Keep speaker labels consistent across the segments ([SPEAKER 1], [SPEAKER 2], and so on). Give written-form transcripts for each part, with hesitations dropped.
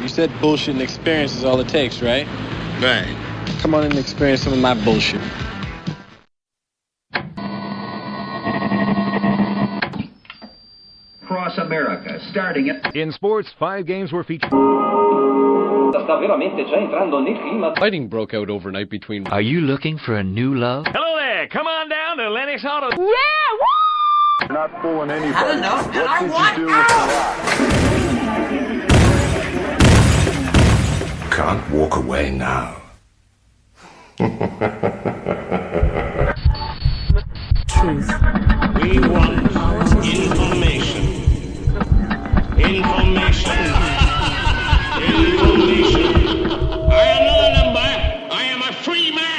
[SPEAKER 1] You said bullshit and experience is all it takes, right?
[SPEAKER 2] Right.
[SPEAKER 1] Come on and experience some of my bullshit.
[SPEAKER 3] Across America, starting at...
[SPEAKER 4] In sports, 5 games were featured.
[SPEAKER 1] Fighting broke out overnight between...
[SPEAKER 5] Are you looking for a new love?
[SPEAKER 4] Hello there, come on down to Lennox Auto.
[SPEAKER 6] Yeah, woo!
[SPEAKER 7] You're not fooling anybody.
[SPEAKER 6] I don't know, and I want out!
[SPEAKER 7] Can't walk away now.
[SPEAKER 6] Truth.
[SPEAKER 8] We want information. Information. Information. I am not a number. I am a free man.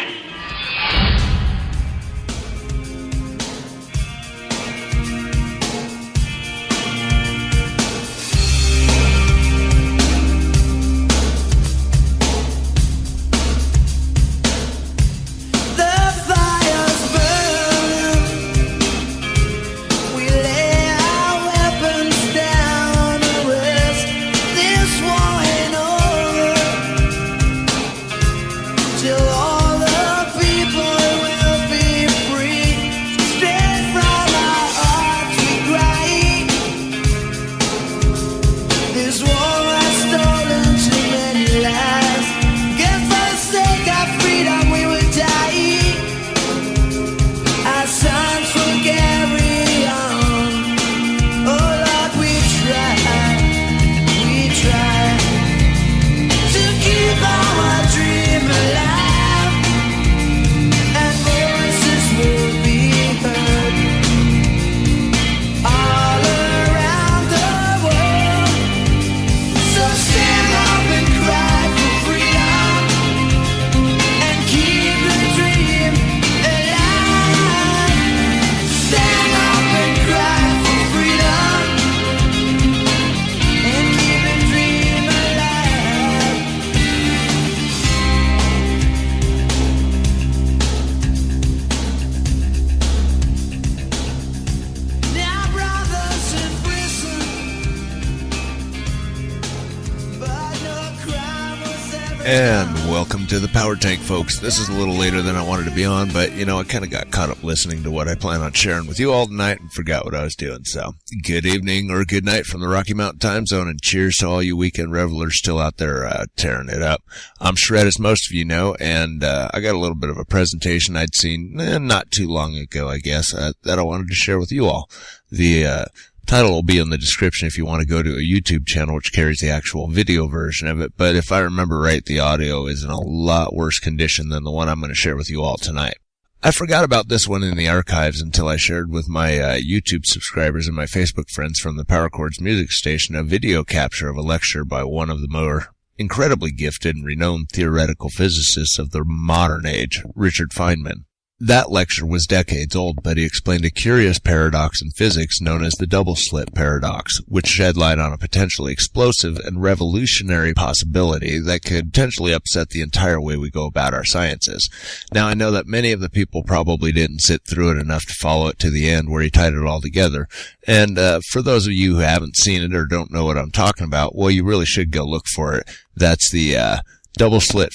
[SPEAKER 9] And welcome to the PowerTank, folks. This is a little later than I wanted to be on, but, I kind of got caught up listening to what I plan on sharing with you all tonight and forgot what I was doing. So, good evening or good night from the Rocky Mountain time zone, and cheers to all you weekend revelers still out there tearing it up. I'm Shred, as most of you know, and I got a little bit of a presentation I'd seen not too long ago, I guess, that I wanted to share with you all. The title will be in the description if you want to go to a YouTube channel which carries the actual video version of it, but if I remember right, the audio is in a lot worse condition than the one I'm going to share with you all tonight. I forgot about this one in the archives until I shared with my YouTube subscribers and my Facebook friends from the Power Chords music station a video capture of a lecture by one of the more incredibly gifted and renowned theoretical physicists of the modern age, Richard Feynman. That lecture was decades old, but he explained a curious paradox in physics known as the double-slit paradox, which shed light on a potentially explosive and revolutionary possibility that could potentially upset the entire way we go about our sciences. Now, I know that many of the people probably didn't sit through it enough to follow it to the end where he tied it all together, and for those of you who haven't seen it or don't know what I'm talking about, well, you really should go look for it. That's the double slit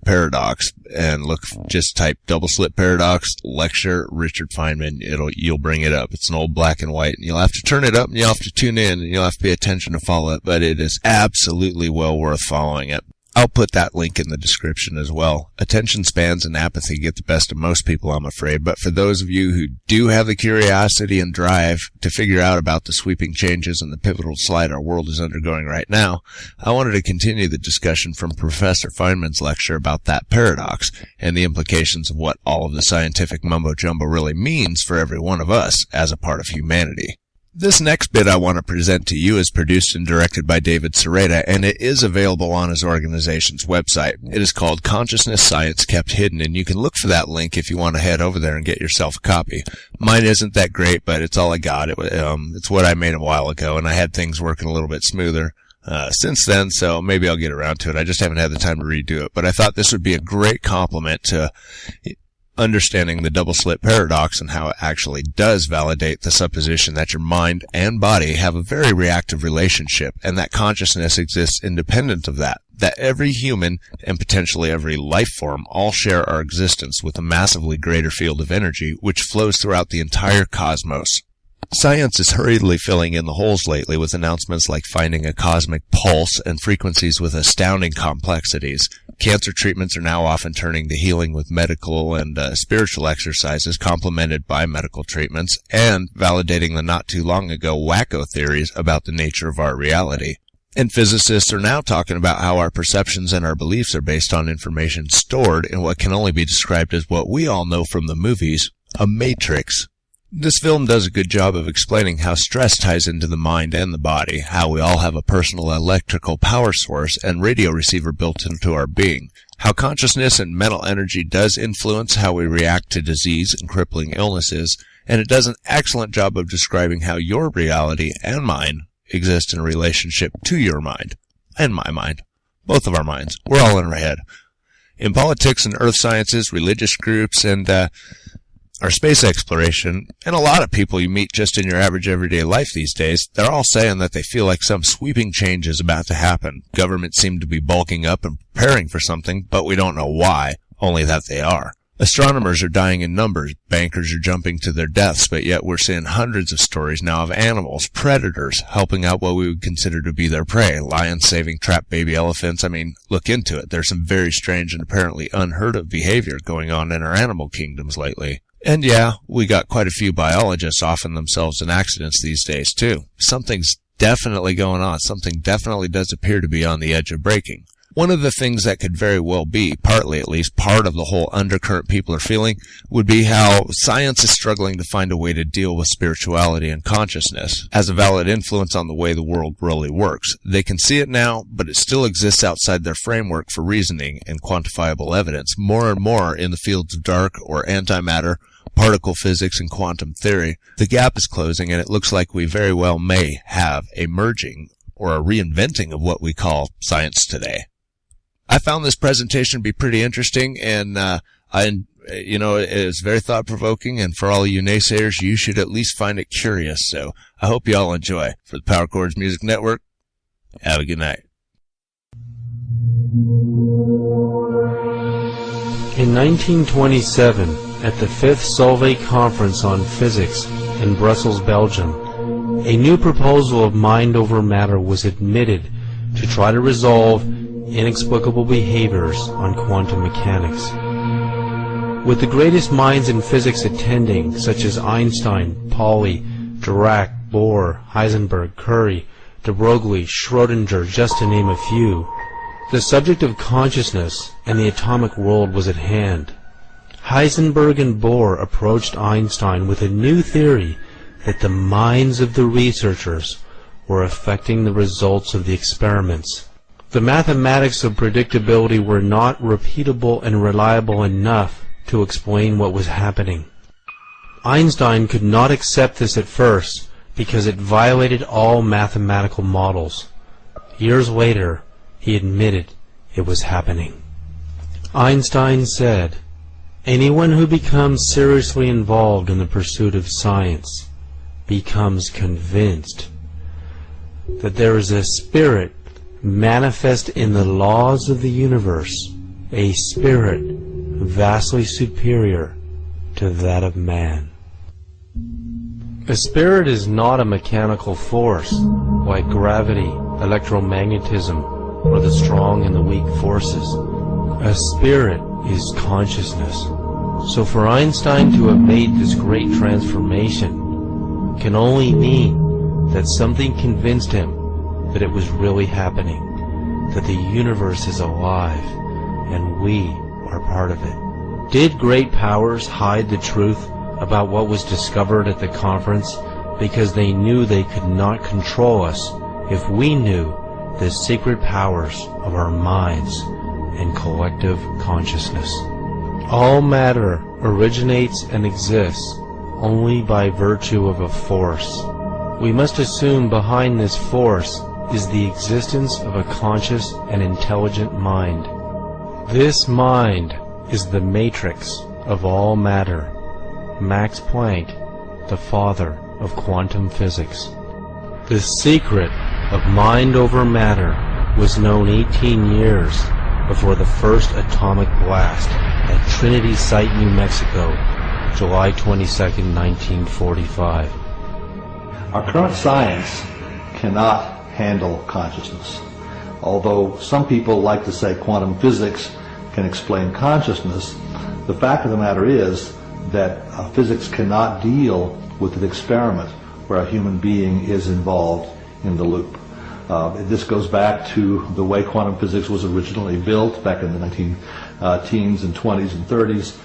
[SPEAKER 9] paradox, and just type double slit paradox lecture Richard Feynman. You'll bring it up. It's an old black and white, and you'll have to turn it up, and you'll have to tune in, and you'll have to pay attention to follow it, but it is absolutely well worth following it. I'll put that link in the description as well. Attention spans and apathy get the best of most people, I'm afraid, but for those of you who do have the curiosity and drive to figure out about the sweeping changes and the pivotal slide our world is undergoing right now, I wanted to continue the discussion from Professor Feynman's lecture about that paradox and the implications of what all of the scientific mumbo-jumbo really means for every one of us as a part of humanity. This next bit I want to present to you is produced and directed by David Sereda, and it is available on his organization's website. It is called Consciousness Science Kept Hidden, and you can look for that link if you want to head over there and get yourself a copy. Mine isn't that great, but it's all I got. It's what I made a while ago, and I had things working a little bit smoother since then, so maybe I'll get around to it. I just haven't had the time to redo it, but I thought this would be a great compliment to Understanding the double-slit paradox and how it actually does validate the supposition that your mind and body have a very reactive relationship and that consciousness exists independent of that every human and potentially every life form all share our existence with a massively greater field of energy which flows throughout the entire cosmos. Science is hurriedly filling in the holes lately with announcements like finding a cosmic pulse and frequencies with astounding complexities. Cancer treatments are now often turning to healing with medical and spiritual exercises complemented by medical treatments, and validating the not too long ago wacko theories about the nature of our reality. And physicists are now talking about how our perceptions and our beliefs are based on information stored in what can only be described as what we all know from the movies, a matrix. This film does a good job of explaining how stress ties into the mind and the body, how we all have a personal electrical power source and radio receiver built into our being, how consciousness and mental energy does influence how we react to disease and crippling illnesses, and it does an excellent job of describing how your reality and mine exist in a relationship to your mind and my mind. Both of our minds. We're all in our head. In politics and earth sciences, religious groups, and our space exploration, and a lot of people you meet just in your average everyday life these days, they're all saying that they feel like some sweeping change is about to happen. Governments seem to be bulking up and preparing for something, but we don't know why, only that they are. Astronomers are dying in numbers, bankers are jumping to their deaths, but yet we're seeing hundreds of stories now of animals, predators, helping out what we would consider to be their prey, lions saving trapped baby elephants. I mean, look into it. There's some very strange and apparently unheard of behavior going on in our animal kingdoms lately. And yeah, we got quite a few biologists offing themselves in accidents these days too. Something's definitely going on. Something definitely does appear to be on the edge of breaking. One of the things that could very well be, partly at least, part of the whole undercurrent people are feeling, would be how science is struggling to find a way to deal with spirituality and consciousness as a valid influence on the way the world really works. They can see it now, but it still exists outside their framework for reasoning and quantifiable evidence, more and more in the fields of dark or antimatter, particle physics, and quantum theory. The gap is closing, and it looks like we very well may have a merging or a reinventing of what we call science today. I found this presentation to be pretty interesting, and it was very thought-provoking, and for all of you naysayers, you should at least find it curious, so I hope you all enjoy. For the Power Chords Music Network, have a good night.
[SPEAKER 2] In 1927, at the 5th Solvay Conference on Physics in Brussels, Belgium, a new proposal of mind over matter was admitted to try to resolve inexplicable behaviors on quantum mechanics. With the greatest minds in physics attending, such as Einstein, Pauli, Dirac, Bohr, Heisenberg, Curie, de Broglie, Schrödinger, just to name a few, the subject of consciousness and the atomic world was at hand. Heisenberg and Bohr approached Einstein with a new theory that the minds of the researchers were affecting the results of the experiments. The mathematics of predictability were not repeatable and reliable enough to explain what was happening. Einstein could not accept this at first because it violated all mathematical models. Years later, he admitted it was happening. Einstein said, "Anyone who becomes seriously involved in the pursuit of science becomes convinced that there is a spirit manifest in the laws of the universe, a spirit vastly superior to that of man." A spirit is not a mechanical force like gravity, electromagnetism, or the strong and the weak forces. A spirit is consciousness. So for Einstein to have made this great transformation can only mean that something convinced him that it was really happening, that the universe is alive, and we are part of it. Did great powers hide the truth about what was discovered at the conference because they knew they could not control us if we knew the secret powers of our minds and collective consciousness? All matter originates and exists only by virtue of a force. We must assume behind this force is the existence of a conscious and intelligent mind. This mind is the matrix of all matter. Max Planck, the father of quantum physics. The secret of mind over matter was known 18 years before the first atomic blast at Trinity Site, New Mexico, July 22, 1945.
[SPEAKER 10] Our current science cannot handle consciousness. Although some people like to say quantum physics can explain consciousness, the fact of the matter is that physics cannot deal with an experiment where a human being is involved in the loop. This goes back to the way quantum physics was originally built back in the 19-teens and 20s and 30s.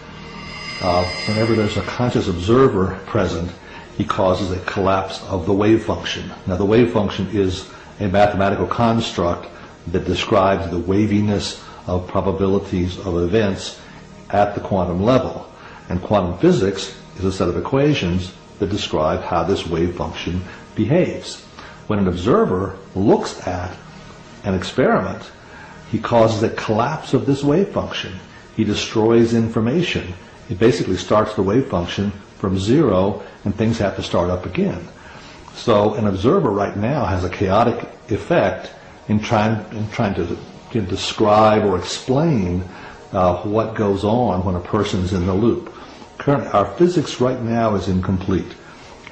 [SPEAKER 10] Whenever there's a conscious observer present, he causes a collapse of the wave function. Now, the wave function is a mathematical construct that describes the waviness of probabilities of events at the quantum level. And quantum physics is a set of equations that describe how this wave function behaves. When an observer looks at an experiment, he causes a collapse of this wave function. He destroys information. It basically starts the wave function from zero, and things have to start up again. So an observer right now has a chaotic effect in trying to describe or explain what goes on when a person is in the loop. Currently, our physics right now is incomplete.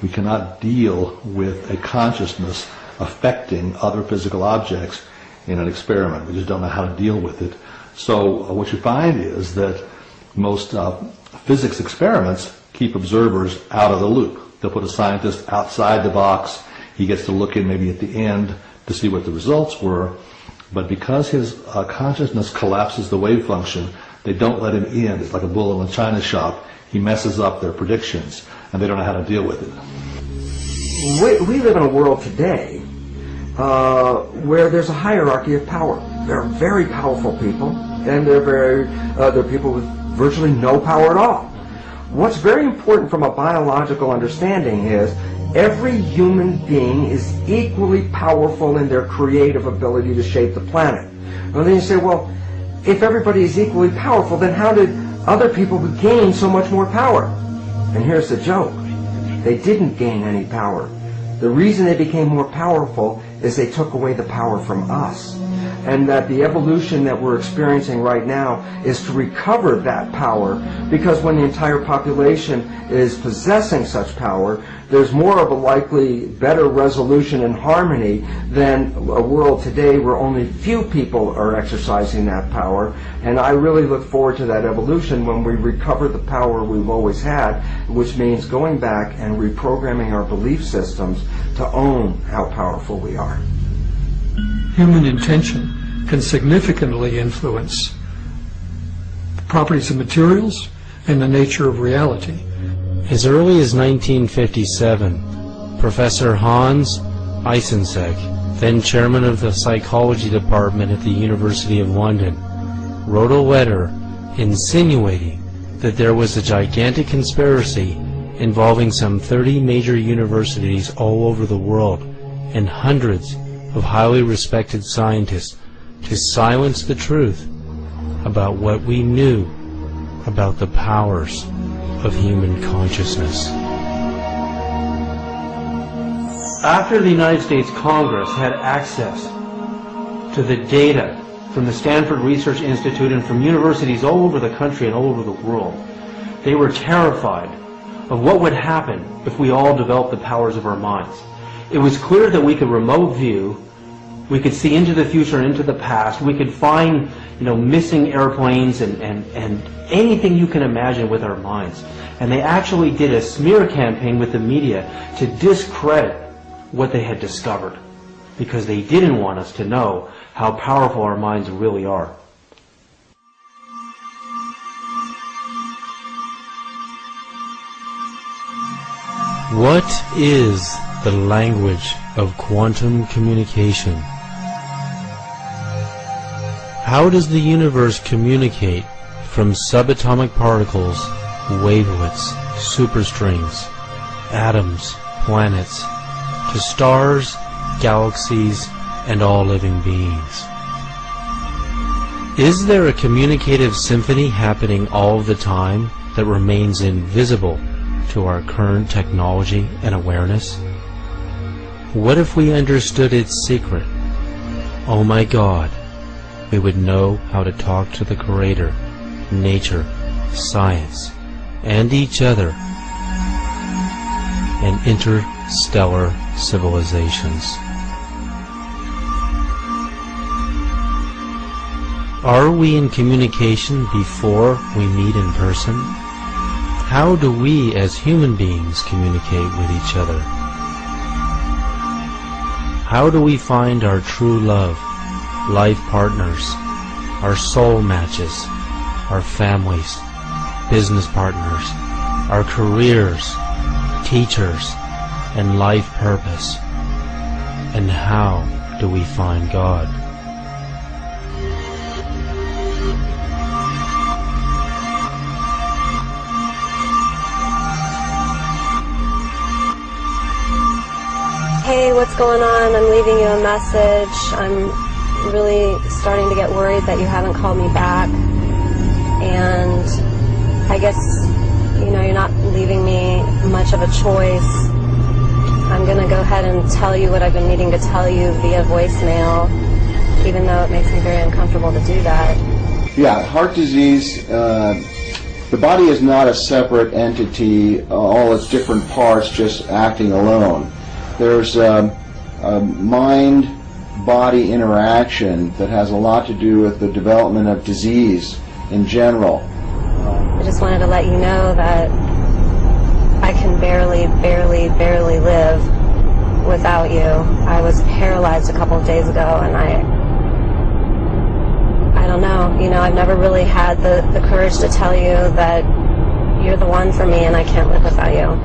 [SPEAKER 10] We cannot deal with a consciousness affecting other physical objects in an experiment. We just don't know how to deal with it. So what you find is that most physics experiments keep observers out of the loop. They'll put a scientist outside the box. He gets to look in maybe at the end to see what the results were. But because his consciousness collapses the wave function, they don't let him in. It's like a bull in a china shop. He messes up their predictions, and they don't know how to deal with it.
[SPEAKER 11] We live in a world today where there's a hierarchy of power. There are very powerful people, and there are people with virtually no power at all. What's very important from a biological understanding is every human being is equally powerful in their creative ability to shape the planet. And then you say, well, if everybody is equally powerful, then how did other people gain so much more power? And here's the joke. They didn't gain any power. The reason they became more powerful is they took away the power from us. And that the evolution that we're experiencing right now is to recover that power, because when the entire population is possessing such power, there's more of a likely better resolution and harmony than a world today where only few people are exercising that power. And I really look forward to that evolution when we recover the power we've always had, which means going back and reprogramming our belief systems to own how powerful we are.
[SPEAKER 12] Human intention can significantly influence the properties of materials and the nature of reality.
[SPEAKER 2] As early as 1957, Professor Hans Eysenck, then chairman of the psychology department at the University of London, wrote a letter insinuating that there was a gigantic conspiracy involving some 30 major universities all over the world and hundreds of highly respected scientists to silence the truth about what we knew about the powers of human consciousness. After the United States Congress had access to the data from the Stanford Research Institute and from universities all over the country and all over the world, they were terrified of what would happen if we all developed the powers of our minds. It was clear that we could remote view, we could see into the future and into the past, we could find, missing airplanes and anything you can imagine with our minds. And they actually did a smear campaign with the media to discredit what they had discovered, because they didn't want us to know how powerful our minds really are. What is the language of quantum communication? How does the universe communicate from subatomic particles, wavelets, superstrings, atoms, planets, to stars, galaxies, and all living beings? Is there a communicative symphony happening all the time that remains invisible to our current technology and awareness? What if we understood its secret? Oh my God, we would know how to talk to the Creator, nature, science, and each other, and interstellar civilizations. Are we in communication before we meet in person? How do we as human beings communicate with each other? How do we find our true love, life partners, our soul matches, our families, business partners, our careers, teachers, and life purpose? And how do we find God?
[SPEAKER 13] Hey, what's going on? I'm leaving you a message. I'm really starting to get worried that you haven't called me back. And I guess, you're not leaving me much of a choice. I'm going to go ahead and tell you what I've been needing to tell you via voicemail, even though it makes me very uncomfortable to do that.
[SPEAKER 14] Yeah, heart disease, the body is not a separate entity, all its different parts just acting alone. There's a mind-body interaction that has a lot to do with the development of disease in general.
[SPEAKER 13] I just wanted to let you know that I can barely live without you. I was paralyzed a couple of days ago, and I don't know. I've never really had the courage to tell you that you're the one for me and I can't live without you.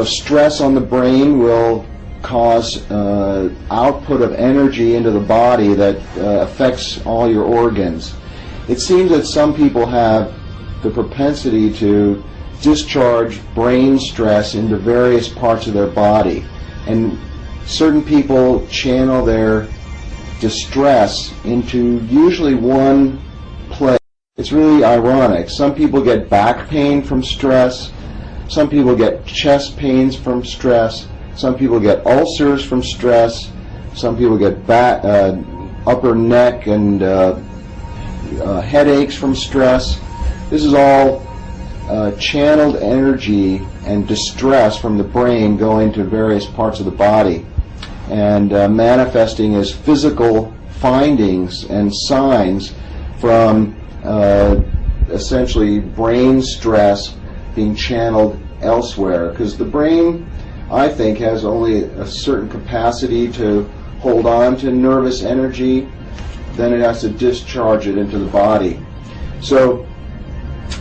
[SPEAKER 14] Stress on the brain will cause output of energy into the body that affects all your organs. It seems that some people have the propensity to discharge brain stress into various parts of their body, and certain people channel their distress into usually one place. It's really ironic. Some people get back pain from stress. Some people get chest pains from stress. Some people get ulcers from stress. Some people get upper neck and headaches from stress. This is all channeled energy and distress from the brain going to various parts of the body and manifesting as physical findings and signs from essentially brain stress being channeled elsewhere, because the brain, I think, has only a certain capacity to hold on to nervous energy, then it has to discharge it into the body. So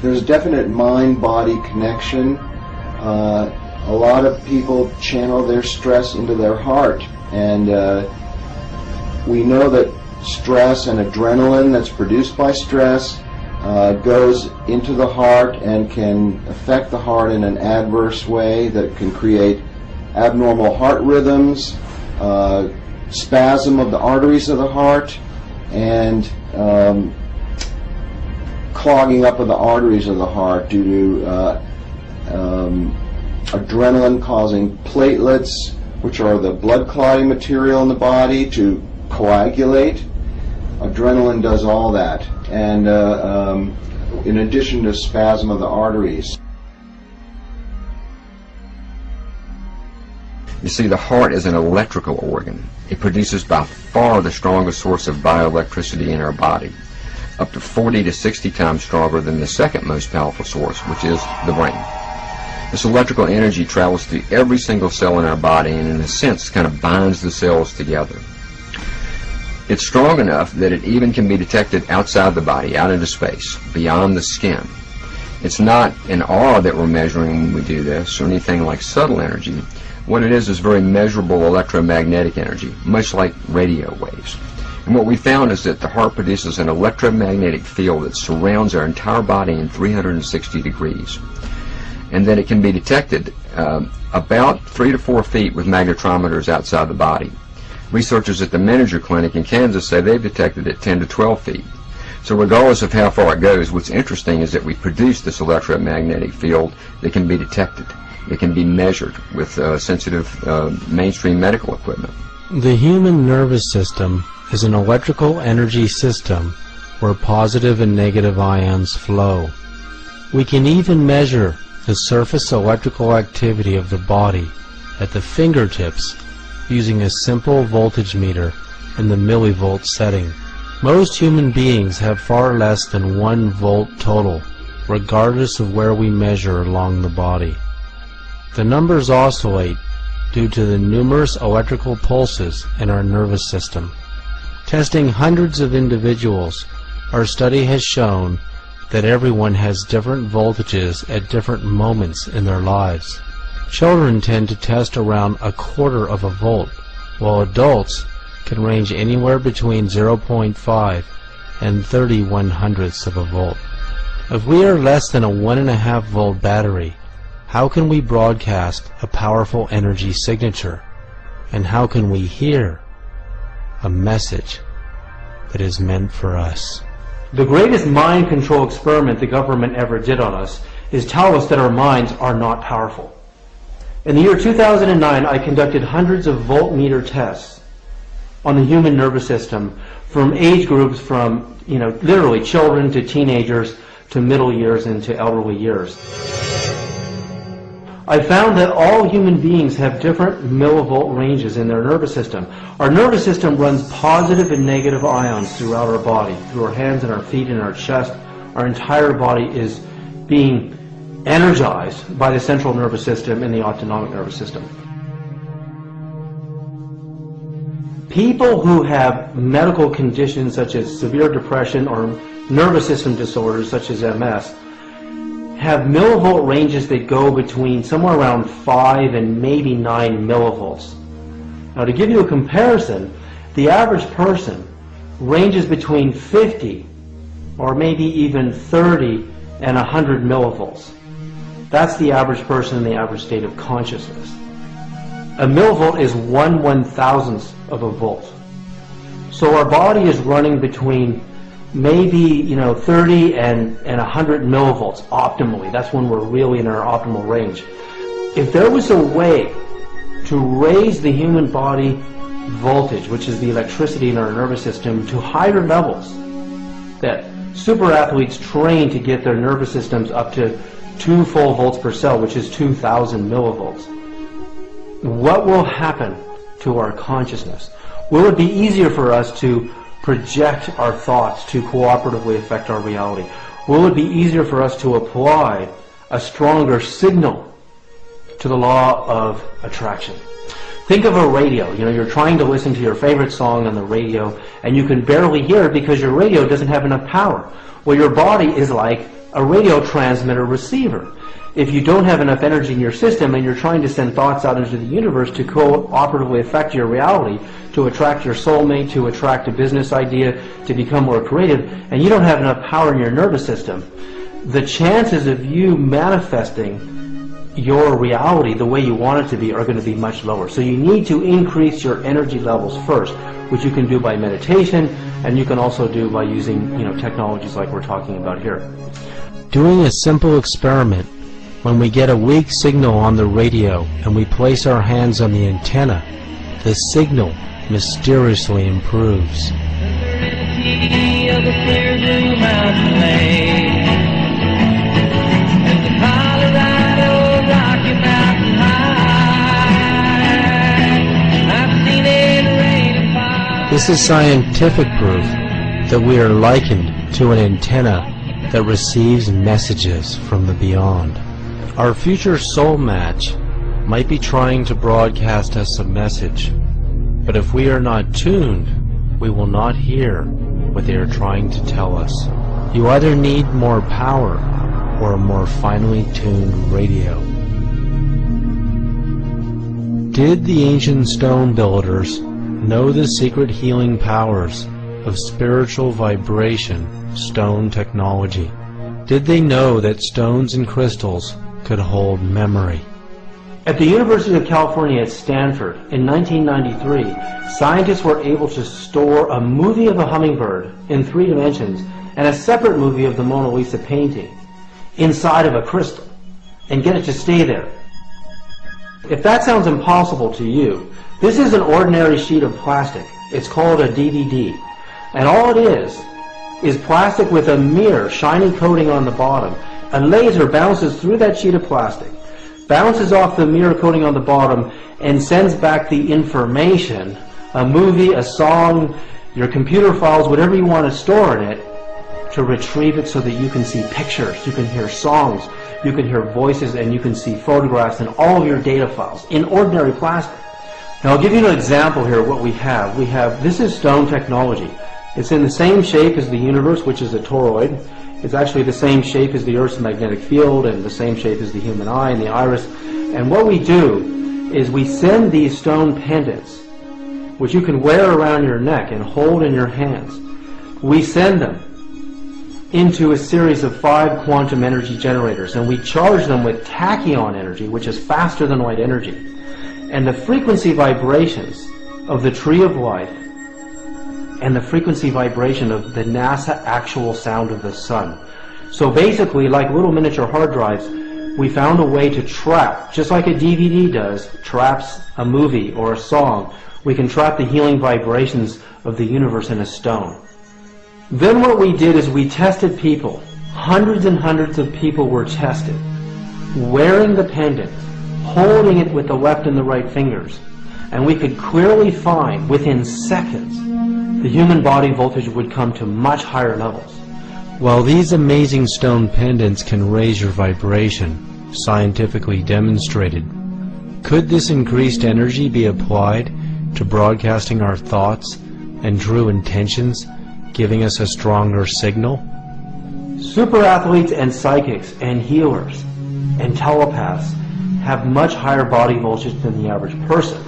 [SPEAKER 14] there's a definite mind-body connection. A lot of people channel their stress into their heart, and we know that stress and adrenaline that's produced by stress goes into the heart and can affect the heart in an adverse way that can create abnormal heart rhythms, spasm of the arteries of the heart, and clogging up of the arteries of the heart due to adrenaline causing platelets, which are the blood clotting material in the body, to coagulate. Adrenaline does all that, and in addition to spasm of the arteries.
[SPEAKER 15] You see, the heart is an electrical organ. It produces by far the strongest source of bioelectricity in our body, up to 40 to 60 times stronger than the second most powerful source, which is the brain. This electrical energy travels through every single cell in our body and, in a sense, kind of binds the cells together. It's strong enough that it even can be detected outside the body, out into space, beyond the skin. It's not an aura that we're measuring when we do this, or anything like subtle energy. What it is very measurable electromagnetic energy, much like radio waves. And what we found is that the heart produces an electromagnetic field that surrounds our entire body in 360 degrees. And that it can be detected about 3 to 4 feet with magnetometers outside the body. Researchers at the Manager Clinic in Kansas say they've detected it 10 to 12 feet. So regardless of how far it goes, what's interesting is that we produce this electromagnetic field that can be detected. It can be measured with sensitive mainstream medical equipment.
[SPEAKER 2] The human nervous system is an electrical energy system where positive and negative ions flow. We can even measure the surface electrical activity of the body at the fingertips using a simple voltage meter in the millivolt setting. Most human beings have far less than 1 volt total, regardless of where we measure along the body. The numbers oscillate due to the numerous electrical pulses in our nervous system. Testing hundreds of individuals, our study has shown that everyone has different voltages at different moments in their lives. Children tend to test around 1/4 of a volt, while adults can range anywhere between 0.5 and 30/100ths of a volt. If we are less than a 1.5 volt battery, how can we broadcast a powerful energy signature? And how can we hear a message that is meant for us?
[SPEAKER 16] The greatest mind control experiment the government ever did on us is tell us that our minds are not powerful. In the year 2009, I conducted hundreds of voltmeter tests on the human nervous system from age groups from, literally children to teenagers to middle years and to elderly years. I found that all human beings have different millivolt ranges in their nervous system. Our nervous system runs positive and negative ions throughout our body, through our hands and our feet and our chest. Our entire body is being energized by the central nervous system and the autonomic nervous system. People who have medical conditions such as severe depression or nervous system disorders such as MS have millivolt ranges that go between somewhere around 5 and maybe 9 millivolts. Now, to give you a comparison, the average person ranges between 50 or maybe even 30 and 100 millivolts. That's the average person in the average state of consciousness. A millivolt is 1/1000th of a volt. So our body is running between maybe 30 and 100 millivolts optimally. That's when we're really in our optimal range. If there was a way to raise the human body voltage, which is the electricity in our nervous system, to higher levels, that super athletes train to get their nervous systems up to 2 full volts per cell, which is 2,000 millivolts, what will happen to our consciousness? Will it be easier for us to project our thoughts to cooperatively affect our reality? Will it be easier for us to apply a stronger signal to the law of attraction? Think of a radio. You're trying to listen to your favorite song on the radio and you can barely hear it because your radio doesn't have enough power. Well, your body is like a radio transmitter receiver. If you don't have enough energy in your system and you're trying to send thoughts out into the universe to cooperatively affect your reality, to attract your soulmate, to attract a business idea, to become more creative, and you don't have enough power in your nervous system, the chances of you manifesting your reality the way you want it to be are going to be much lower. So you need to increase your energy levels first, which you can do by meditation, and you can also do by using technologies like we're talking about here.
[SPEAKER 2] Doing a simple experiment. When we get a weak signal on the radio and we place our hands on the antenna, the signal mysteriously improves. This is scientific proof that we are likened to an antenna that receives messages from the beyond. Our future soul match might be trying to broadcast us a message, but if we are not tuned, we will not hear what they are trying to tell us. You either need more power or a more finely tuned radio. Did the ancient stone builders know the secret healing powers of spiritual vibration stone technology? Did they know that stones and crystals could hold memory?
[SPEAKER 16] At the University of California at Stanford in 1993, scientists were able to store a movie of a hummingbird in 3 dimensions and a separate movie of the Mona Lisa painting inside of a crystal and get it to stay there. If that sounds impossible to you, this is an ordinary sheet of plastic. It's called a DVD. And all it is plastic with a mirror, shiny coating on the bottom. A laser bounces through that sheet of plastic, bounces off the mirror coating on the bottom, and sends back the information, a movie, a song, your computer files, whatever you want to store in it, to retrieve it so that you can see pictures, you can hear songs, you can hear voices, and you can see photographs and all of your data files in ordinary plastic. Now I'll give you an example here of what we have. This is stone technology. It's in the same shape as the universe, which is a toroid. It's actually the same shape as the Earth's magnetic field and the same shape as the human eye and the iris. And what we do is we send these stone pendants, which you can wear around your neck and hold in your hands. We send them into a series of 5 quantum energy generators, and we charge them with tachyon energy, which is faster than light energy. And the frequency vibrations of the tree of life and the frequency vibration of the NASA actual sound of the sun. So basically, like little miniature hard drives, we found a way to trap, just like a DVD does, traps a movie or a song. We can trap the healing vibrations of the universe in a stone. Then what we did is we tested people. Hundreds and hundreds of people were tested, wearing the pendant, holding it with the left and the right fingers. And we could clearly find, within seconds, the human body voltage would come to much higher levels.
[SPEAKER 2] While these amazing stone pendants can raise your vibration, scientifically demonstrated, could this increased energy be applied to broadcasting our thoughts and true intentions, giving us a stronger signal?
[SPEAKER 16] Super athletes and psychics and healers and telepaths have much higher body voltage than the average person.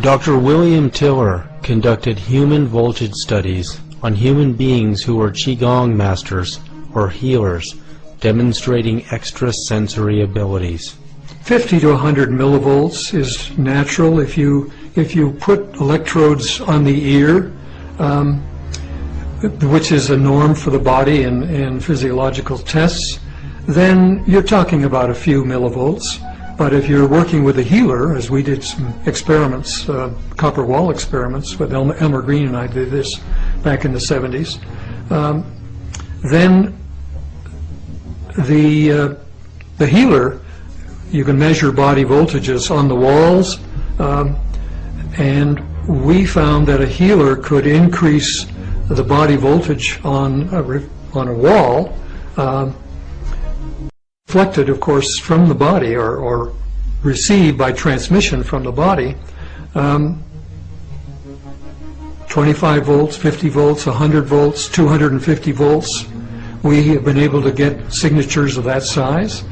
[SPEAKER 2] Dr. William Tiller conducted human voltage studies on human beings who were Qigong masters or healers, demonstrating extrasensory abilities.
[SPEAKER 12] 50 to 100 millivolts is natural. If you put electrodes on the ear, which is a norm for the body in physiological tests, then you're talking about a few millivolts. But if you're working with a healer, as we did some experiments, copper wall experiments with Elmer Green and I did this back in the 70s, then the healer, you can measure body voltages on the walls, and we found that a healer could increase the body voltage on a wall, reflected, of course, from the body or received by transmission from the body, 25 volts, 50 volts, 100 volts, 250 volts. We have been able to get signatures of that size.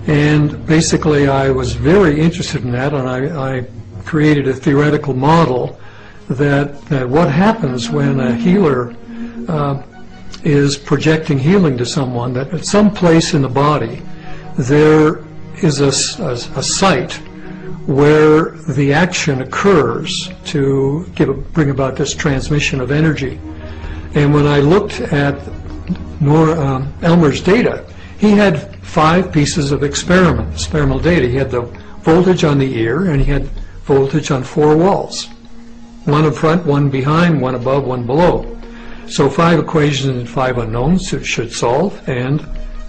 [SPEAKER 12] And basically I was very interested in that, and I created a theoretical model that what happens when a healer is projecting healing to someone, that at some place in the body there is a site where the action occurs to bring about this transmission of energy. And when I looked at Elmer's data, he had 5 pieces of experimental data. He had the voltage on the ear, and he had voltage on 4 walls. One in front, one behind, one above, one below. So 5 equations and 5 unknowns should solve, and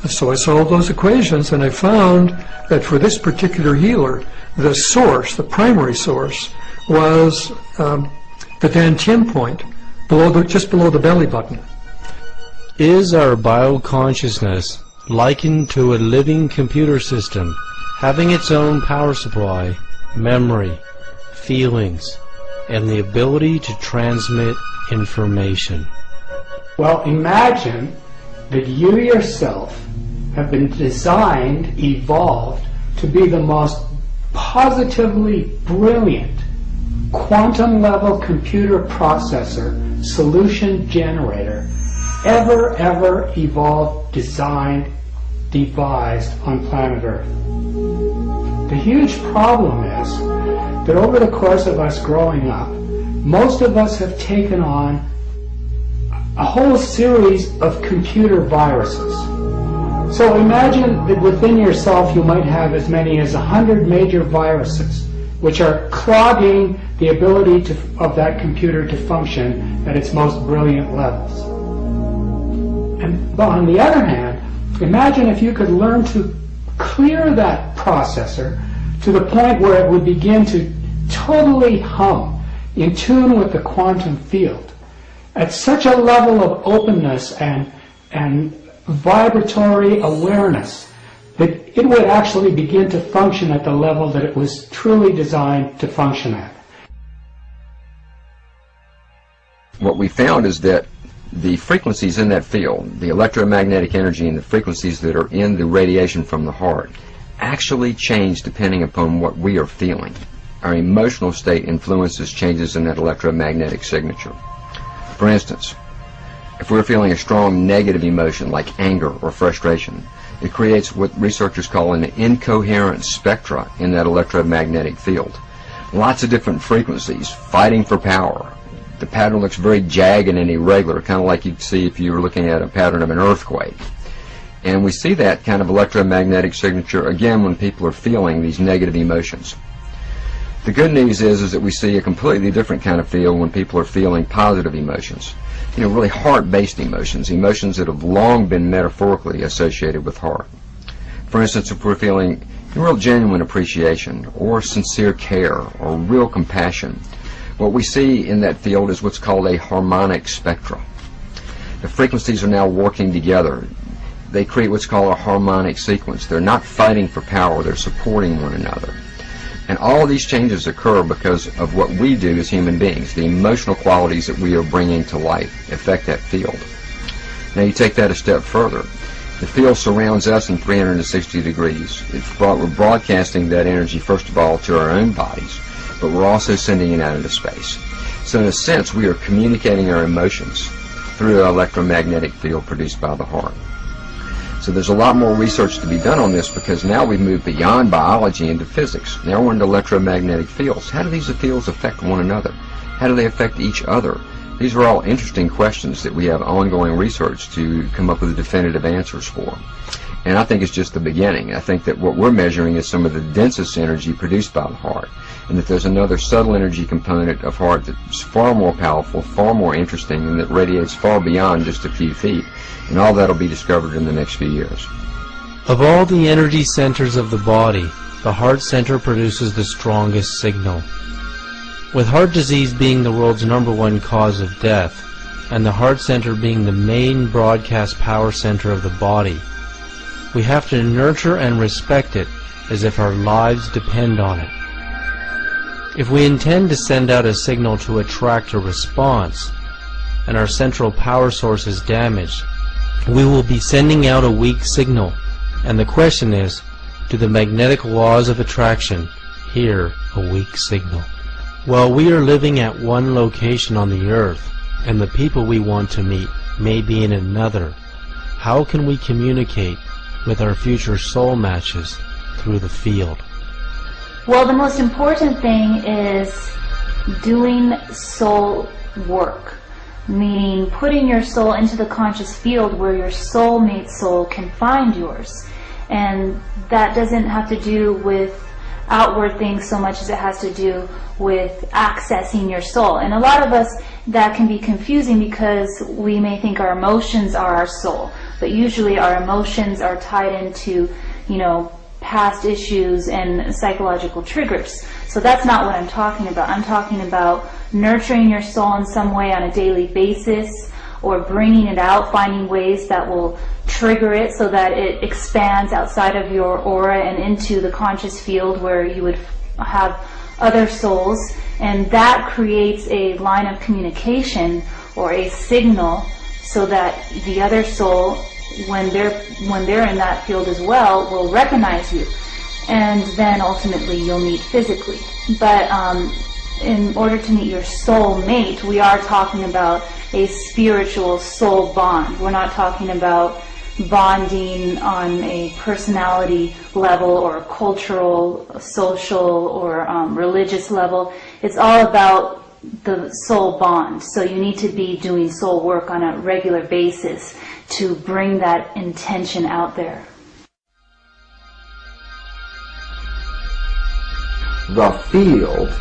[SPEAKER 12] so I solved those equations, and I found that for this particular healer, the source, the primary source, was the Dantian point, just below the belly button.
[SPEAKER 2] Is our bioconsciousness likened to a living computer system, having its own power supply, memory, feelings, and the ability to transmit information?
[SPEAKER 17] Well, imagine that you yourself have been designed, evolved, to be the most positively brilliant quantum level computer processor, solution generator, ever evolved, designed, devised on planet Earth. The huge problem is that over the course of us growing up, most of us have taken on a whole series of computer viruses. So imagine that within yourself you might have as many as 100 major viruses, which are clogging the ability of that computer to function at its most brilliant levels. But on the other hand, imagine if you could learn to clear that processor to the point where it would begin to totally hum, in tune with the quantum field, at such a level of openness and vibratory awareness that it would actually begin to function at the level that it was truly designed to function at.
[SPEAKER 15] What we found is that the frequencies in that field, the electromagnetic energy and the frequencies that are in the radiation from the heart, actually change depending upon what we are feeling. Our emotional state influences changes in that electromagnetic signature. For instance, if we're feeling a strong negative emotion like anger or frustration, it creates what researchers call an incoherent spectra in that electromagnetic field. Lots of different frequencies fighting for power. The pattern looks very jagged and irregular, kind of like you'd see if you were looking at a pattern of an earthquake. And we see that kind of electromagnetic signature again when people are feeling these negative emotions. The good news is that we see a completely different kind of feel when people are feeling positive emotions. You know, really heart-based emotions, emotions that have long been metaphorically associated with heart. For instance, if we're feeling real genuine appreciation or sincere care or real compassion, what we see in that field is what's called a harmonic spectra. The frequencies are now working together. They create what's called a harmonic sequence. They're not fighting for power, they're supporting one another. And all of these changes occur because of what we do as human beings. The emotional qualities that we are bringing to life affect that field. Now you take that a step further. The field surrounds us in 360 degrees. We're broadcasting that energy, first of all, to our own bodies, but we're also sending it out into space. So in a sense, we are communicating our emotions through an electromagnetic field produced by the heart. So there's a lot more research to be done on this because now we've moved beyond biology into physics. Now we're into electromagnetic fields. How do these fields affect one another? How do they affect each other? These are all interesting questions that we have ongoing research to come up with definitive answers for. And I think it's just the beginning. I think that what we're measuring is some of the densest energy produced by the heart, and that there's another subtle energy component of heart that's far more powerful, far more interesting, and that radiates far beyond just a few feet. And all that will be discovered in the next few years.
[SPEAKER 2] Of all the energy centers of the body, the heart center produces the strongest signal. With heart disease being the world's #1 cause of death, and the heart center being the main broadcast power center of the body, we have to nurture and respect it as if our lives depend on it. If we intend to send out a signal to attract a response, and our central power source is damaged, we will be sending out a weak signal. And the question is, do the magnetic laws of attraction hear a weak signal? Well, we are living at one location on the earth, and the people we want to meet may be in another. How can we communicate with our future soul matches through the field?
[SPEAKER 18] Well, the most important thing is doing soul work, meaning putting your soul into the conscious field where your soulmate soul can find yours. And that doesn't have to do with outward things so much as it has to do with accessing your soul. And a lot of us, that can be confusing because we may think our emotions are our soul, but usually our emotions are tied into, past issues and psychological triggers. So that's not what I'm talking about. I'm talking about nurturing your soul in some way on a daily basis, or bringing it out, finding ways that will trigger it so that it expands outside of your aura and into the conscious field where you would have other souls. And that creates a line of communication or a signal so that the other soul, when they're in that field as well, will recognize you, and then ultimately you'll meet physically. But in order to meet your soul mate, we are talking about a spiritual soul bond. We're not talking about bonding on a personality level or a cultural, social, or religious level. It's all about the soul bond. So you need to be doing soul work on a regular basis to bring that intention out there.
[SPEAKER 11] The field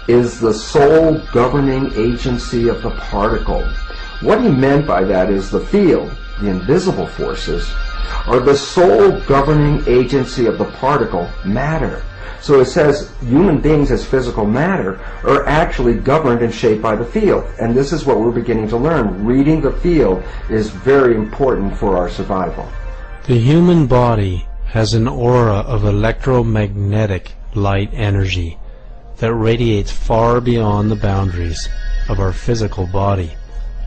[SPEAKER 11] is the sole governing agency of the particle. What he meant by that is the field, the invisible forces, are the sole governing agency of the particle, matter. So it says human beings as physical matter are actually governed and shaped by the field. And this is what we're beginning to learn. Reading the field is very important for our survival.
[SPEAKER 2] The human body has an aura of electromagnetic light energy that radiates far beyond the boundaries of our physical body.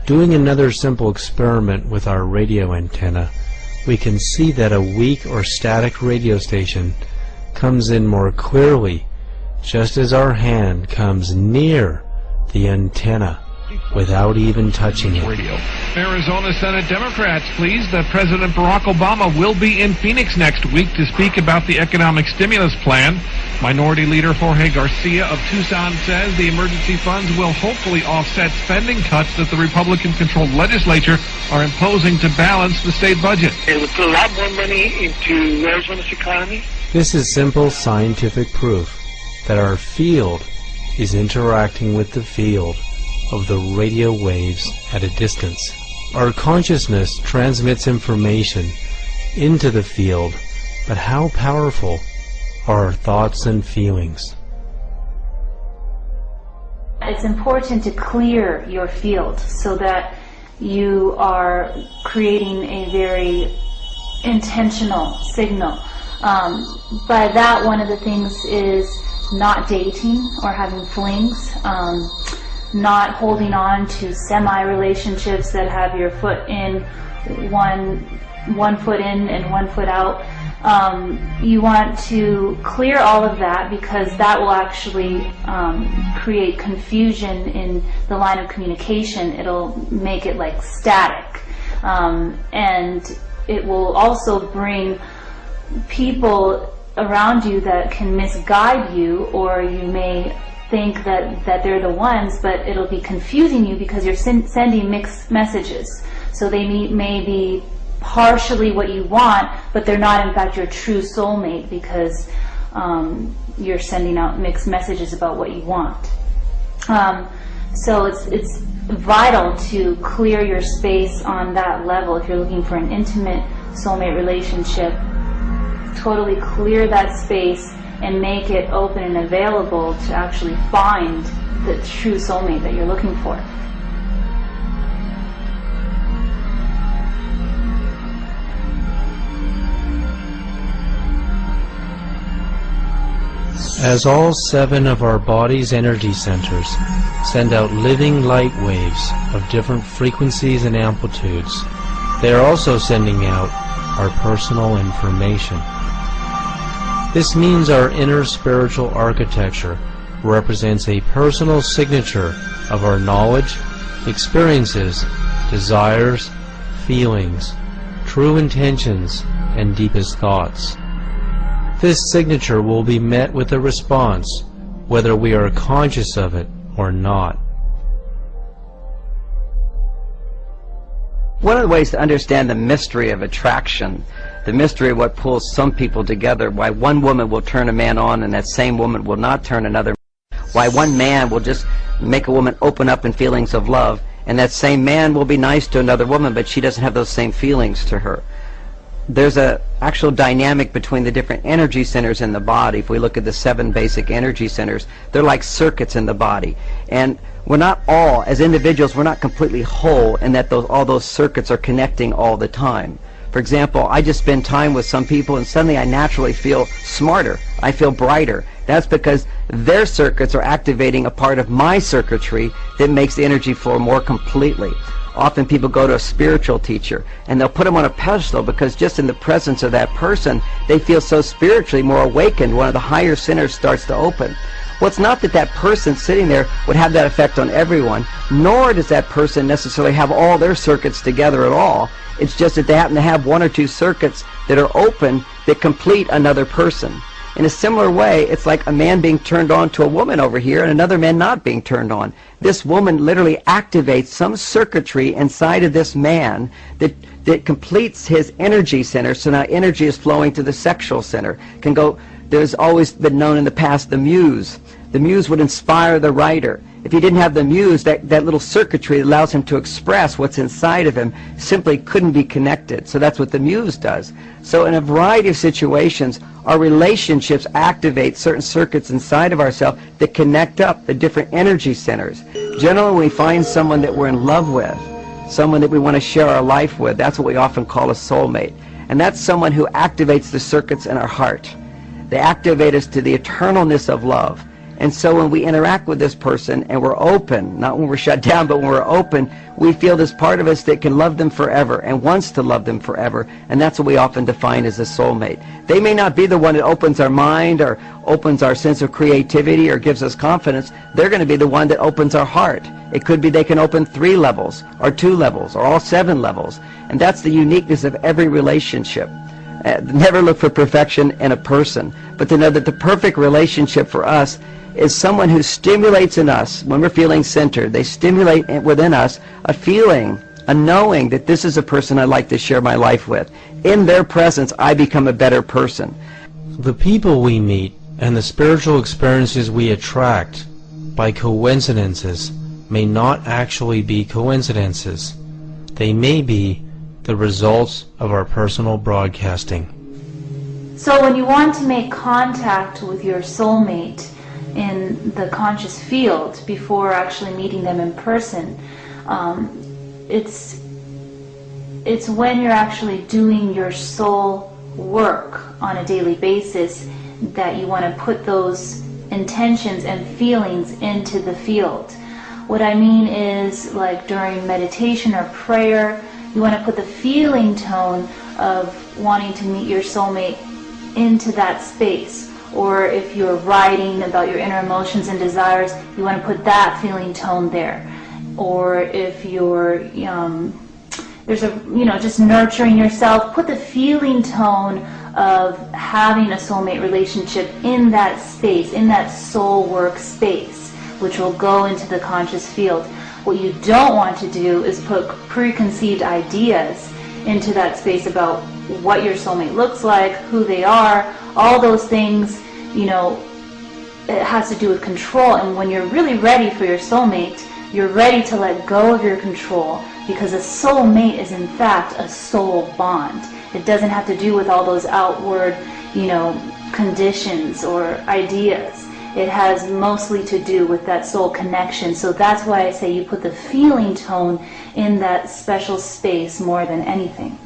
[SPEAKER 2] Doing another simple experiment with our radio antenna, we can see that a weak or static radio station comes in more clearly just as our hand comes near the antenna without even touching it.
[SPEAKER 19] Arizona Senate Democrats pleased that President Barack Obama will be in Phoenix next week to speak about the economic stimulus plan. Minority Leader Jorge Garcia of Tucson says the emergency funds will hopefully offset spending cuts that the Republican-controlled legislature are imposing to balance the state budget.
[SPEAKER 8] It would put a lot more money into Arizona's economy.
[SPEAKER 2] This is simple scientific proof that our field is interacting with the field of the radio waves at a distance. Our consciousness transmits information into the field, but how powerful are our thoughts and feelings?
[SPEAKER 18] It's important to clear your field so that you are creating a very intentional signal. By that, one of the things is not dating or having flings, not holding on to semi-relationships that have your foot in, one foot in and 1 foot out. You want to clear all of that because that will actually create confusion in the line of communication. It'll make it like static. And it will also bring people around you that can misguide you, or you may think that they're the ones, but it'll be confusing you because you're sending mixed messages. So they may be partially what you want, but they're not in fact your true soulmate because you're sending out mixed messages about what you want. So it's vital to clear your space on that level if you're looking for an intimate soulmate relationship. Totally clear that space and make it open and available to actually find the true soulmate that you're looking for.
[SPEAKER 2] As all 7 of our body's energy centers send out living light waves of different frequencies and amplitudes, they are also sending out our personal information. This means our inner spiritual architecture represents a personal signature of our knowledge, experiences, desires, feelings, true intentions, and deepest thoughts. This signature will be met with a response, whether we are conscious of it or not.
[SPEAKER 20] One of the ways to understand the mystery of attraction, the mystery of what pulls some people together, why one woman will turn a man on and that same woman will not turn another, why one man will just make a woman open up in feelings of love, and that same man will be nice to another woman, but she doesn't have those same feelings to her. There's an actual dynamic between the different energy centers in the body. If we look at the 7 basic energy centers, they're like circuits in the body. And we're not all, as individuals, we're not completely whole in that all those circuits are connecting all the time. For example, I just spend time with some people and suddenly I naturally feel smarter. I feel brighter. That's because their circuits are activating a part of my circuitry that makes the energy flow more completely. Often people go to a spiritual teacher and they'll put them on a pedestal because just in the presence of that person they feel so spiritually more awakened. One of the higher centers starts to open. Well, it's not that that person sitting there would have that effect on everyone, nor does that person necessarily have all their circuits together at all. It's just that they happen to have 1 or 2 circuits that are open that complete another person. In a similar way, it's like a man being turned on to a woman over here and another man not being turned on. This woman literally activates some circuitry inside of this man that completes his energy center, so now energy is flowing to the sexual center. There's always been known in the past the muse. The muse would inspire the writer. If he didn't have the muse, that little circuitry that allows him to express what's inside of him simply couldn't be connected. So that's what the muse does. So in a variety of situations, our relationships activate certain circuits inside of ourselves that connect up the different energy centers. Generally, when we find someone that we're in love with, someone that we want to share our life with, that's what we often call a soulmate. And that's someone who activates the circuits in our heart. They activate us to the eternalness of love. And so when we interact with this person and we're open, not when we're shut down, but when we're open, we feel this part of us that can love them forever and wants to love them forever. And that's what we often define as a soulmate. They may not be the one that opens our mind or opens our sense of creativity or gives us confidence. They're going to be the one that opens our heart. It could be they can open 3 levels or 2 levels or all 7 levels. And that's the uniqueness of every relationship. Never look for perfection in a person, but to know that the perfect relationship for us is someone who stimulates in us, when we're feeling centered, they stimulate within us a feeling, a knowing that this is a person I'd like to share my life with. In their presence, I become a better person.
[SPEAKER 2] The people we meet and the spiritual experiences we attract by coincidences may not actually be coincidences. They may be the results of our personal broadcasting.
[SPEAKER 18] So when you want to make contact with your soulmate in the conscious field before actually meeting them in person, it's when you're actually doing your soul work on a daily basis that you want to put those intentions and feelings into the field. What I mean is, like during meditation or prayer, you want to put the feeling tone of wanting to meet your soulmate into that space. Or if you're writing about your inner emotions and desires, you want to put that feeling tone there. Or if you're, just nurturing yourself, put the feeling tone of having a soulmate relationship in that space, in that soul work space, which will go into the conscious field. What you don't want to do is put preconceived ideas into that space about what your soulmate looks like, who they are, all those things. It has to do with control. And when you're really ready for your soulmate, you're ready to let go of your control, because a soulmate is in fact a soul bond. It doesn't have to do with all those outward, conditions or ideas. It has mostly to do with that soul connection. So that's why I say you put the feeling tone in that special space more than anything.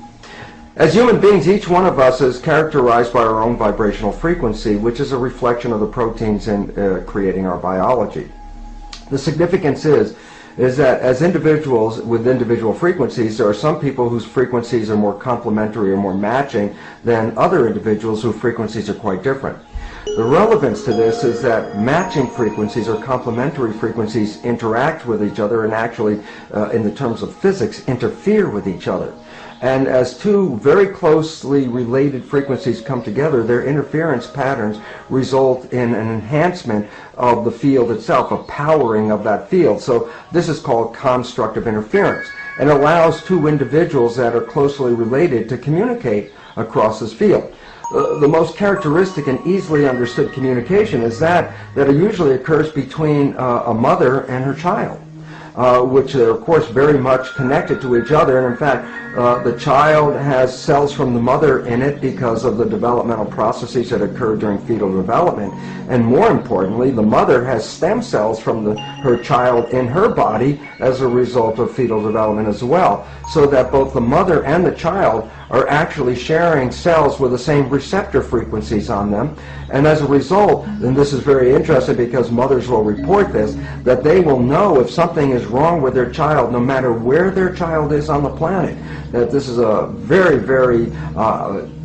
[SPEAKER 11] As human beings, each one of us is characterized by our own vibrational frequency, which is a reflection of the proteins in creating our biology. The significance is that as individuals with individual frequencies, there are some people whose frequencies are more complementary or more matching than other individuals whose frequencies are quite different. The relevance to this is that matching frequencies or complementary frequencies interact with each other and actually, in the terms of physics, interfere with each other. And as two very closely related frequencies come together, their interference patterns result in an enhancement of the field itself, a powering of that field. So this is called constructive interference, and allows two individuals that are closely related to communicate across this field. The most characteristic and easily understood communication is that usually occurs between a mother and her child, which are of course very much connected to each other. And in fact, the child has cells from the mother in it because of the developmental processes that occur during fetal development. And more importantly, the mother has stem cells from her child in her body as a result of fetal development as well. So that both the mother and the child are actually sharing cells with the same receptor frequencies on them. And as a result, and this is very interesting because mothers will report this, that they will know if something is wrong with their child no matter where their child is on the planet. That this is a very, very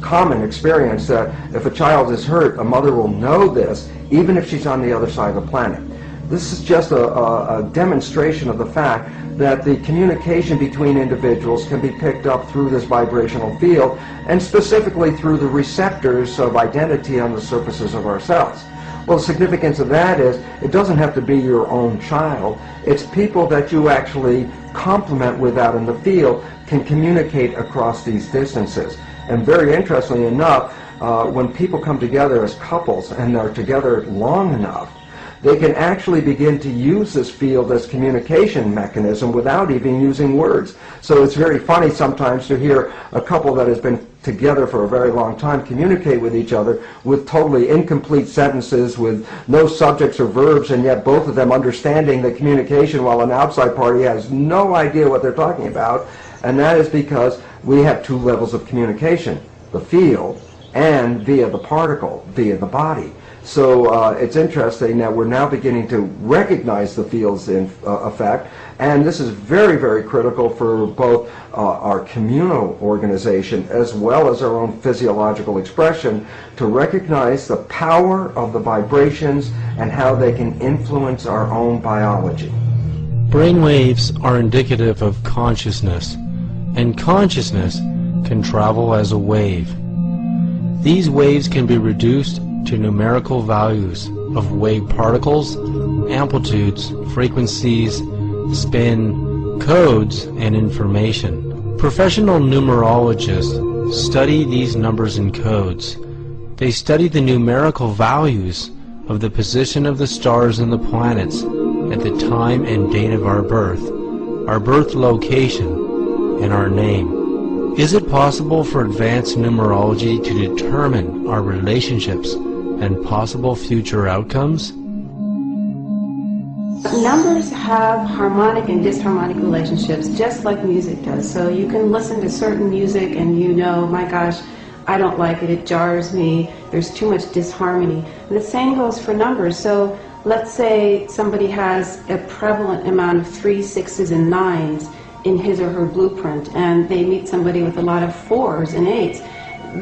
[SPEAKER 11] common experience, that if a child is hurt, a mother will know this even if she's on the other side of the planet. This is just a demonstration of the fact that the communication between individuals can be picked up through this vibrational field, and specifically through the receptors of identity on the surfaces of our cells. Well, the significance of that is it doesn't have to be your own child. It's people that you actually complement with out in the field can communicate across these distances. And very interestingly enough, when people come together as couples and they're together long enough, they can actually begin to use this field as communication mechanism without even using words. So it's very funny sometimes to hear a couple that has been together for a very long time communicate with each other with totally incomplete sentences, with no subjects or verbs, and yet both of them understanding the communication while an outside party has no idea what they're talking about. And that is because we have two levels of communication, the field and via the particle, via the body. So it's interesting that we're now beginning to recognize the fields in effect, and this is very, very critical for both our communal organization as well as our own physiological expression, to recognize the power of the vibrations and how they can influence our own biology.
[SPEAKER 2] Brainwaves are indicative of consciousness, and consciousness can travel as a wave. These waves can be reduced to numerical values of wave particles, amplitudes, frequencies, spin, codes, and information. Professional numerologists study these numbers and codes. They study the numerical values of the position of the stars and the planets at the time and date of our birth location, and our name. Is it possible for advanced numerology to determine our relationships and possible future outcomes?
[SPEAKER 21] Numbers have harmonic and disharmonic relationships, just like music does. So you can listen to certain music and you know, my gosh, I don't like it, it jars me, there's too much disharmony. And the same goes for numbers. So let's say somebody has a prevalent amount of 3s, 6s, and 9s in his or her blueprint, and they meet somebody with a lot of 4s and 8s.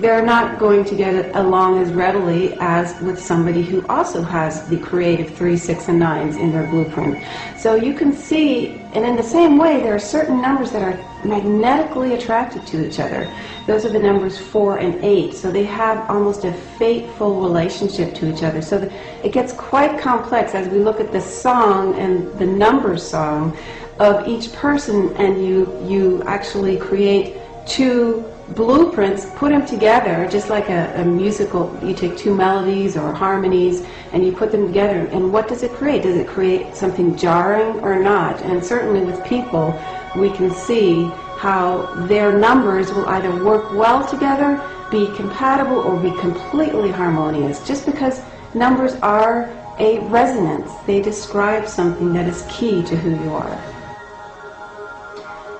[SPEAKER 21] They're not going to get along as readily as with somebody who also has the creative 3, 6, and 9s in their blueprint. So you can see, and in the same way, there are certain numbers that are magnetically attracted to each other. Those are the numbers 4 and 8. So they have almost a fateful relationship to each other. So that it gets quite complex as we look at the song and the number song of each person, and you actually create two blueprints, put them together, just like a musical. You take two melodies or harmonies and you put them together, and what does it create? Does it create something jarring or not? And certainly with people, we can see how their numbers will either work well together, be compatible, or be completely harmonious, just because numbers are a resonance. They describe something that is key to who you are.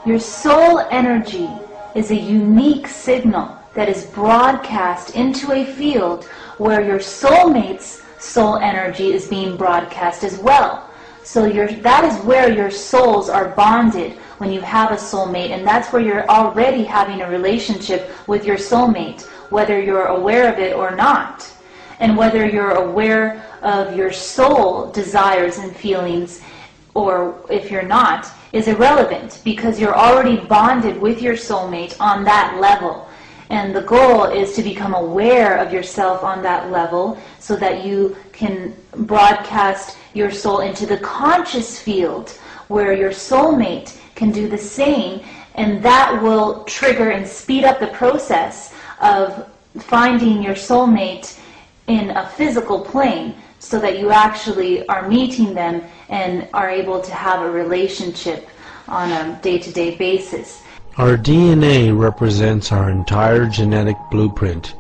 [SPEAKER 18] Your soul energy is a unique signal that is broadcast into a field where your soulmate's soul energy is being broadcast as well. So that is where your souls are bonded when you have a soulmate, and that's where you're already having a relationship with your soulmate, whether you're aware of it or not. And whether you're aware of your soul desires and feelings, or if you're not, is irrelevant, because you're already bonded with your soulmate on that level. And the goal is to become aware of yourself on that level so that you can broadcast your soul into the conscious field where your soulmate can do the same, and that will trigger and speed up the process of finding your soulmate in a physical plane, so that you actually are meeting them and are able to have a relationship on a day-to-day basis.
[SPEAKER 2] Our DNA represents our entire genetic blueprint.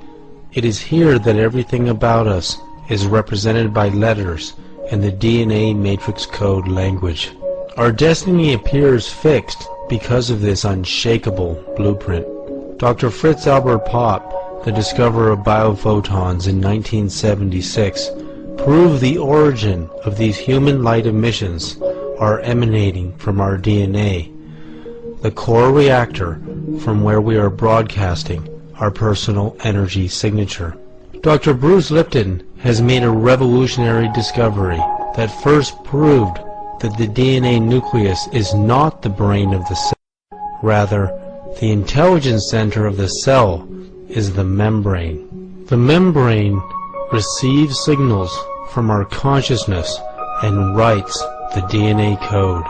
[SPEAKER 2] It is here that everything about us is represented by letters in the DNA matrix code language. Our destiny appears fixed because of this unshakable blueprint. Dr. Fritz Albert Popp, the discoverer of biophotons in 1976, proved the origin of these human light emissions are emanating from our DNA, the core reactor from where we are broadcasting our personal energy signature. Dr. Bruce Lipton has made a revolutionary discovery. that first proved that the DNA nucleus is not the brain of the cell. Rather, the intelligence center of the cell is the membrane. The membrane receives signals from our consciousness and writes the DNA code.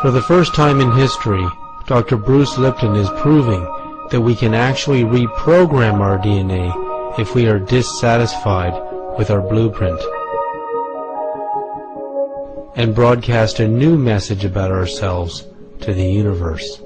[SPEAKER 2] For the first time in history, Dr. Bruce Lipton is proving that we can actually reprogram our DNA if we are dissatisfied with our blueprint, and broadcast a new message about ourselves to the universe.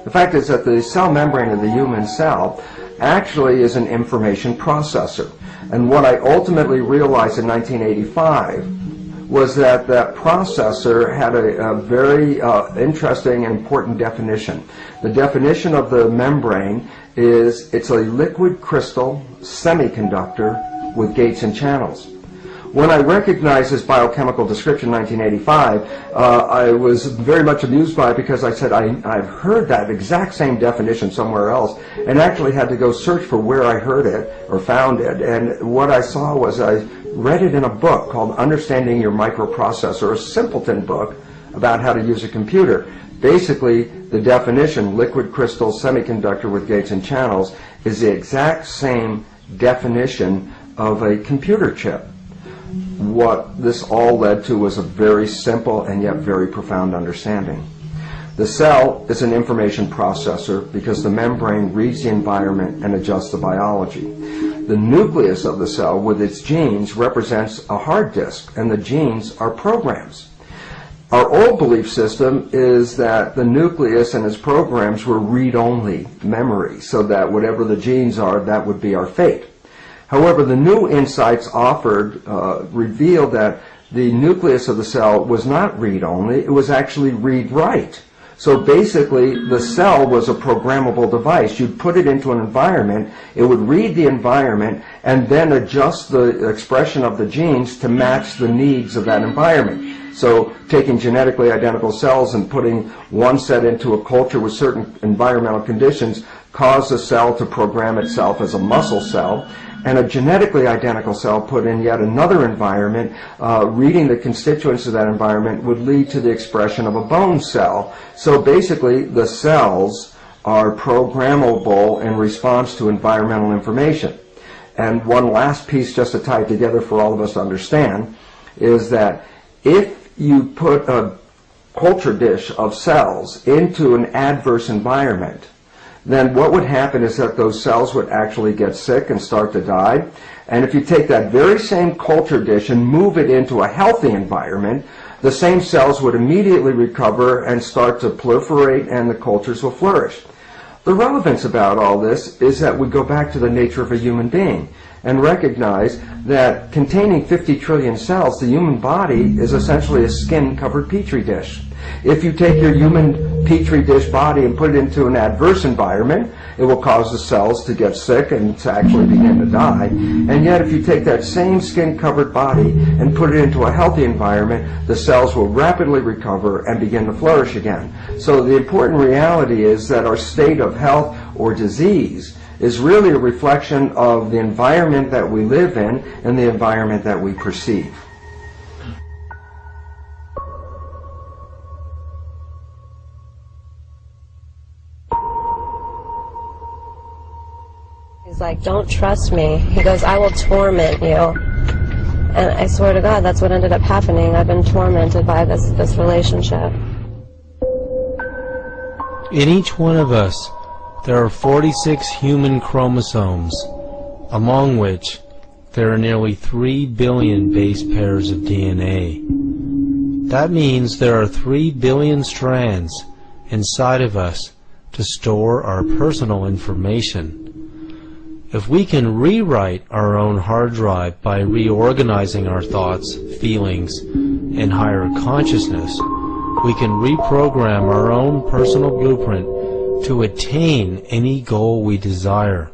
[SPEAKER 11] The fact is that the cell membrane of the human cell actually is an information processor. And what I ultimately realized in 1985 was that that processor had a very interesting and important definition. The definition of the membrane is it's a liquid crystal semiconductor with gates and channels. When I recognized this biochemical description in 1985, I was very much amused by it because I said I've heard that exact same definition somewhere else and actually had to go search for where I heard it or found it. And what I saw was I read it in a book called Understanding Your Microprocessor, a simpleton book about how to use a computer. Basically, the definition, liquid crystal semiconductor with gates and channels, is the exact same definition of a computer chip. What this all led to was a very simple and yet very profound understanding. The cell is an information processor because the membrane reads the environment and adjusts the biology. The nucleus of the cell with its genes represents a hard disk, and the genes are programs. Our old belief system is that the nucleus and its programs were read-only memory, so that whatever the genes are, that would be our fate. However, the new insights offered revealed that the nucleus of the cell was not read-only, it was actually read-write. So basically, the cell was a programmable device. You'd put it into an environment, it would read the environment, and then adjust the expression of the genes to match the needs of that environment. So taking genetically identical cells and putting one set into a culture with certain environmental conditions caused the cell to program itself as a muscle cell, and a genetically identical cell put in yet another environment, reading the constituents of that environment would lead to the expression of a bone cell. So basically, the cells are programmable in response to environmental information. And one last piece, just to tie it together for all of us to understand, is that if you put a culture dish of cells into an adverse environment, then what would happen is that those cells would actually get sick and start to die. And if you take that very same culture dish and move it into a healthy environment, the same cells would immediately recover and start to proliferate, and the cultures will flourish. The relevance about all this is that we go back to the nature of a human being and recognize that containing 50 trillion cells, the human body is essentially a skin-covered petri dish. If you take your human petri dish body and put it into an adverse environment, it will cause the cells to get sick and to actually begin to die. And yet if you take that same skin-covered body and put it into a healthy environment, the cells will rapidly recover and begin to flourish again. So the important reality is that our state of health or disease is really a reflection of the environment that we live in and the environment that we perceive.
[SPEAKER 13] He's like, don't trust me. He goes, I will torment you. And I swear to God, that's what ended up happening. I've been tormented by this relationship.
[SPEAKER 2] In each one of us, there are 46 human chromosomes, among which there are nearly 3 billion base pairs of DNA. That means there are 3 billion strands inside of us to store our personal information. If we can rewrite our own hard drive by reorganizing our thoughts, feelings, and higher consciousness, we can reprogram our own personal blueprint to attain any goal we desire.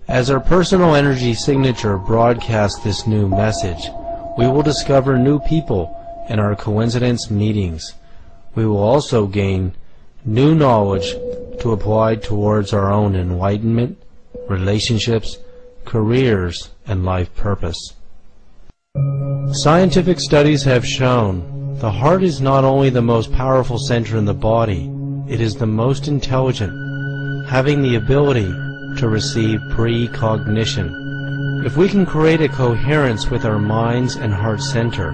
[SPEAKER 2] As our personal energy signature broadcasts this new message, we will discover new people in our coincidence meetings. We will also gain new knowledge to apply towards our own enlightenment, relationships, careers, and life purpose. Scientific studies have shown the heart is not only the most powerful center in the body, it is the most intelligent, having the ability to receive precognition. If we can create a coherence with our minds and heart center,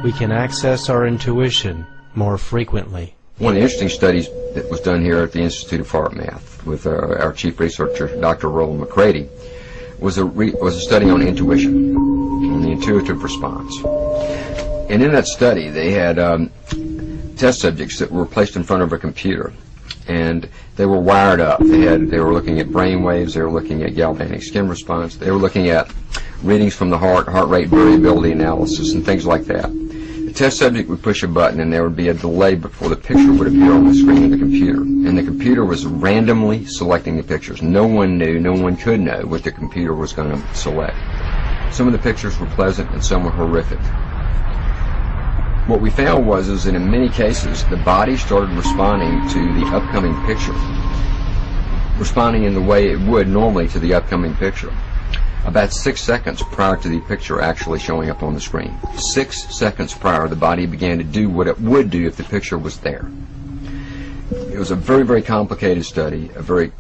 [SPEAKER 2] we can access our intuition more frequently.
[SPEAKER 15] One of the interesting studies that was done here at the Institute of Heart Math with our chief researcher, Dr. Roland McCready, was a study on intuition, on the intuitive response. And in that study, they had test subjects that were placed in front of a computer, and they were wired up. They were looking at brain waves, they were looking at galvanic skin response, they were looking at readings from the heart rate variability analysis, and things like that. The test subject would push a button, and there would be a delay before the picture would appear on the screen of the computer. And the computer was randomly selecting the pictures. No one knew, no one could know what the computer was going to select. Some of the pictures were pleasant, and some were horrific. What we found was that in many cases, the body started responding to the upcoming picture, responding in the way it would normally to the upcoming picture, about 6 seconds prior to the picture actually showing up on the screen. 6 seconds prior, the body began to do what it would do if the picture was there. It was a very, very complicated study, a very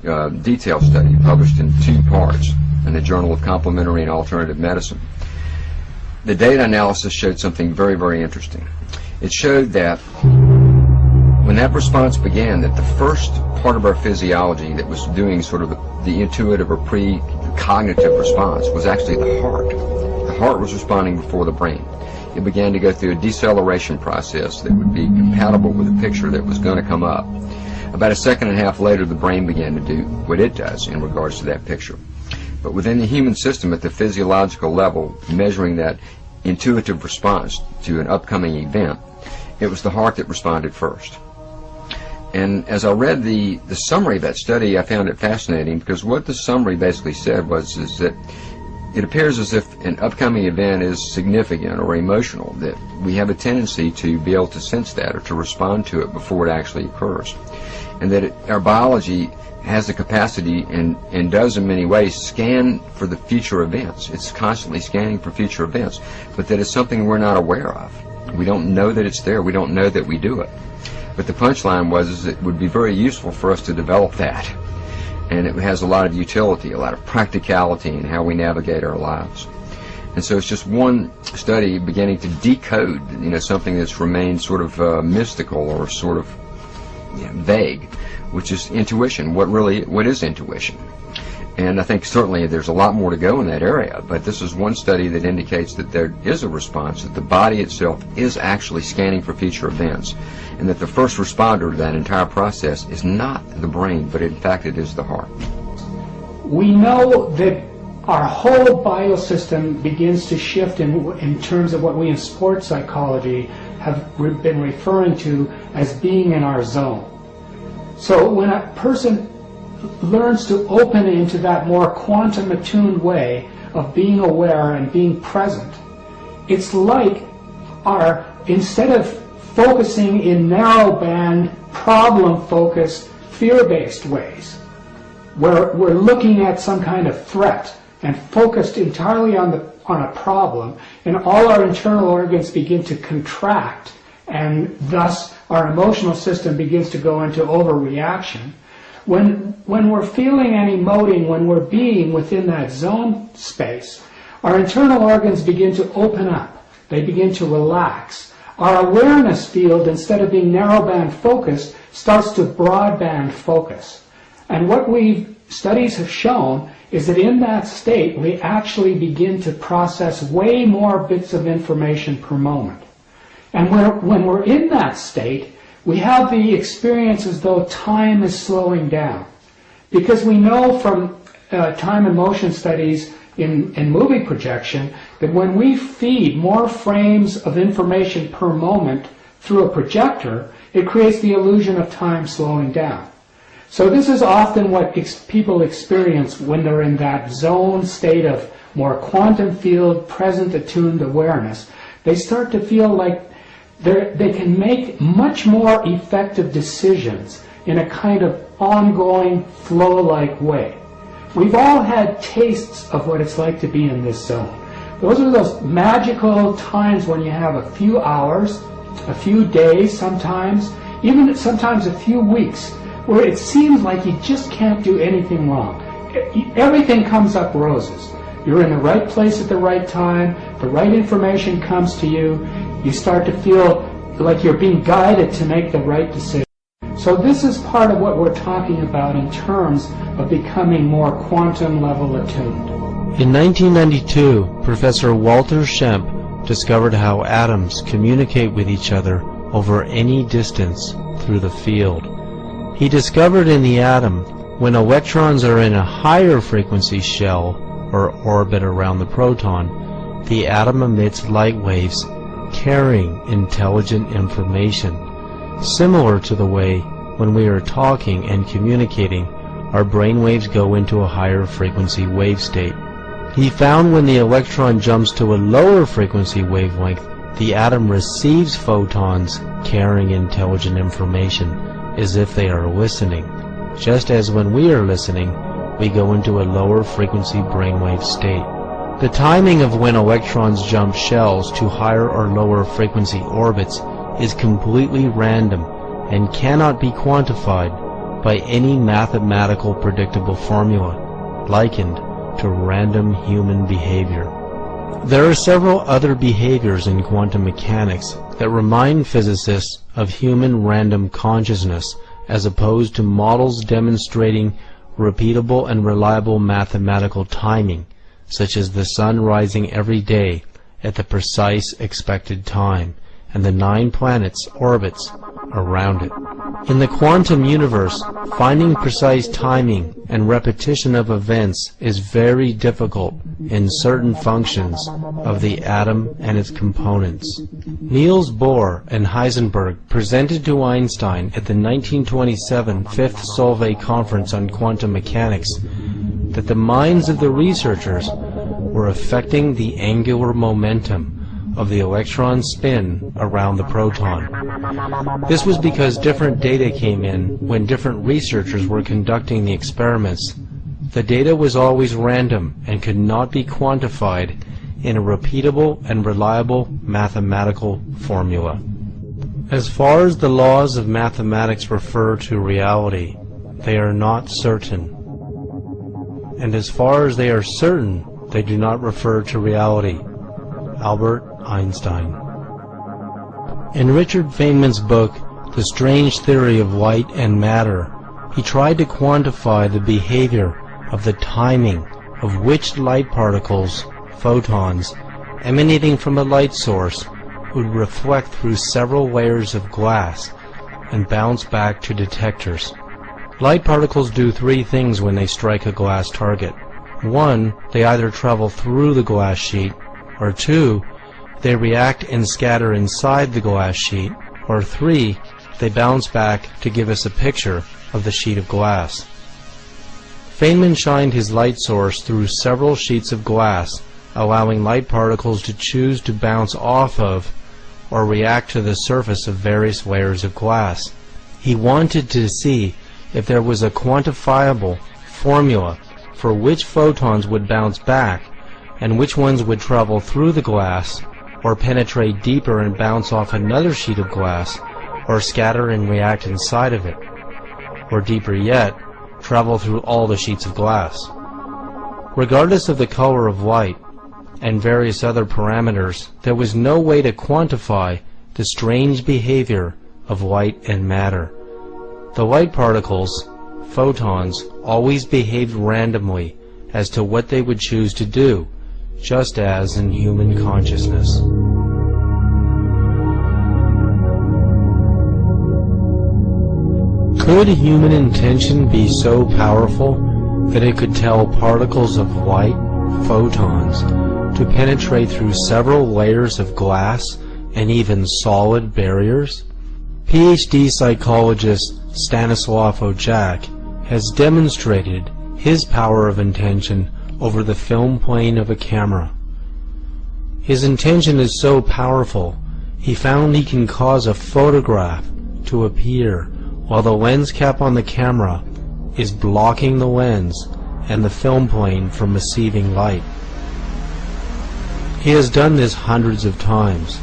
[SPEAKER 15] detailed study, published in 2 parts in the Journal of Complementary and Alternative Medicine. The data analysis showed something very, very interesting. It showed that when that response began, that the first part of our physiology that was doing sort of the intuitive or precognitive response was actually the heart. The heart was responding before the brain. It began to go through a deceleration process that would be compatible with the picture that was going to come up. About 1.5 seconds later, the brain began to do what it does in regards to that picture. But within the human system, at the physiological level, measuring that intuitive response to an upcoming event, it was the heart that responded first. And as I read the summary of that study, I found it fascinating, because what the summary basically said was that it appears as if an upcoming event is significant or emotional, that we have a tendency to be able to sense that or to respond to it before it actually occurs. And that our biology has the capacity and does in many ways scan for the future events. It's constantly scanning for future events, but that it's something we're not aware of. We don't know that it's there. We don't know that we do it. But the punchline was it would be very useful for us to develop that. And it has a lot of utility, a lot of practicality in how we navigate our lives. And so it's just one study beginning to decode, something that's remained sort of mystical or sort of vague, which is intuition. What is intuition? And I think certainly there's a lot more to go in that area, but this is one study that indicates that there is a response, that the body itself is actually scanning for future events, and that the first responder to that entire process is not the brain, but in fact it is the heart.
[SPEAKER 17] We know that our whole biosystem begins to shift in terms of what we in sports psychology have been referring to as being in our zone. So when a person learns to open into that more quantum attuned way of being aware and being present, it's like instead of focusing in narrow-band, problem-focused, fear-based ways, where we're looking at some kind of threat and focused entirely on a problem, and all our internal organs begin to contract, and thus our emotional system begins to go into overreaction. When we're feeling and emoting, when we're being within that zone space, our internal organs begin to open up. They begin to relax. Our awareness field, instead of being narrowband focused, starts to broadband focus. And what studies have shown is that in that state, we actually begin to process way more bits of information per moment. And when we're in that state, we have the experience as though time is slowing down. Because we know from time and motion studies in movie projection that when we feed more frames of information per moment through a projector, it creates the illusion of time slowing down. So this is often what people experience when they're in that zone state of more quantum field, present attuned awareness. They start to feel like they can make much more effective decisions in a kind of ongoing flow-like way. We've all had tastes of what it's like to be in this zone. Those are those magical times when you have a few hours, a few days sometimes, even sometimes a few weeks, where it seems like you just can't do anything wrong. Everything comes up roses. You're in the right place at the right time, the right information comes to you, you start to feel like you're being guided to make the right decision. So this is part of what we're talking about in terms of becoming more quantum level attuned.
[SPEAKER 2] In 1992, Professor Walter Schempp discovered how atoms communicate with each other over any distance through the field. He discovered in the atom, when electrons are in a higher frequency shell or orbit around the proton, the atom emits light waves carrying intelligent information, similar to the way when we are talking and communicating, our brain waves go into a higher frequency wave state. He found when the electron jumps to a lower frequency wavelength, the atom receives photons carrying intelligent information as if they are listening, just as when we are listening, we go into a lower frequency brainwave state. The timing of when electrons jump shells to higher or lower frequency orbits is completely random and cannot be quantified by any mathematical predictable formula, likened to random human behavior. There are several other behaviors in quantum mechanics that remind physicists of human random consciousness as opposed to models demonstrating repeatable and reliable mathematical timing, such as the sun rising every day at the precise expected time and the 9 planets' orbits around it. In the quantum universe, finding precise timing and repetition of events is very difficult in certain functions of the atom and its components. Niels Bohr and Heisenberg presented to Einstein at the 1927 Fifth Solvay Conference on Quantum Mechanics that the minds of the researchers were affecting the angular momentum of the electron spin around the proton. This was because different data came in when different researchers were conducting the experiments. The data was always random and could not be quantified in a repeatable and reliable mathematical formula. As far as the laws of mathematics refer to reality, they are not certain. And as far as they are certain, they do not refer to reality. Albert Einstein. In Richard Feynman's book, The Strange Theory of Light and Matter, he tried to quantify the behavior of the timing of which light particles, photons, emanating from a light source would reflect through several layers of glass and bounce back to detectors. Light particles do 3 things when they strike a glass target. 1, they either travel through the glass sheet, or 2, they react and scatter inside the glass sheet, or 3, they bounce back to give us a picture of the sheet of glass. Feynman shined his light source through several sheets of glass, allowing light particles to choose to bounce off of or react to the surface of various layers of glass. He wanted to see if there was a quantifiable formula for which photons would bounce back and which ones would travel through the glass or penetrate deeper and bounce off another sheet of glass, or scatter and react inside of it, or deeper yet, travel through all the sheets of glass. Regardless of the color of light and various other parameters, there was no way to quantify the strange behavior of light and matter. The light particles, photons, always behaved randomly as to what they would choose to do, just as in human consciousness. Could human intention be so powerful that it could tell particles of light, photons, to penetrate through several layers of glass and even solid barriers? PhD psychologist Stanislav Ojak has demonstrated his power of intention over the film plane of a camera. His intention is so powerful, he found he can cause a photograph to appear while the lens cap on the camera is blocking the lens and the film plane from receiving light. He has done this hundreds of times.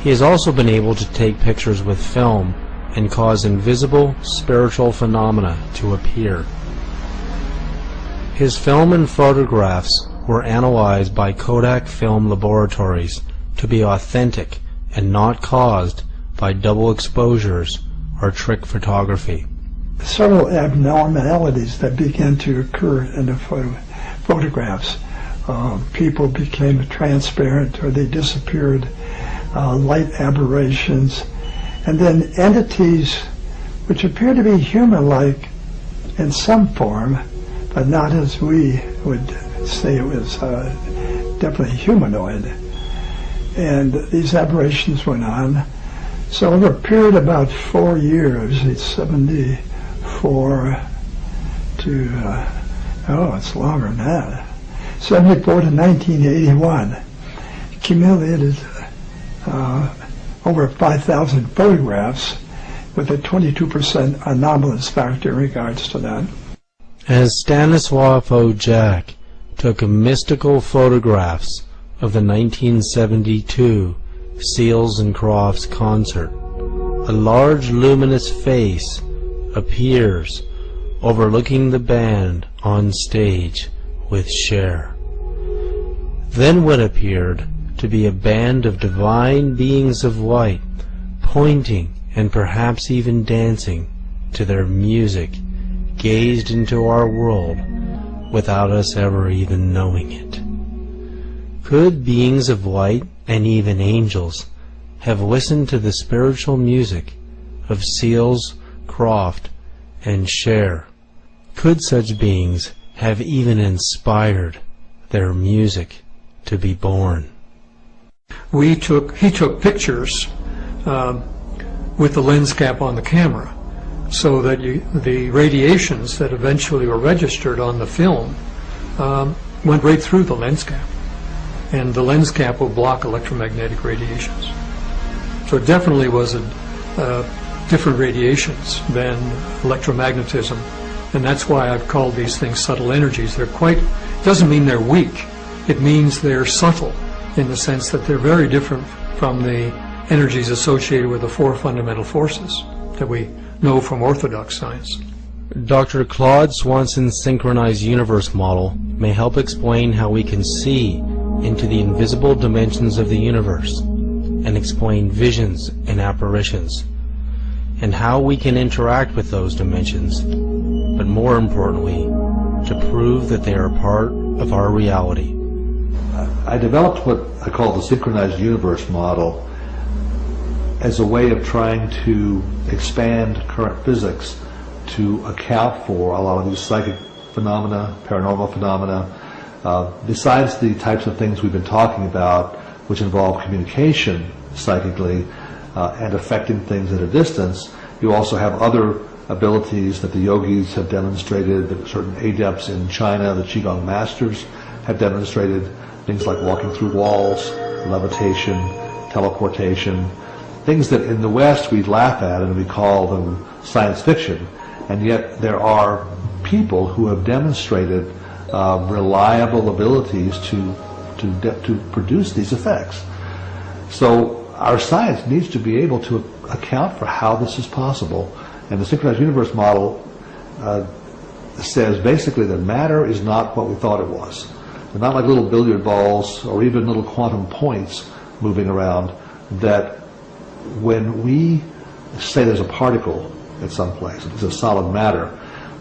[SPEAKER 2] He has also been able to take pictures with film and cause invisible spiritual phenomena to appear. His film and photographs were analyzed by Kodak Film Laboratories to be authentic and not caused by double exposures or trick photography.
[SPEAKER 3] Several abnormalities that began to occur in the photographs. People became transparent or they disappeared, light aberrations, and then entities which appear to be human-like in some form, but not as we would say it was definitely humanoid. And these aberrations went on. So over a period of about 4 years, it's 74 to, it's longer than that, 74 to 1981, accumulated over 5,000 photographs with a 22% anomalous factor in regards to that.
[SPEAKER 2] As Stanislaw Jack took mystical photographs of the 1972 Seals and Crofts concert, a large luminous face appears overlooking the band on stage with Cher. Then what appeared to be a band of divine beings of light pointing and perhaps even dancing to their music gazed into our world without us ever even knowing it. Could beings of light and even angels have listened to the spiritual music of Seals, Croft, and Cher? Could such beings have even inspired their music to be born?
[SPEAKER 12] He took pictures with the lens cap on the camera, so that the radiations that eventually were registered on the film went right through the lens cap, and the lens cap will block electromagnetic radiations. So it definitely was different radiations than electromagnetism, and that's why I've called these things subtle energies. Doesn't mean they're weak. It means they're subtle in the sense that they're very different from the energies associated with the four fundamental forces that we know from orthodox science.
[SPEAKER 2] Dr. Claude Swanson's synchronized universe model may help explain how we can see into the invisible dimensions of the universe and explain visions and apparitions, and how we can interact with those dimensions, but more importantly, to prove that they are part of our reality.
[SPEAKER 10] I developed what I call the synchronized universe model as a way of trying to expand current physics to account for a lot of these psychic phenomena, paranormal phenomena. Besides the types of things we've been talking about, which involve communication psychically and affecting things at a distance, you also have other abilities that the yogis have demonstrated, that certain adepts in China, the Qigong masters, have demonstrated, things like walking through walls, levitation, teleportation, things that in the West we laugh at and we call them science fiction, and yet there are people who have demonstrated reliable abilities to produce these effects. So our science needs to be able to account for how this is possible, and the synchronized universe model says basically that matter is not what we thought it was. They're not like little billiard balls or even little quantum points moving around, that when we say there's a particle at some place, it's a solid matter,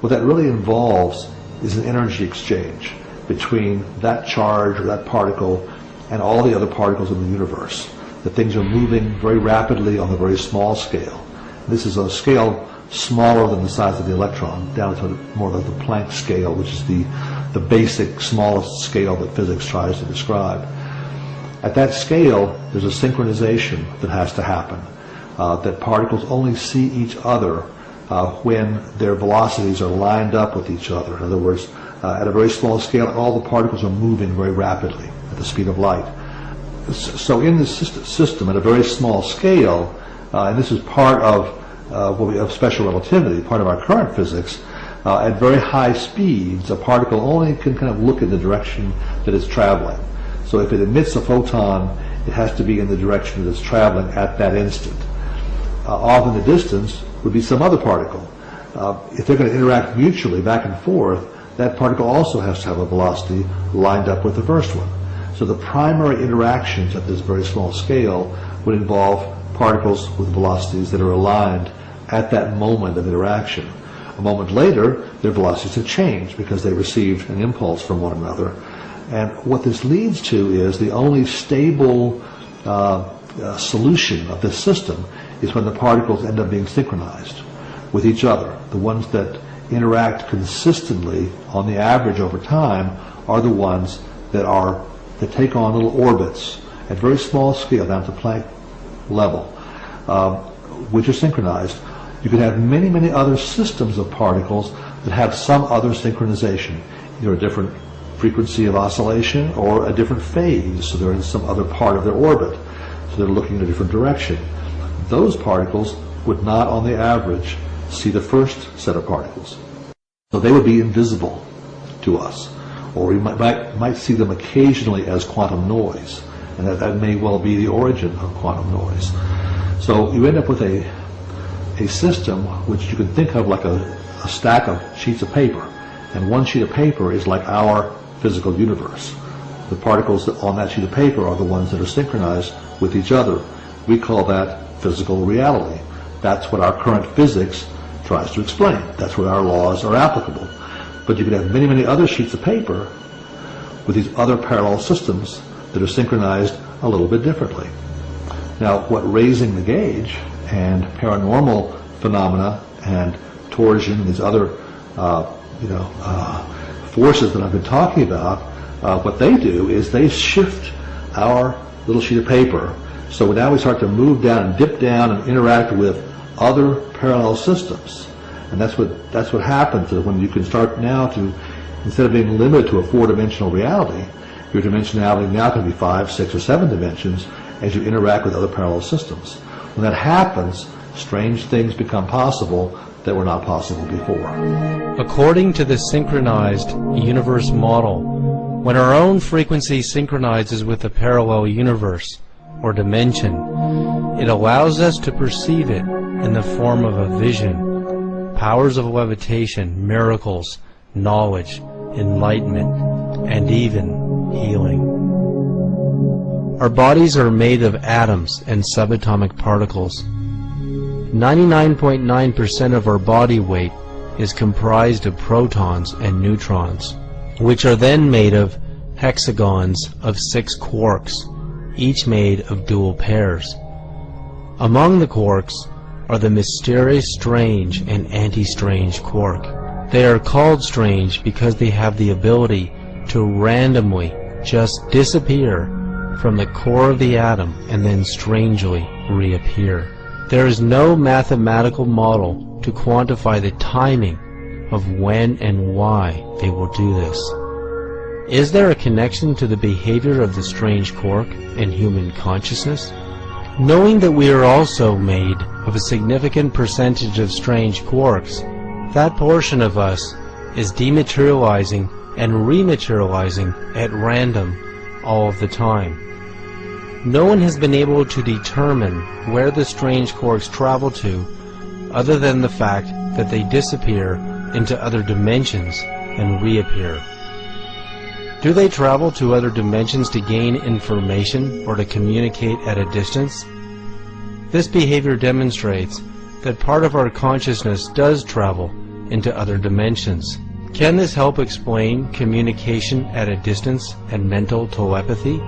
[SPEAKER 10] what that really involves is an energy exchange between that charge or that particle and all the other particles in the universe. That things are moving very rapidly on a very small scale. This is a scale smaller than the size of the electron, down to more like the Planck scale, which is the basic smallest scale that physics tries to describe. At that scale, there's a synchronization that has to happen, that particles only see each other when their velocities are lined up with each other. In other words, at a very small scale, all the particles are moving very rapidly at the speed of light. So in this system, at a very small scale, and this is part of what we have special relativity, part of our current physics, At very high speeds, a particle only can kind of look in the direction that it's traveling. So if it emits a photon, it has to be in the direction that it's traveling at that instant. Off in the distance would be some other particle. If they're going to interact mutually back and forth, that particle also has to have a velocity lined up with the first one. So the primary interactions at this very small scale would involve particles with velocities that are aligned at that moment of interaction. A moment later, their velocities have changed because they received an impulse from one another. And what this leads to is the only stable solution of this system is when the particles end up being synchronized with each other. The ones that interact consistently on the average over time are the ones that take on little orbits at very small scale, down to Planck level, which are synchronized. You could have many, many other systems of particles that have some other synchronization, either a different frequency of oscillation or a different phase, so they're in some other part of their orbit, so they're looking in a different direction. Those particles would not, on the average, see the first set of particles. So they would be invisible to us, or we might see them occasionally as quantum noise, and that may well be the origin of quantum noise. So you end up with a system which you can think of like a stack of sheets of paper, and one sheet of paper is like our physical universe. The particles on that sheet of paper are the ones that are synchronized with each other. We call that physical reality. That's what our current physics tries to explain. That's where our laws are applicable. But you could have many, many other sheets of paper with these other parallel systems that are synchronized a little bit differently. Now, what raising the gauge and paranormal phenomena and torsion, these other forces that I've been talking about, what they do is they shift our little sheet of paper. So now we start to move down and dip down and interact with other parallel systems. And that's what happens when you can start now to, instead of being limited to a four-dimensional reality, your dimensionality now can be 5, 6, or 7 dimensions as you interact with other parallel systems. When that happens, strange things become possible that were not possible before.
[SPEAKER 2] According to the synchronized universe model, when our own frequency synchronizes with a parallel universe or dimension, it allows us to perceive it in the form of a vision, powers of levitation, miracles, knowledge, enlightenment, and even healing. Our bodies are made of atoms and subatomic particles. 99.9% of our body weight is comprised of protons and neutrons, which are then made of hexagons of 6 quarks, each made of dual pairs. Among the quarks are the mysterious strange and anti-strange quark. They are called strange because they have the ability to randomly just disappear from the core of the atom and then strangely reappear. There is no mathematical model to quantify the timing of when and why they will do this. Is there a connection to the behavior of the strange quark in human consciousness? Knowing that we are also made of a significant percentage of strange quarks, that portion of us is dematerializing and rematerializing at random all of the time. No one has been able to determine where the strange quarks travel to, other than the fact that they disappear into other dimensions and reappear. Do they travel to other dimensions to gain information or to communicate at a distance? This behavior demonstrates that part of our consciousness does travel into other dimensions. Can this help explain communication at a distance and mental telepathy?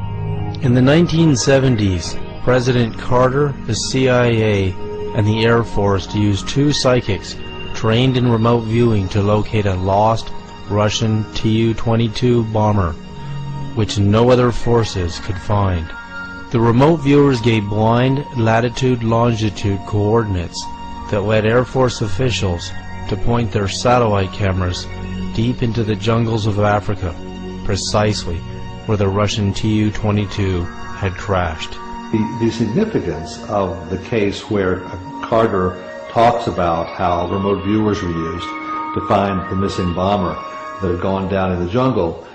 [SPEAKER 2] In the 1970s, President Carter, the CIA, and the Air Force used 2 psychics trained in remote viewing to locate a lost Russian Tu-22 bomber, which no other forces could find. The remote viewers gave blind latitude-longitude coordinates that led Air Force officials to point their satellite cameras deep into the jungles of Africa, precisely where the Russian Tu-22 had crashed.
[SPEAKER 10] The significance of the case where Carter talks about how remote viewers were used to find the missing bomber that had gone down in the jungle,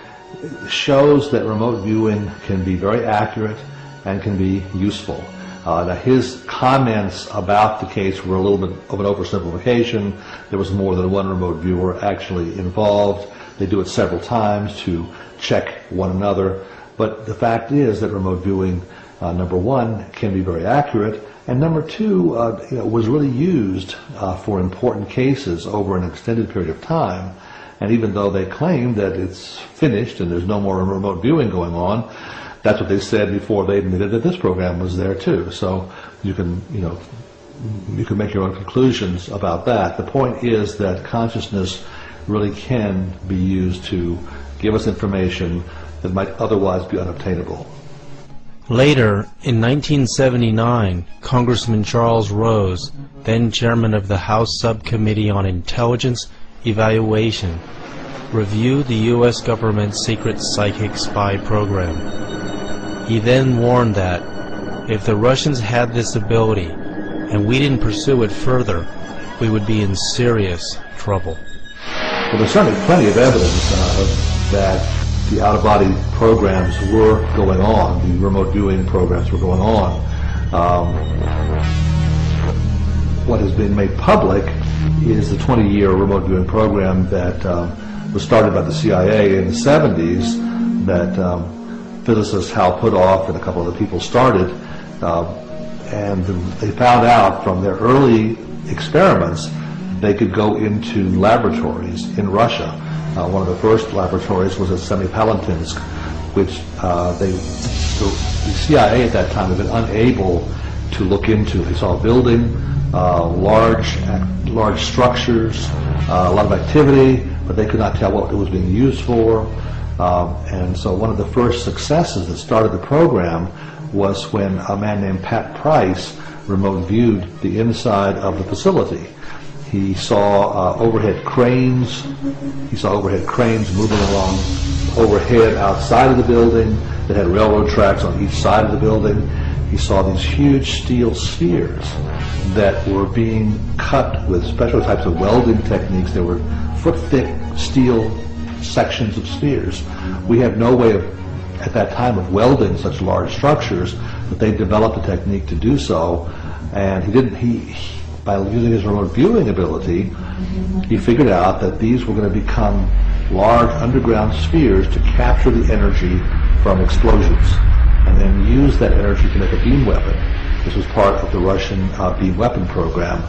[SPEAKER 10] shows that remote viewing can be very accurate and can be useful. Now his comments about the case were a little bit of an oversimplification. There was more than one remote viewer actually involved. They do it several times to check one another. But the fact is that remote viewing, number one, can be very accurate, and number two, was really used for important cases over an extended period of time. And even though they claim that it's finished and there's no more remote viewing going on, that's what they said before they admitted that this program was there too. So you can make your own conclusions about that. The point is that consciousness really can be used to give us information that might otherwise be unobtainable.
[SPEAKER 2] Later, in 1979, Congressman Charles Rose, then chairman of the House Subcommittee on Intelligence Evaluation, reviewed the U.S. government's secret psychic spy program. He then warned that if the Russians had this ability and we didn't pursue it further, we would be in serious trouble.
[SPEAKER 10] Well, there's certainly plenty of evidence that the out-of-body programs were going on, the remote viewing programs were going on. What has been made public is the 20-year remote viewing program that was started by the CIA in the 70s that physicist Hal Puthoff and a couple other people started, and they found out from their early experiments they could go into laboratories in Russia. One of the first laboratories was at Semipalatinsk, which the CIA at that time had been unable to look into. They saw a building, large structures, a lot of activity, but they could not tell what it was being used for. And so one of the first successes that started the program was when a man named Pat Price remote viewed the inside of the facility. He saw overhead cranes. He saw overhead cranes moving along overhead outside of the building that had railroad tracks on each side of the building. He saw these huge steel spheres that were being cut with special types of welding techniques. They were foot-thick steel sections of spheres. We had no way of, at that time, of welding such large structures, but they developed a technique to do so. And by using his remote viewing ability, he figured out that these were going to become large underground spheres to capture the energy from explosions and then use that energy to make a beam weapon. This was part of the Russian beam weapon program.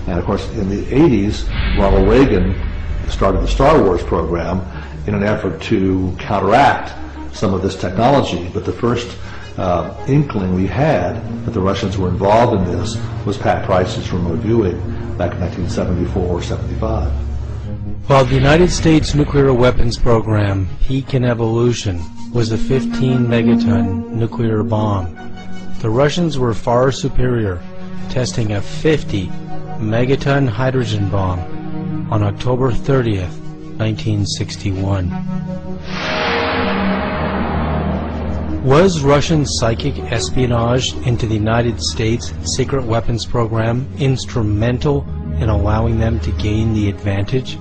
[SPEAKER 10] And of course, in the 80s, Ronald Reagan started the Star Wars program in an effort to counteract some of this technology. But the first inkling we had that the Russians were involved in this was Pat Price's remote viewing back in 1974 or 75.
[SPEAKER 2] While the United States nuclear weapons program, Peak in Evolution, was a 15-megaton nuclear bomb, the Russians were far superior, testing a 50-megaton hydrogen bomb on October 30th, 1961. Was Russian psychic espionage into the United States secret weapons program instrumental in allowing them to gain the advantage?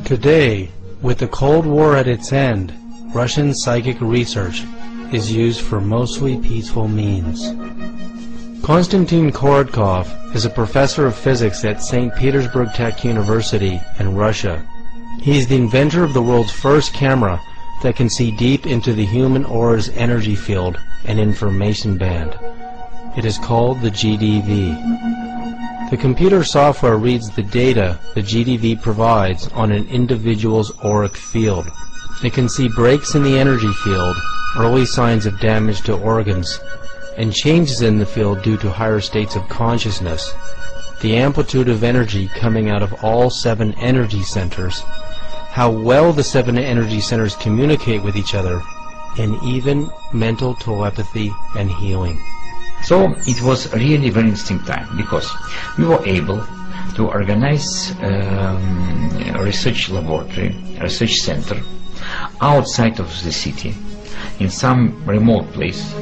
[SPEAKER 2] Today, with the Cold War at its end, Russian psychic research is used for mostly peaceful means. Konstantin Korotkov is a professor of physics at St. Petersburg Tech University in Russia. He is the inventor of the world's first camera that can see deep into the human aura's energy field and information band. It is called the GDV. The computer software reads the data the GDV provides on an individual's auric field. It can see breaks in the energy field, early signs of damage to organs, and changes in the field due to higher states of consciousness, the amplitude of energy coming out of all 7 energy centers, how well the 7 energy centers communicate with each other, and even mental telepathy and healing.
[SPEAKER 5] So it was really very interesting time because we were able to organize a research laboratory, a research center outside of the city in some remote place.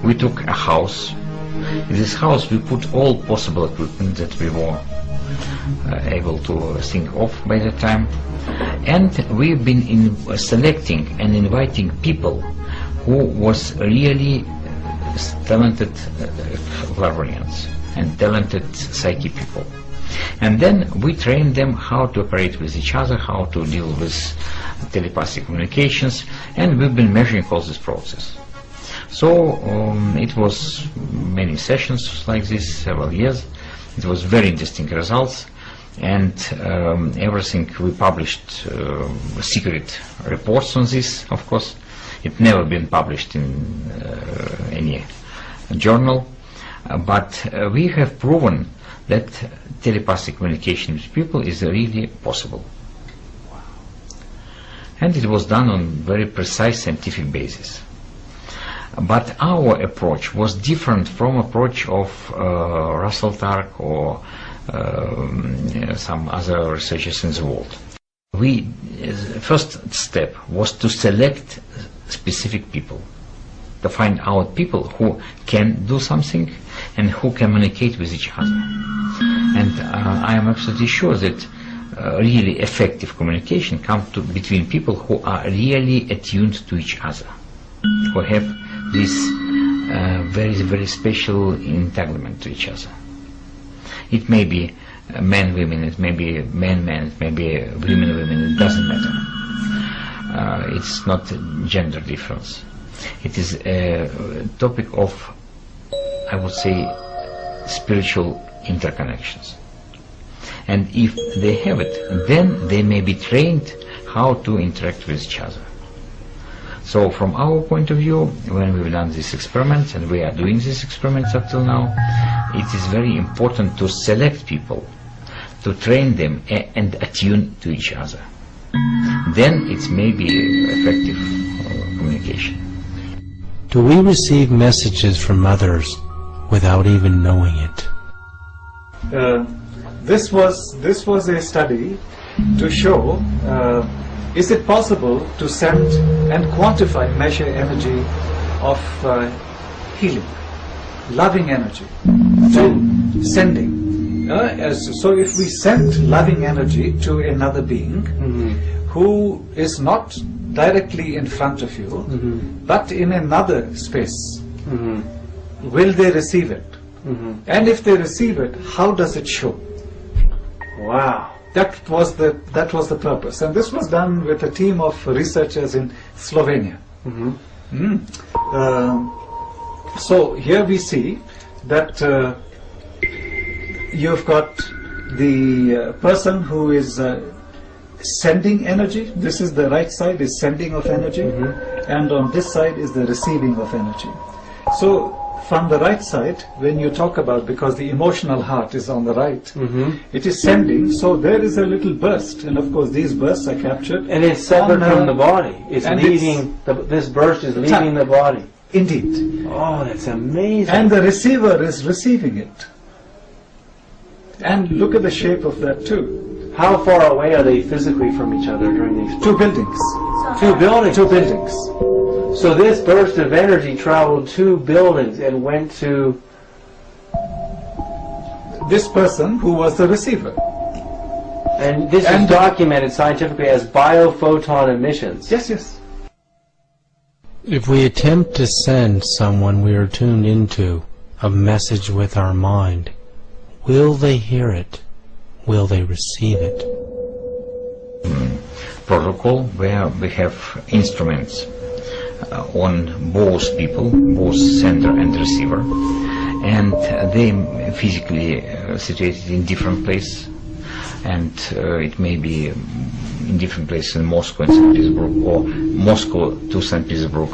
[SPEAKER 5] We took a house. In this house we put all possible equipment that we were able to think of by that time. And we've been selecting and inviting people who was really talented clairvoyants and talented psychic people. And then we train them how to operate with each other, how to deal with telepathic communications, and we've been measuring all this process. So it was many sessions like this, several years. It was very interesting results, and everything we published secret reports on this, of course. It never been published in any journal, but we have proven that telepathic communication with people is really possible. And it was done on very precise scientific basis. But our approach was different from approach of Russell Targ or some other researchers in the world. First step was to select specific people, to find out people who can do something and who communicate with each other. And I am absolutely sure that really effective communication comes between people who are really attuned to each other, who have this very, very special entanglement to each other. It may be men, women, it may be men, it may be women, it doesn't matter. It's not gender difference. It is a topic of, I would say, spiritual interconnections. And if they have it, then they may be trained how to interact with each other. So from our point of view, when we've done these experiments, and we are doing these experiments up till now, it is very important to select people, to train them and attune to each other. Then it may be effective communication.
[SPEAKER 2] Do we receive messages from others without even knowing it?
[SPEAKER 1] This was a study to show is it possible to send and quantify, measure energy of healing, loving energy, to sending. So if we send loving energy to another being who is not directly in front of you, but in another space, will they receive it? And if they receive it, how does it show? Wow. That was the purpose, and this was done with a team of researchers in Slovenia. So here we see that you've got the person who is sending energy. This is the right side, is sending of energy, and on this side is the receiving of energy. So from the right side, when you talk about, because the emotional heart is on the right, it is sending, so there is a little burst, and of course these bursts are captured.
[SPEAKER 16] And it's separate from the body. It's leaving, this burst is leaving the body.
[SPEAKER 1] Indeed.
[SPEAKER 16] Oh, that's amazing.
[SPEAKER 1] And the receiver is receiving it. And look at the shape of that too.
[SPEAKER 16] How far away are they physically from each other during the experiment?
[SPEAKER 1] 2 buildings.
[SPEAKER 16] 2 buildings?
[SPEAKER 1] 2 buildings.
[SPEAKER 16] So this burst of energy traveled 2 buildings and went to
[SPEAKER 1] this person who was the receiver.
[SPEAKER 16] And this is documented scientifically as biophoton emissions.
[SPEAKER 1] Yes, yes.
[SPEAKER 2] If we attempt to send someone we are tuned into a message with our mind, will they hear it? Will they receive it?
[SPEAKER 5] Protocol where we have instruments on both people, both sender and receiver, and they physically situated in different places, and it may be in different places in Moscow and St. Petersburg, or Moscow to St. Petersburg,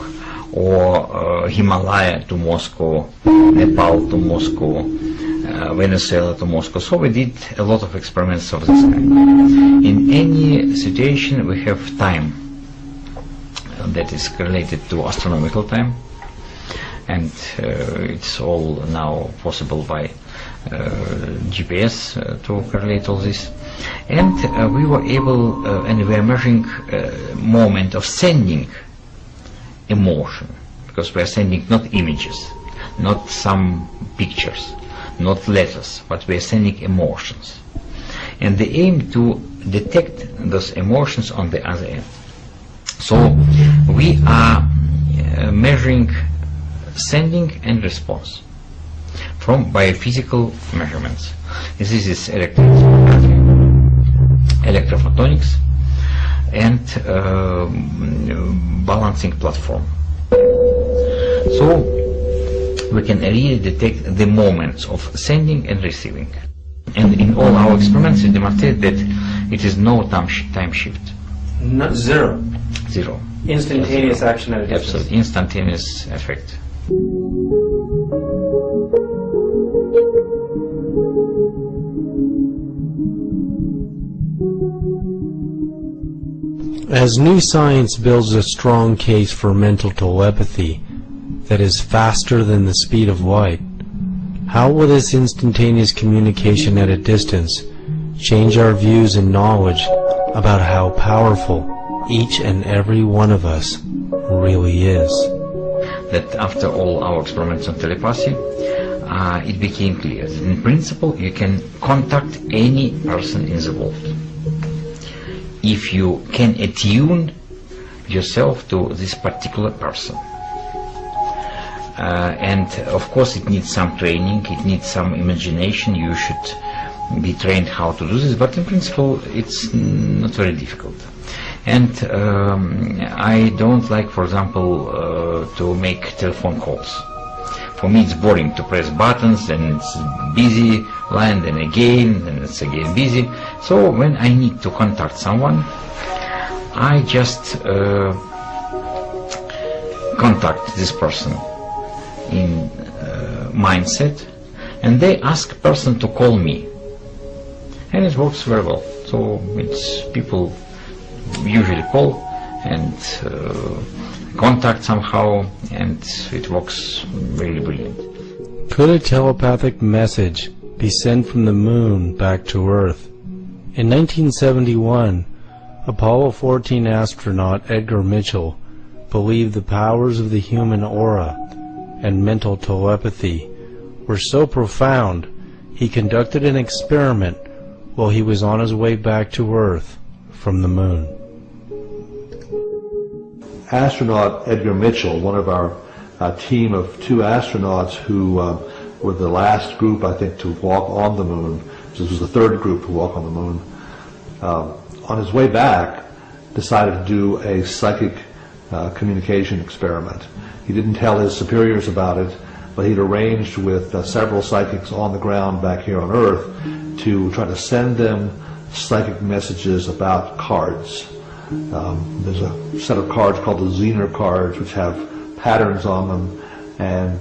[SPEAKER 5] or Himalaya to Moscow, Nepal to Moscow, Venezuela to Moscow. So we did a lot of experiments of this kind. In any situation we have time that is related to astronomical time, and it's all now possible by GPS to correlate all this. And we were able, and we are measuring moment of sending emotion, because we are sending not images, not some pictures, not letters, but we are sending emotions. and they aim to detect those emotions on the other end. So we are measuring sending and response from biophysical measurements. This is electrophotonics and balancing platform. So we can really detect the moments of sending and receiving. And in all our experiments, we demonstrate that it is no time shift.
[SPEAKER 16] Not zero.
[SPEAKER 5] Zero.
[SPEAKER 16] Instantaneous action at a distance.
[SPEAKER 5] Absolutely. Instantaneous effect.
[SPEAKER 2] As new science builds a strong case for mental telepathy that is faster than the speed of light, how will this instantaneous communication at a distance change our views and knowledge about how powerful each and every one of us really is?
[SPEAKER 5] That after all our experiments on telepathy, it became clear that in principle you can contact any person in the world if you can attune yourself to this particular person. And of course it needs some training, it needs some imagination, you should be trained how to do this, but in principle it's not very difficult. And I don't like, for example, to make telephone calls. For me it's boring to press buttons, and it's busy line, then again, and it's again busy. So when I need to contact someone, I just contact this person in mindset, and they ask person to call me, and it works very well. So it's people usually call and contact somehow, and it works really brilliant.
[SPEAKER 2] Could a telepathic message be sent from the moon back to Earth? In 1971, Apollo 14 astronaut Edgar Mitchell believed the powers of the human aura and mental telepathy were so profound he conducted an experiment while he was on his way back to Earth from the moon.
[SPEAKER 10] Astronaut Edgar Mitchell, one of our team of 2 astronauts who were the last group, I think, to walk on the moon. This was the 3rd group to walk on the moon. On his way back, decided to do a psychic communication experiment. He didn't tell his superiors about it, but he'd arranged with several psychics on the ground back here on Earth to try to send them psychic messages about cards. There's a set of cards called the Zener cards, which have patterns on them, and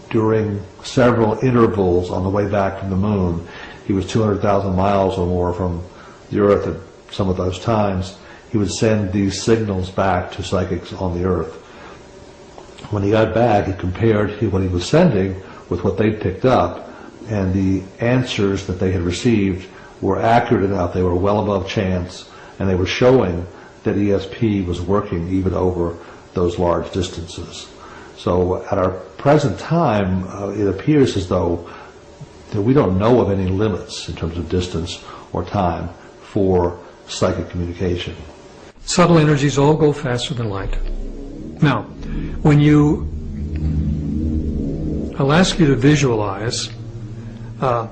[SPEAKER 10] during several intervals on the way back from the moon, he was 200,000 miles or more from the Earth at some of those times, he would send these signals back to psychics on the Earth. When he got back, he compared what he was sending with what they'd picked up, and the answers that they had received were accurate enough, they were well above chance, and they were showing that ESP was working even over those large distances. So at our present time, it appears as though that we don't know of any limits in terms of distance or time for psychic communication.
[SPEAKER 12] Subtle energies all go faster than light. Now, I'll ask you to visualize a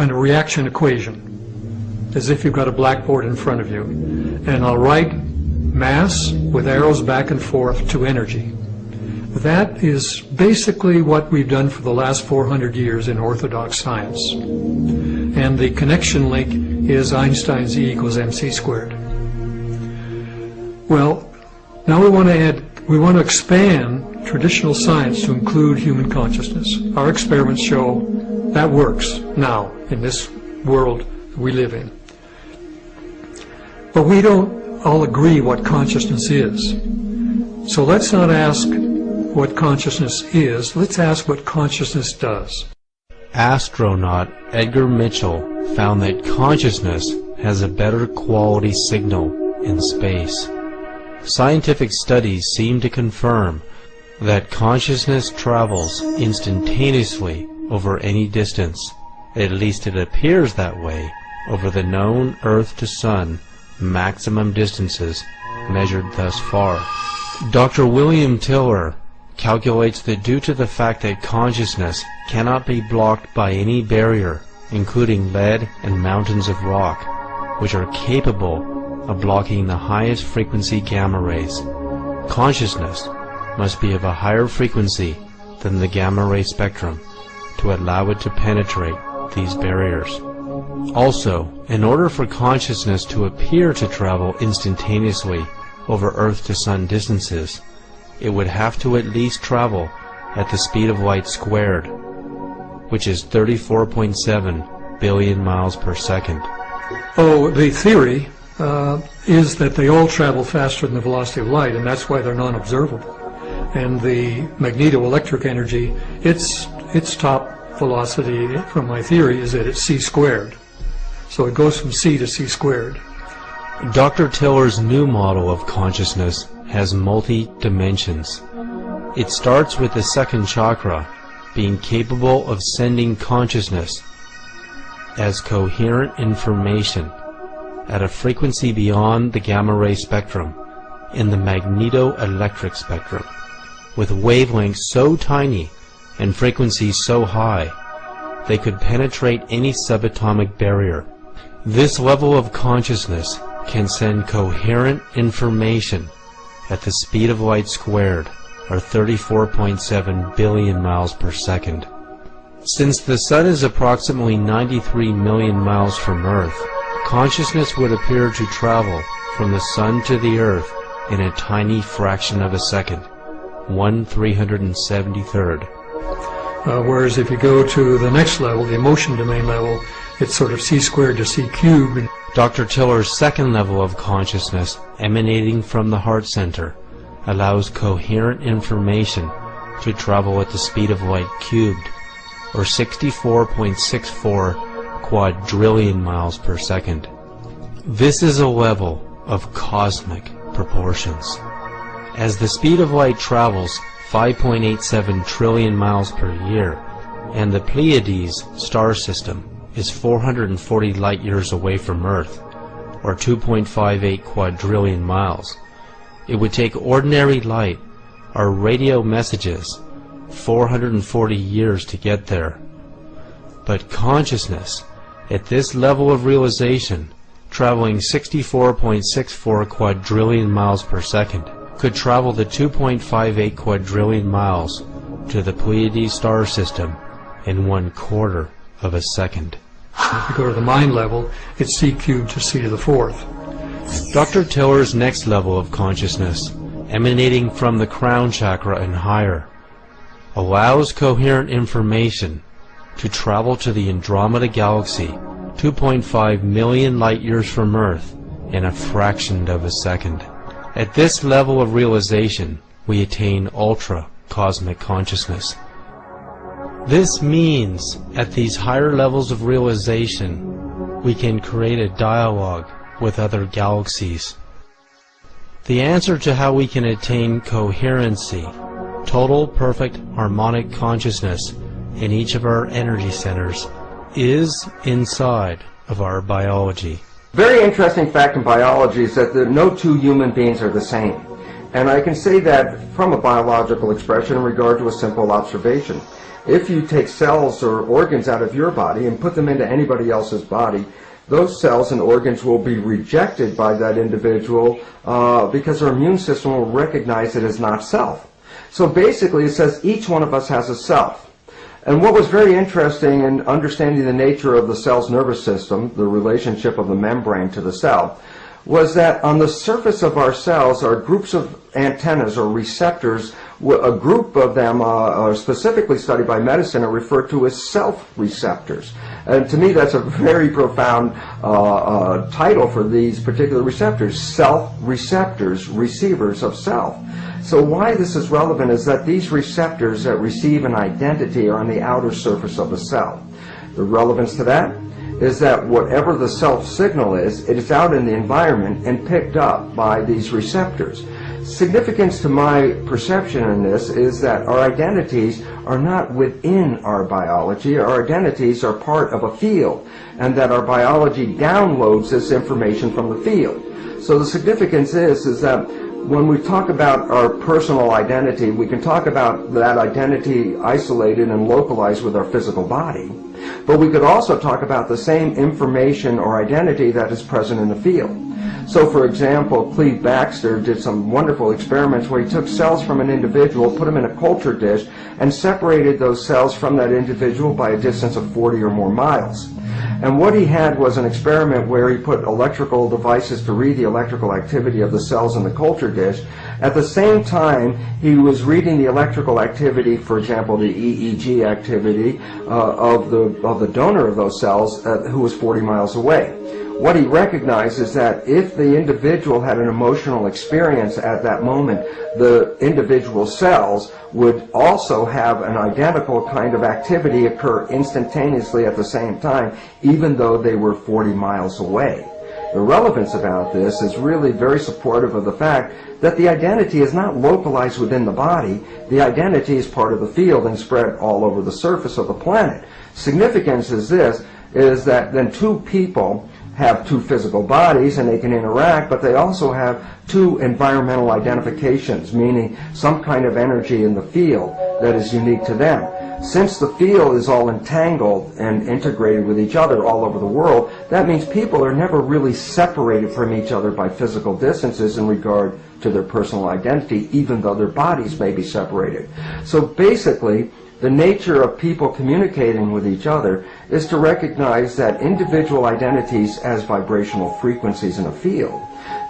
[SPEAKER 12] reaction equation, as if you've got a blackboard in front of you, and I'll write mass with arrows back and forth to energy. That is basically what we've done for the last 400 years in orthodox science. And the connection link is Einstein's E equals mc squared. Well, now we want to expand traditional science to include human consciousness. Our experiments show that works now in this world we live in. But we don't all agree what consciousness is. So let's not ask what consciousness is, let's ask what consciousness does.
[SPEAKER 2] Astronaut Edgar Mitchell found that consciousness has a better quality signal in space. Scientific studies seem to confirm that consciousness travels instantaneously over any distance. At least it appears that way over the known Earth to Sun maximum distances measured thus far. Dr. William Tiller calculates that due to the fact that consciousness cannot be blocked by any barrier, including lead and mountains of rock, which are capable of blocking the highest frequency gamma rays, consciousness must be of a higher frequency than the gamma ray spectrum to allow it to penetrate these barriers. Also, in order for consciousness to appear to travel instantaneously over Earth to Sun distances, it would have to at least travel at the speed of light squared, which is 34.7 billion miles per second.
[SPEAKER 12] Oh, the theory is that they all travel faster than the velocity of light, and that's why they're non-observable. And the magneto-electric energy, its top velocity, from my theory, is that it's c squared. So it goes from c to c squared.
[SPEAKER 2] Dr. Tiller's new model of consciousness has multi-dimensions. It starts with the second chakra being capable of sending consciousness as coherent information at a frequency beyond the gamma ray spectrum in the magneto-electric spectrum, with wavelengths so tiny and frequencies so high they could penetrate any subatomic barrier. This level of consciousness can send coherent information at the speed of light squared, or 34.7 billion miles per second. Since the Sun is approximately 93 million miles from Earth, consciousness would appear to travel from the Sun to the Earth in a tiny fraction of a second, 1/373rd.
[SPEAKER 12] Whereas if you go to the next level, the emotion domain level, it's sort of c squared to c cubed.
[SPEAKER 2] Dr. Tiller's second level of consciousness, emanating from the heart center, allows coherent information to travel at the speed of light cubed, or 64.64 quadrillion miles per second. This is a level of cosmic proportions. As the speed of light travels 5.87 trillion miles per year, and the Pleiades star system is 440 light years away from Earth, or 2.58 quadrillion miles, it would take ordinary light, or radio messages, 440 years to get there. But consciousness, at this level of realization, traveling 64.64 quadrillion miles per second, could travel the 2.58 quadrillion miles to the Pleiades star system in 1/4 of a second.
[SPEAKER 12] If you go to the mind level, it's c cubed to c to the fourth.
[SPEAKER 2] Dr. Tiller's next level of consciousness, emanating from the crown chakra and higher, allows coherent information to travel to the Andromeda galaxy, 2.5 million light years from Earth, in a fraction of a second. At this level of realization, we attain ultra-cosmic consciousness. This means, at these higher levels of realization, we can create a dialogue with other galaxies. The answer to how we can attain coherency, total perfect harmonic consciousness in each of our energy centers, is inside of our biology.
[SPEAKER 11] Very interesting fact in biology is that no two human beings are the same. And I can say that from a biological expression in regard to a simple observation. If you take cells or organs out of your body and put them into anybody else's body, those cells and organs will be rejected by that individual because their immune system will recognize it as not self. So basically it says each one of us has a self. And what was very interesting in understanding the nature of the cell's nervous system, the relationship of the membrane to the cell, was that on the surface of our cells are groups of antennas or receptors. A group of them specifically studied by medicine are referred to as self-receptors. And to me that's a very profound title for these particular receptors, self-receptors, receivers of self. So why this is relevant is that these receptors that receive an identity are on the outer surface of the cell. The relevance to that is that whatever the self signal is, it is out in the environment and picked up by these receptors. Significance to my perception in this is that our identities are not within our biology. Our identities are part of a field, and that our biology downloads this information from the field. So the significance is that when we talk about our personal identity, we can talk about that identity isolated and localized with our physical body. But we could also talk about the same information or identity that is present in the field. So, for example, Cleve Baxter did some wonderful experiments where he took cells from an individual, put them in a culture dish, and separated those cells from that individual by a distance of 40 or more miles. And what he had was an experiment where he put electrical devices to read the electrical activity of the cells in the culture dish. At the same time, he was reading the electrical activity, for example, the EEG activity of the donor of those cells who was 40 miles away. What he recognized is that if the individual had an emotional experience at that moment, the individual cells would also have an identical kind of activity occur instantaneously at the same time, even though they were 40 miles away. The relevance about this is really very supportive of the fact that the identity is not localized within the body. The identity is part of the field and spread all over the surface of the planet. Significance is this, is that then two people have two physical bodies and they can interact, but they also have two environmental identifications, meaning some kind of energy in the field that is unique to them. Since the field is all entangled and integrated with each other all over the world, that means people are never really separated from each other by physical distances in regard to their personal identity, even though their bodies may be separated. So basically, the nature of people communicating with each other is to recognize that individual identities as vibrational frequencies in a field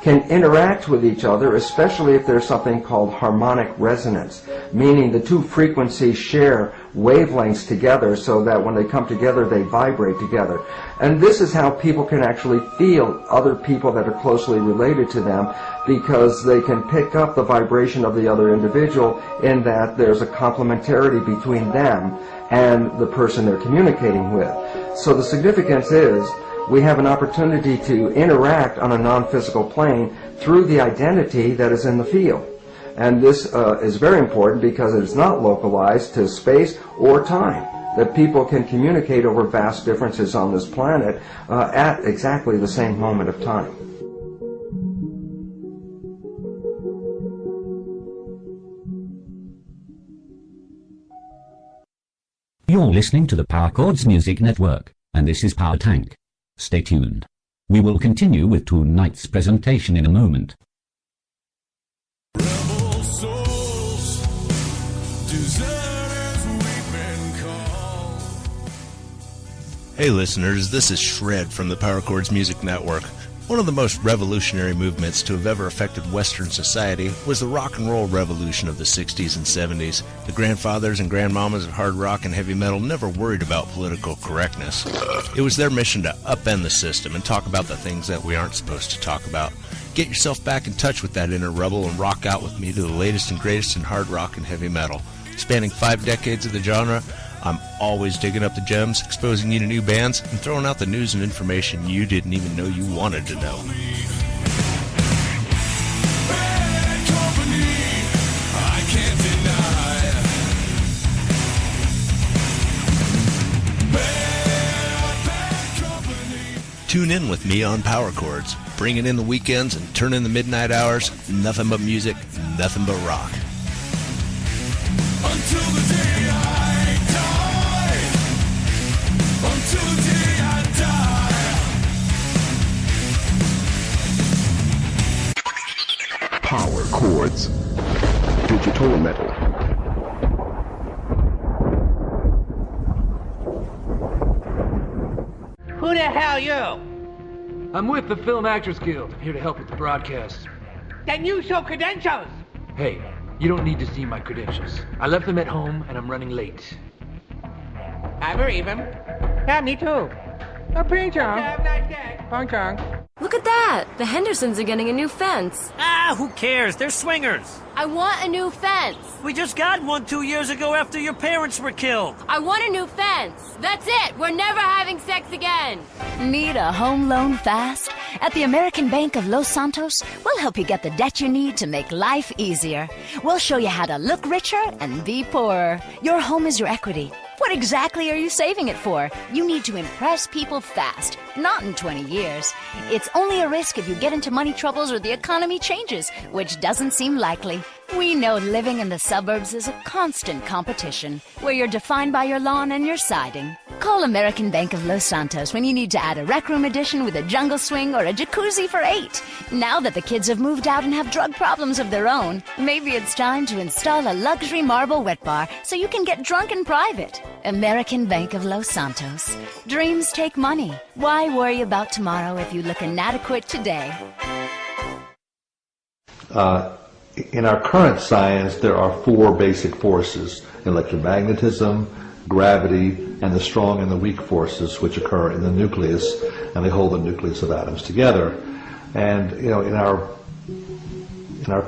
[SPEAKER 11] can interact with each other, especially if there's something called harmonic resonance, meaning the two frequencies share wavelengths together so that when they come together they vibrate together. And this is how people can actually feel other people that are closely related to them, because they can pick up the vibration of the other individual in that there's a complementarity between them and the person they're communicating with. So the significance is we have an opportunity to interact on a non-physical plane through the identity that is in the field. And this is very important because it is not localized to space or time, that people can communicate over vast differences on this planet at exactly the same moment of time.
[SPEAKER 4] You're listening to the Power Chords Music Network, and this is PowerTank. Stay tuned. We will continue with tonight's presentation in a moment.
[SPEAKER 6] Rebel souls, deserters we've been called.
[SPEAKER 9] Hey listeners, this is Shred from the Power Chords Music Network. One of the most revolutionary movements to have ever affected Western society was the rock and roll revolution of the 60s and 70s. The grandfathers and grandmamas of hard rock and heavy metal never worried about political correctness. It was their mission to upend the system and talk about the things that we aren't supposed to talk about. Get yourself back in touch with that inner rebel and rock out with me to the latest and greatest in hard rock and heavy metal. Spanning 5 decades of the genre, I'm always digging up the gems, exposing you to new bands, and throwing out the news and information you didn't even know you wanted to know.
[SPEAKER 6] Bad company, I can't deny. Bad company.
[SPEAKER 9] Tune in with me on Power Chords, bringing in the weekends and turning the midnight hours. Nothing but music, nothing but rock.
[SPEAKER 6] Until the day I die. Until the day I die.
[SPEAKER 7] Power Chords. Digital metal.
[SPEAKER 22] Who the hell you?
[SPEAKER 23] I'm with the Film Actors Guild. I'm here to help with the broadcast.
[SPEAKER 22] Then you show credentials.
[SPEAKER 23] Hey, you don't need to see my credentials. I left them at home and I'm running late.
[SPEAKER 22] I believe him. Yeah, me too. Have a nice day.
[SPEAKER 23] Hong Kong.
[SPEAKER 24] Look at that! The Hendersons are getting a new fence.
[SPEAKER 25] Ah, who cares? They're swingers.
[SPEAKER 24] I want a new fence.
[SPEAKER 25] We just got one 2 years ago after your parents were killed.
[SPEAKER 24] I want a new fence. That's it. We're never having sex again.
[SPEAKER 26] Need a home loan fast?
[SPEAKER 8] At the American Bank of Los Santos, we'll help you get the debt you need to make life easier. We'll show you how to look richer and be poorer. Your home is your equity. What exactly are you saving it for? You need to impress people fast, not in 20 years. It's only a risk if you get into money troubles or the economy changes, which doesn't seem likely. We know living in the suburbs is a constant competition, where you're defined by your lawn and your siding. Call American Bank of Los Santos when you need to add a rec room addition with a jungle swing or a jacuzzi for 8. Now that the kids have moved out and have drug problems of their own, maybe it's time to install a luxury marble wet bar so you can get drunk in private. American Bank of Los Santos. Dreams take money. Why worry about tomorrow if you look inadequate today?
[SPEAKER 10] In our current science, there are 4 basic forces: electromagnetism, gravity, and the strong and the weak forces which occur in the nucleus, and they hold the nucleus of atoms together. And in our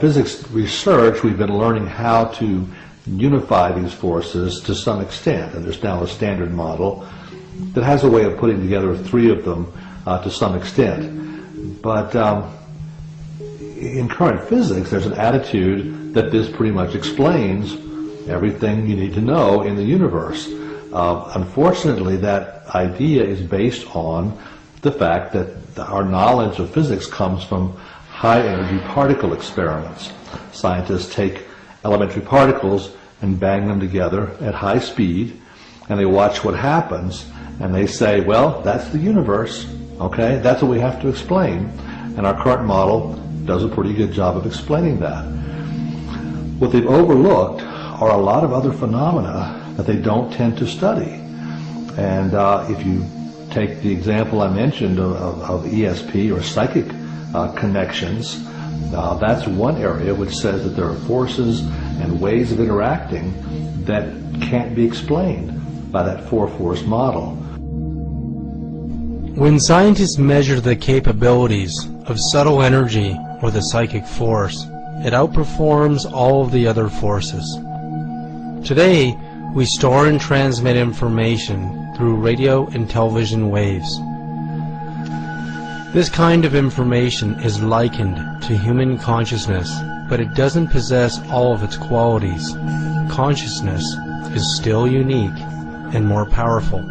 [SPEAKER 10] physics research, we've been learning how to unify these forces to some extent, and there's now a standard model that has a way of putting together 3 of them to some extent. But in current physics, there's an attitude that this pretty much explains everything you need to know in the universe. Unfortunately, that idea is based on the fact that our knowledge of physics comes from high-energy particle experiments. Scientists take elementary particles and bang them together at high speed, and they watch what happens, and they say, well, that's the universe, okay? That's what we have to explain. And our current model does a pretty good job of explaining that. What they've overlooked are a lot of other phenomena that they don't tend to study. And if you take the example I mentioned of ESP or psychic connections, that's one area which says that there are forces and ways of interacting that can't be explained by that 4-force model.
[SPEAKER 2] When scientists measure the capabilities of subtle energy or the psychic force, it outperforms all of the other forces. Today, we store and transmit information through radio and television waves. This kind of information is likened to human consciousness, but it doesn't possess all of its qualities. Consciousness is still unique and more powerful.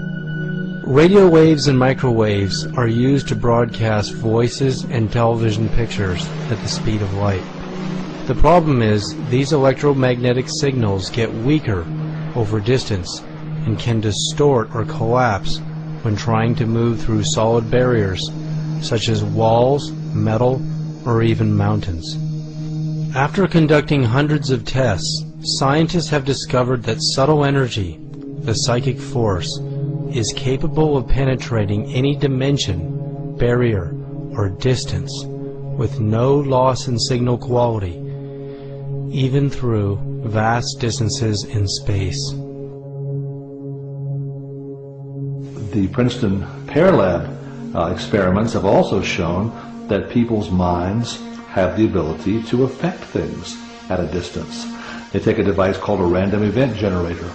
[SPEAKER 2] Radio waves and microwaves are used to broadcast voices and television pictures at the speed of light. The problem is these electromagnetic signals get weaker over distance and can distort or collapse when trying to move through solid barriers such as walls, metal, or even mountains. After conducting hundreds of tests, scientists have discovered that subtle energy, the psychic force, is capable of penetrating any dimension, barrier, or distance with no loss in signal quality, even through vast distances in space.
[SPEAKER 10] The Princeton Pear Lab experiments have also shown that people's minds have the ability to affect things at a distance. They take a device called a random event generator,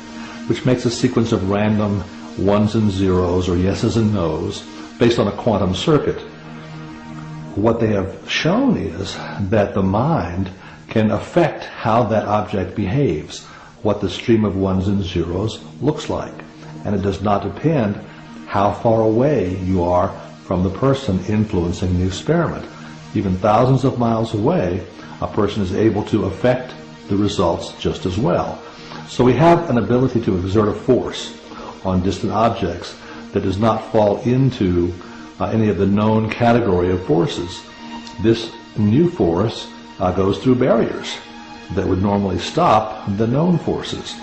[SPEAKER 10] which makes a sequence of random ones and zeros or yeses and nos based on a quantum circuit. What they have shown is that the mind can affect how that object behaves, what the stream of ones and zeros looks like. And it does not depend how far away you are from the person influencing the experiment. Even thousands of miles away, a person is able to affect the results just as well. So we have an ability to exert a force on distant objects that does not fall into any of the known category of forces. This new force goes through barriers that would normally stop the known forces.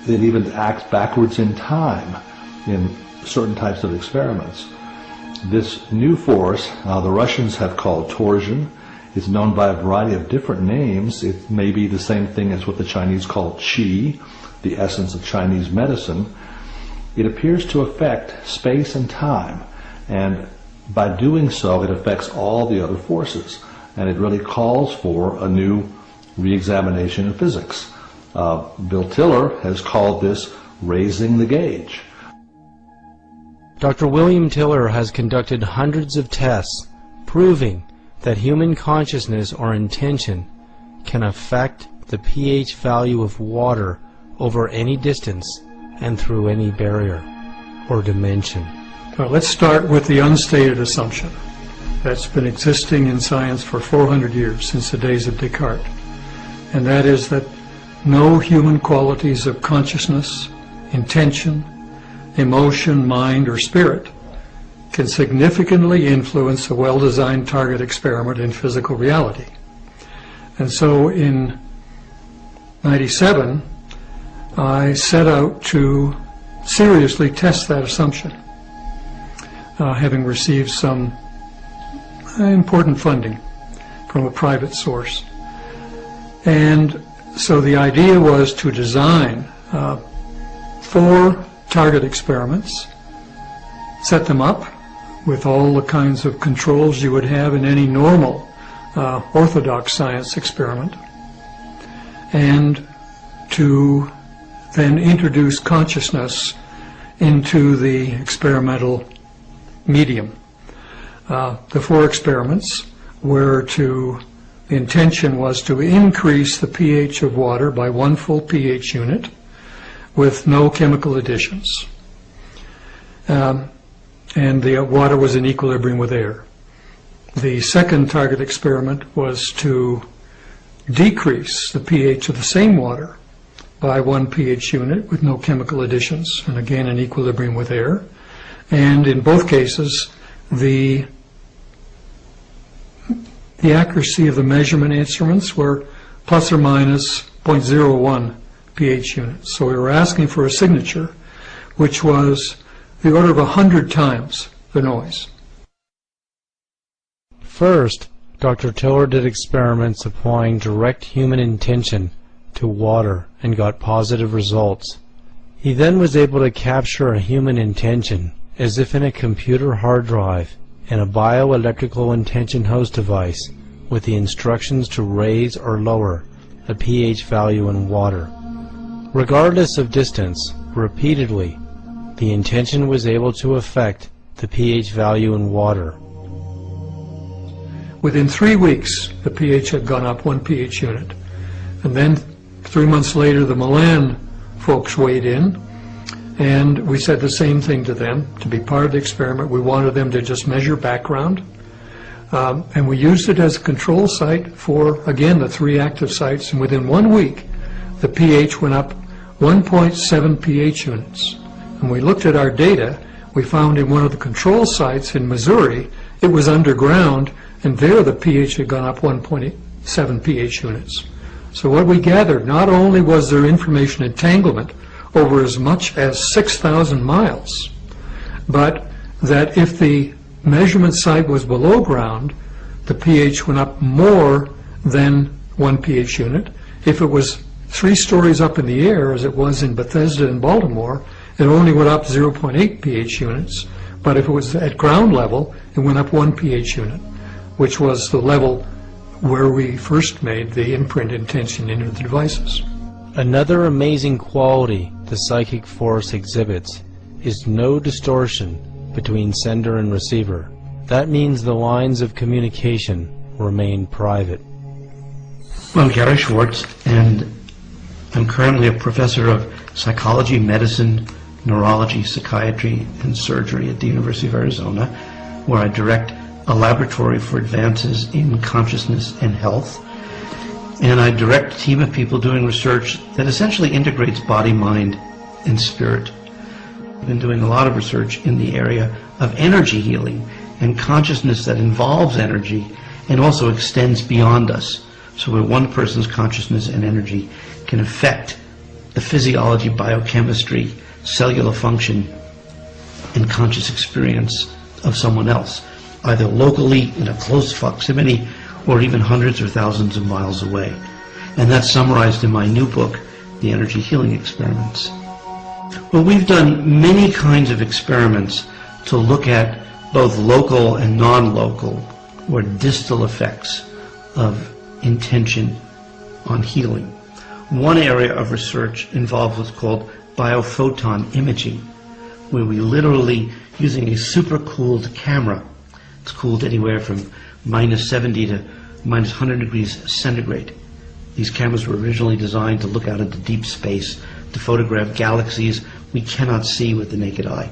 [SPEAKER 10] It even acts backwards in time in certain types of experiments. This new force, the Russians have called torsion. It's known by a variety of different names. It may be the same thing as what the Chinese call qi, the essence of Chinese medicine. It appears to affect space and time, and by doing so it affects all the other forces, and it really calls for a new re-examination of physics. Bill Tiller has called this raising the gauge.
[SPEAKER 2] Dr. William Tiller has conducted hundreds of tests proving that human consciousness or intention can affect the pH value of water over any distance and through any barrier or dimension.
[SPEAKER 12] Well, let's start with the unstated assumption that's been existing in science for 400 years, since the days of Descartes, and that is that no human qualities of consciousness, intention, emotion, mind, or spirit can significantly influence a well-designed target experiment in physical reality. And so in '97, I set out to seriously test that assumption, having received some important funding from a private source. And so the idea was to design 4 target experiments, set them up with all the kinds of controls you would have in any normal orthodox science experiment, and to then introduce consciousness into the experimental medium. The 4 experiments were the intention was to increase the pH of water by 1 full pH unit with no chemical additions. And the water was in equilibrium with air. The second target experiment was to decrease the pH of the same water by 1 pH unit with no chemical additions, and again in equilibrium with air. And in both cases, the accuracy of the measurement instruments were plus or minus 0.01 pH units. So we were asking for a signature which was the order of 100 times the noise.
[SPEAKER 2] First, Dr. Tiller did experiments applying direct human intention to water and got positive results. He then was able to capture a human intention as if in a computer hard drive and a bioelectrical intention host device with the instructions to raise or lower the pH value in water. Regardless of distance, repeatedly, the intention was able to affect the pH value in water.
[SPEAKER 12] Within 3 weeks, the pH had gone up 1 pH unit. And then 3 months later, the Milan folks weighed in, and we said the same thing to them. To be part of the experiment, we wanted them to just measure background. And we used it as a control site for, again, the 3 active sites. And within 1 week, the pH went up 1.7 pH units. And we looked at our data. We found in one of the control sites in Missouri, it was underground, and there the pH had gone up 1.7 pH units. So what we gathered, not only was there information entanglement over as much as 6,000 miles, but that if the measurement site was below ground, the pH went up more than 1 pH unit. If it was 3 stories up in the air, as it was in Bethesda and Baltimore, it only went up 0.8 pH units. But if it was at ground level, it went up 1 pH unit, which was the level where we first made the imprint intention into the devices.
[SPEAKER 2] Another amazing quality the psychic force exhibits is no distortion between sender and receiver. That means the lines of communication remain private.
[SPEAKER 14] I'm Gary Schwartz, and I'm currently a professor of psychology, medicine, neurology, psychiatry, and surgery at the University of Arizona, where I direct a laboratory for advances in consciousness and health. And I direct a team of people doing research that essentially integrates body, mind, and spirit. I've been doing a lot of research in the area of energy healing and consciousness that involves energy and also extends beyond us. So where one person's consciousness and energy can affect the physiology, biochemistry, cellular function, and conscious experience of someone else, either locally in a close proximity or even hundreds or thousands of miles away. And that's summarized in my new book, The Energy Healing Experiments. Well, we've done many kinds of experiments to look at both local and non-local or distal effects of intention on healing. One area of research involved what's called biophoton imaging, where we literally, using a supercooled camera, It's cooled anywhere from minus 70 to minus 100 degrees centigrade. These cameras were originally designed to look out into deep space, to photograph galaxies we cannot see with the naked eye.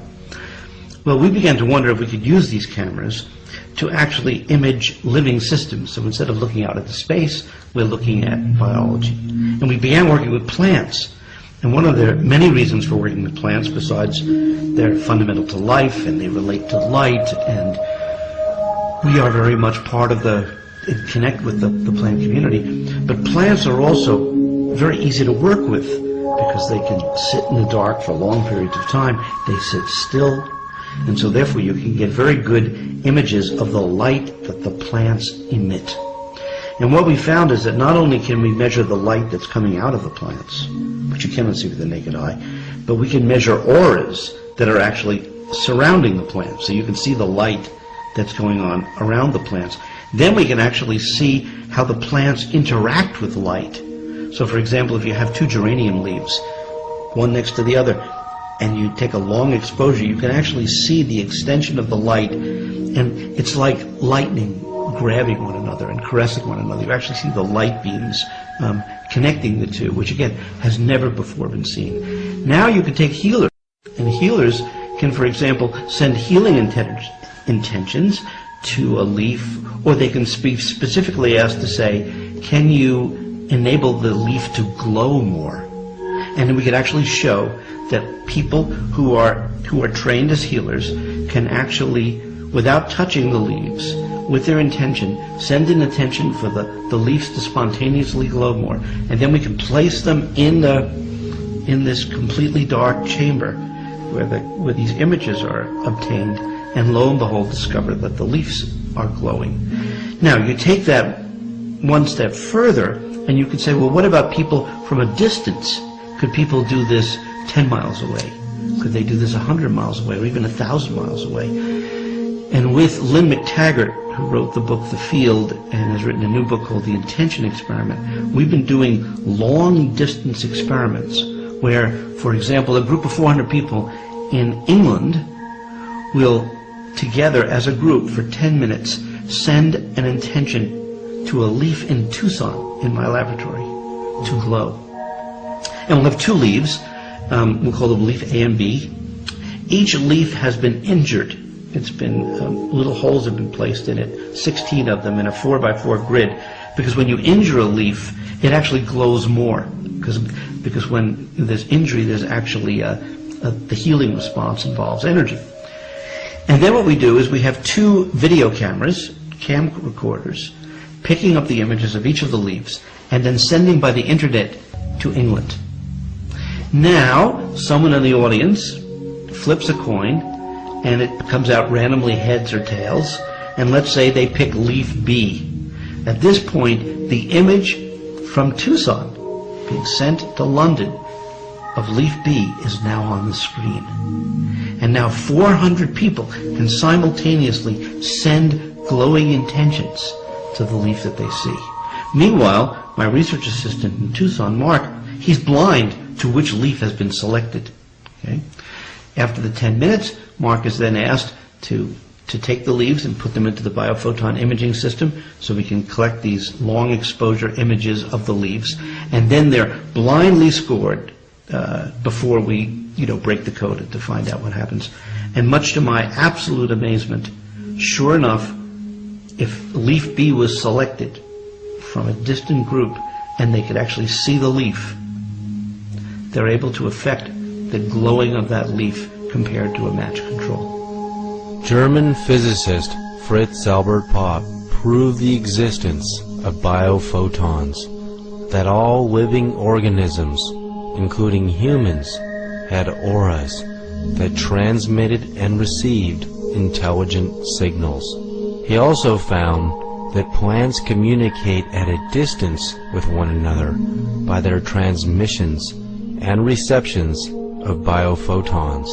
[SPEAKER 14] Well, we began to wonder if we could use these cameras to actually image living systems. So instead of looking out into space, we're looking at biology. And we began working with plants. And one of the many reasons for working with plants, besides they're fundamental to life and they relate to light, and we are very much part of connect with the plant community. But plants are also very easy to work with because they can sit in the dark for long periods of time. They sit still. And so therefore you can get very good images of the light that the plants emit. And what we found is that not only can we measure the light that's coming out of the plants, which you cannot see with the naked eye, but we can measure auras that are actually surrounding the plants. So you can see the light that's going on around the plants. Then we can actually see how the plants interact with light. So for example, if you have two geranium leaves, one next to the other, and you take a long exposure, you can actually see the extension of the light, and it's like lightning grabbing one another and caressing one another. You actually see the light beams connecting the two, which again has never before been seen. Now you can take healers, and healers can, for example, send healing intentions to a leaf, or they can be specifically asked to say, can you enable the leaf to glow more? And then we could actually show that people who are trained as healers can actually, without touching the leaves, with their intention, send an intention for the leaves to spontaneously glow more. And then we can place them in this completely dark chamber where these images are obtained, and lo and behold discover that the leaves are glowing. Now you take that one step further and you could say, well, what about people from a distance? Could people do this 10 miles away? Could they do this 100 miles away, or even 1,000 miles away? And with Lynn McTaggart, who wrote the book The Field and has written a new book called The Intention Experiment, we've been doing long-distance experiments where, for example, a group of 400 people in England will, together as a group for 10 minutes, send an intention to a leaf in Tucson, in my laboratory, to glow. And we'll have two leaves. We'll call them leaf A and B. Each leaf has been injured. It's been, little holes have been placed in it, 16 of them in a 4x4 grid, because when you injure a leaf, it actually glows more. Because when there's injury, there's actually the healing response involves energy. And then what we do is we have two video cameras, cam recorders, picking up the images of each of the leaves and then sending by the internet to England. Now, someone in the audience flips a coin and it comes out randomly heads or tails, and let's say they pick leaf B. At this point, the image from Tucson being sent to London of leaf B is now on the screen. And now 400 people can simultaneously send glowing intentions to the leaf that they see. Meanwhile, my research assistant in Tucson, Mark, he's blind to which leaf has been selected. Okay? After the 10 minutes, Mark is then asked to take the leaves and put them into the biophoton imaging system so we can collect these long exposure images of the leaves, and then they're blindly scored before we break the code to find out what happens. And much to my absolute amazement, sure enough, if leaf B was selected from a distant group and they could actually see the leaf, they're able to affect the glowing of that leaf compared to a match control.
[SPEAKER 2] German physicist Fritz Albert Popp proved the existence of biophotons, that all living organisms, including humans, had auras that transmitted and received intelligent signals. He also found that plants communicate at a distance with one another by their transmissions and receptions of biophotons.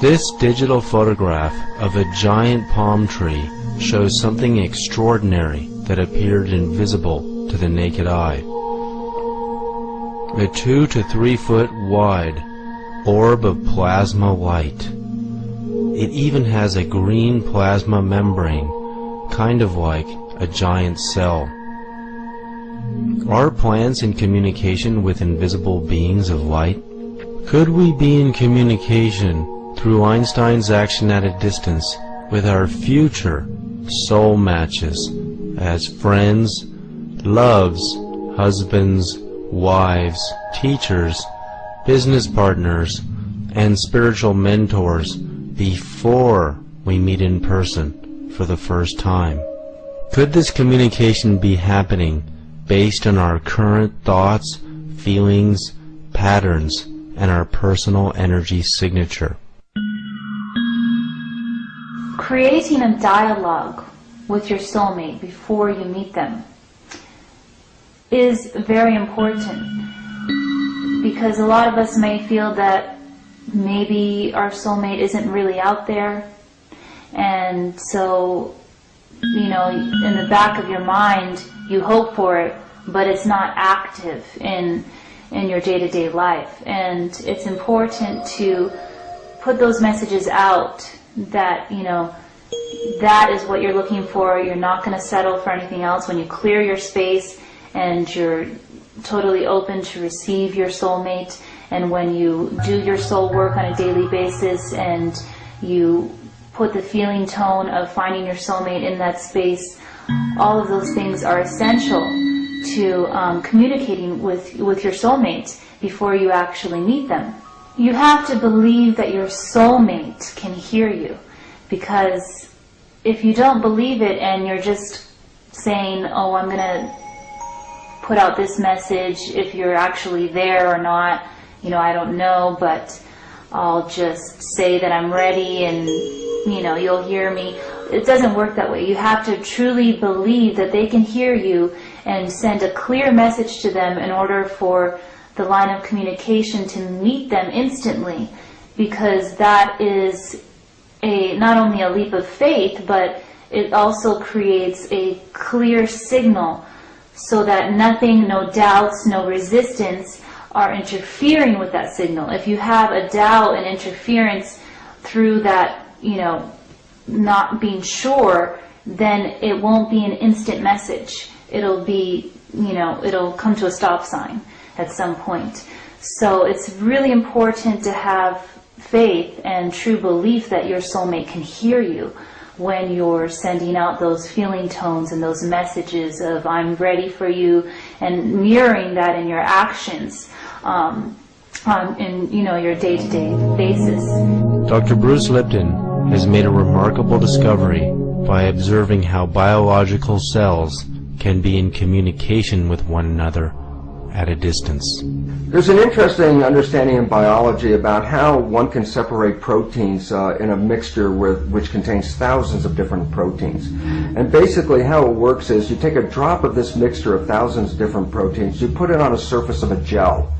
[SPEAKER 2] This digital photograph of a giant palm tree shows something extraordinary that appeared invisible to the naked eye. A 2 to 3 foot wide orb of plasma light. It even has a green plasma membrane kind of like a giant cell. Are plants in communication with invisible beings of light? Could we be in communication through Einstein's action at a distance with our future soul matches as friends, loves, husbands, wives, teachers, business partners, and spiritual mentors before we meet in person for the first time? Could this communication be happening based on our current thoughts, feelings, patterns, and our personal energy signature?
[SPEAKER 13] Creating a dialogue with your soulmate before you meet them is very important, because a lot of us may feel that maybe our soulmate isn't really out there, and so, you know, in the back of your mind you hope for it, but it's not active in your day-to-day life. And it's important to put those messages out that, you know, that is what you're looking for. You're not going to settle for anything else. When you clear your space and you're totally open to receive your soulmate, and when you do your soul work on a daily basis and you put the feeling tone of finding your soulmate in that space, all of those things are essential to communicating with your soulmate before you actually meet them. You have to believe that your soulmate can hear you, because if you don't believe it and you're just saying, oh, I'm going to put out this message, if you're actually there or not, you know, I don't know, but I'll just say that I'm ready and, you know, you'll hear me. It doesn't work that way. You have to truly believe that they can hear you and send a clear message to them in order for the line of communication to meet them instantly, because that is not only a leap of faith, but it also creates a clear signal so that nothing, no doubts, no resistance are interfering with that signal. If you have a doubt and interference through that, you know, not being sure, then it won't be an instant message. It'll be, you know, it'll come to a stop sign at some point. So it's really important to have faith and true belief that your soulmate can hear you when you're sending out those feeling tones and those messages of I'm ready for you, and mirroring that in your actions in, you know, your day-to-day basis.
[SPEAKER 2] Dr. Bruce Lipton has made a remarkable discovery by observing how biological cells can be in communication with one another at a distance.
[SPEAKER 11] There's an interesting understanding in biology about how one can separate proteins in a mixture which contains thousands of different proteins. And basically how it works is you take a drop of this mixture of thousands of different proteins, you put it on a surface of a gel,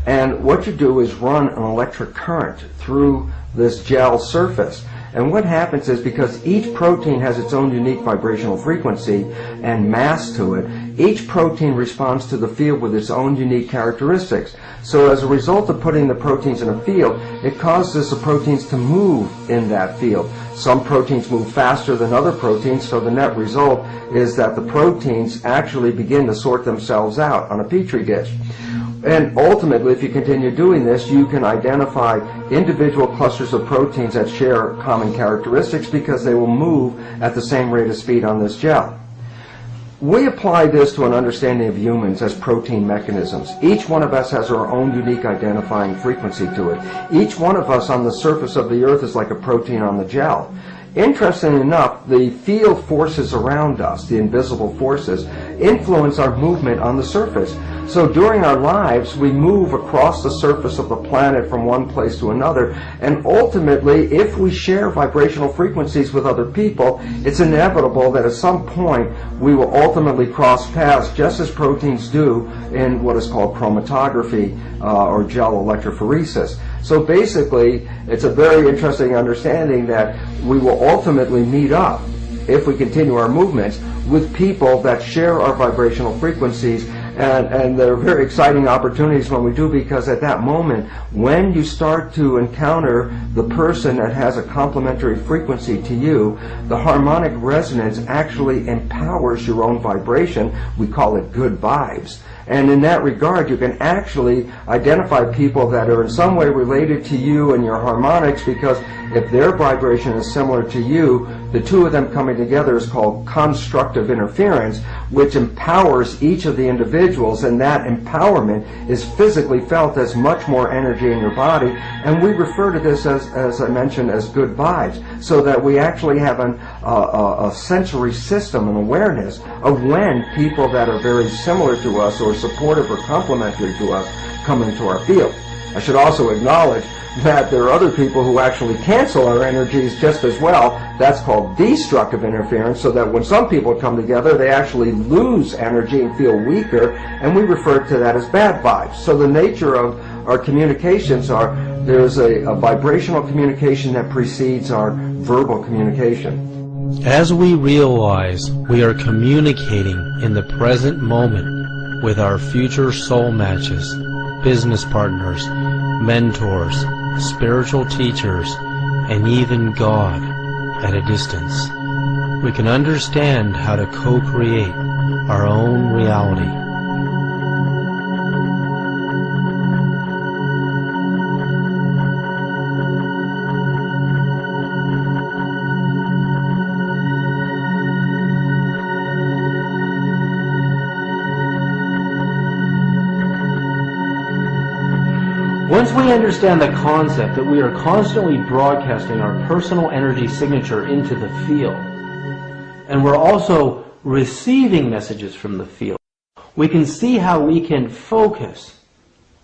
[SPEAKER 11] and what you do is run an electric current through this gel surface. And what happens is, because each protein has its own unique vibrational frequency and mass to it, each protein responds to the field with its own unique characteristics. So as a result of putting the proteins in a field, it causes the proteins to move in that field. Some proteins move faster than other proteins, so the net result is that the proteins actually begin to sort themselves out on a petri dish. And ultimately, if you continue doing this, you can identify individual clusters of proteins that share common characteristics because they will move at the same rate of speed on this gel. We apply this to an understanding of humans as protein mechanisms. Each one of us has our own unique identifying frequency to it. Each one of us on the surface of the earth is like a protein on the gel. Interestingly enough, the field forces around us, the invisible forces, influence our movement on the surface. So during our lives, we move across the surface of the planet from one place to another, and ultimately, if we share vibrational frequencies with other people, it's inevitable that at some point we will ultimately cross paths, just as proteins do in what is called chromatography or gel electrophoresis. So basically, it's a very interesting understanding that we will ultimately meet up, if we continue our movements, with people that share our vibrational frequencies, And they're very exciting opportunities when we do, because at that moment, when you start to encounter the person that has a complementary frequency to you, the harmonic resonance actually empowers your own vibration. We call it good vibes. And in that regard, you can actually identify people that are in some way related to you and your harmonics, because if their vibration is similar to you, the two of them coming together is called constructive interference, which empowers each of the individuals, and that empowerment is physically felt as much more energy in your body. And we refer to this as I mentioned, as good vibes, so that we actually have a sensory system and awareness of when people that are very similar to us or supportive or complementary to us come into our field. I should also acknowledge that there are other people who actually cancel our energies just as well. That's called destructive interference, so that when some people come together, they actually lose energy and feel weaker, and we refer to that as bad vibes. So the nature of our communications are, there's a vibrational communication that precedes our verbal communication.
[SPEAKER 2] As we realize we are communicating in the present moment with our future soul matches, business partners, mentors, spiritual teachers, and even God at a distance, we can understand how to co-create our own reality.
[SPEAKER 16] Once we understand the concept that we are constantly broadcasting our personal energy signature into the field, and we're also receiving messages from the field, we can see how we can focus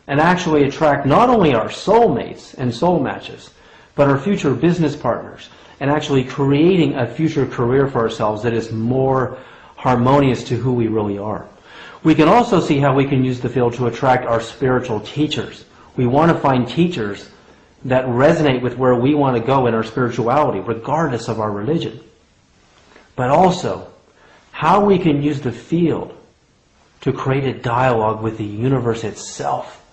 [SPEAKER 16] and actually attract not only our soulmates and soul matches, but our future business partners, and actually creating a future career for ourselves that is more harmonious to who we really are. We can also see how we can use the field to attract our spiritual teachers. We want to find teachers that resonate with where we want to go in our spirituality, regardless of our religion. But also, how we can use the field to create a dialogue with the universe itself.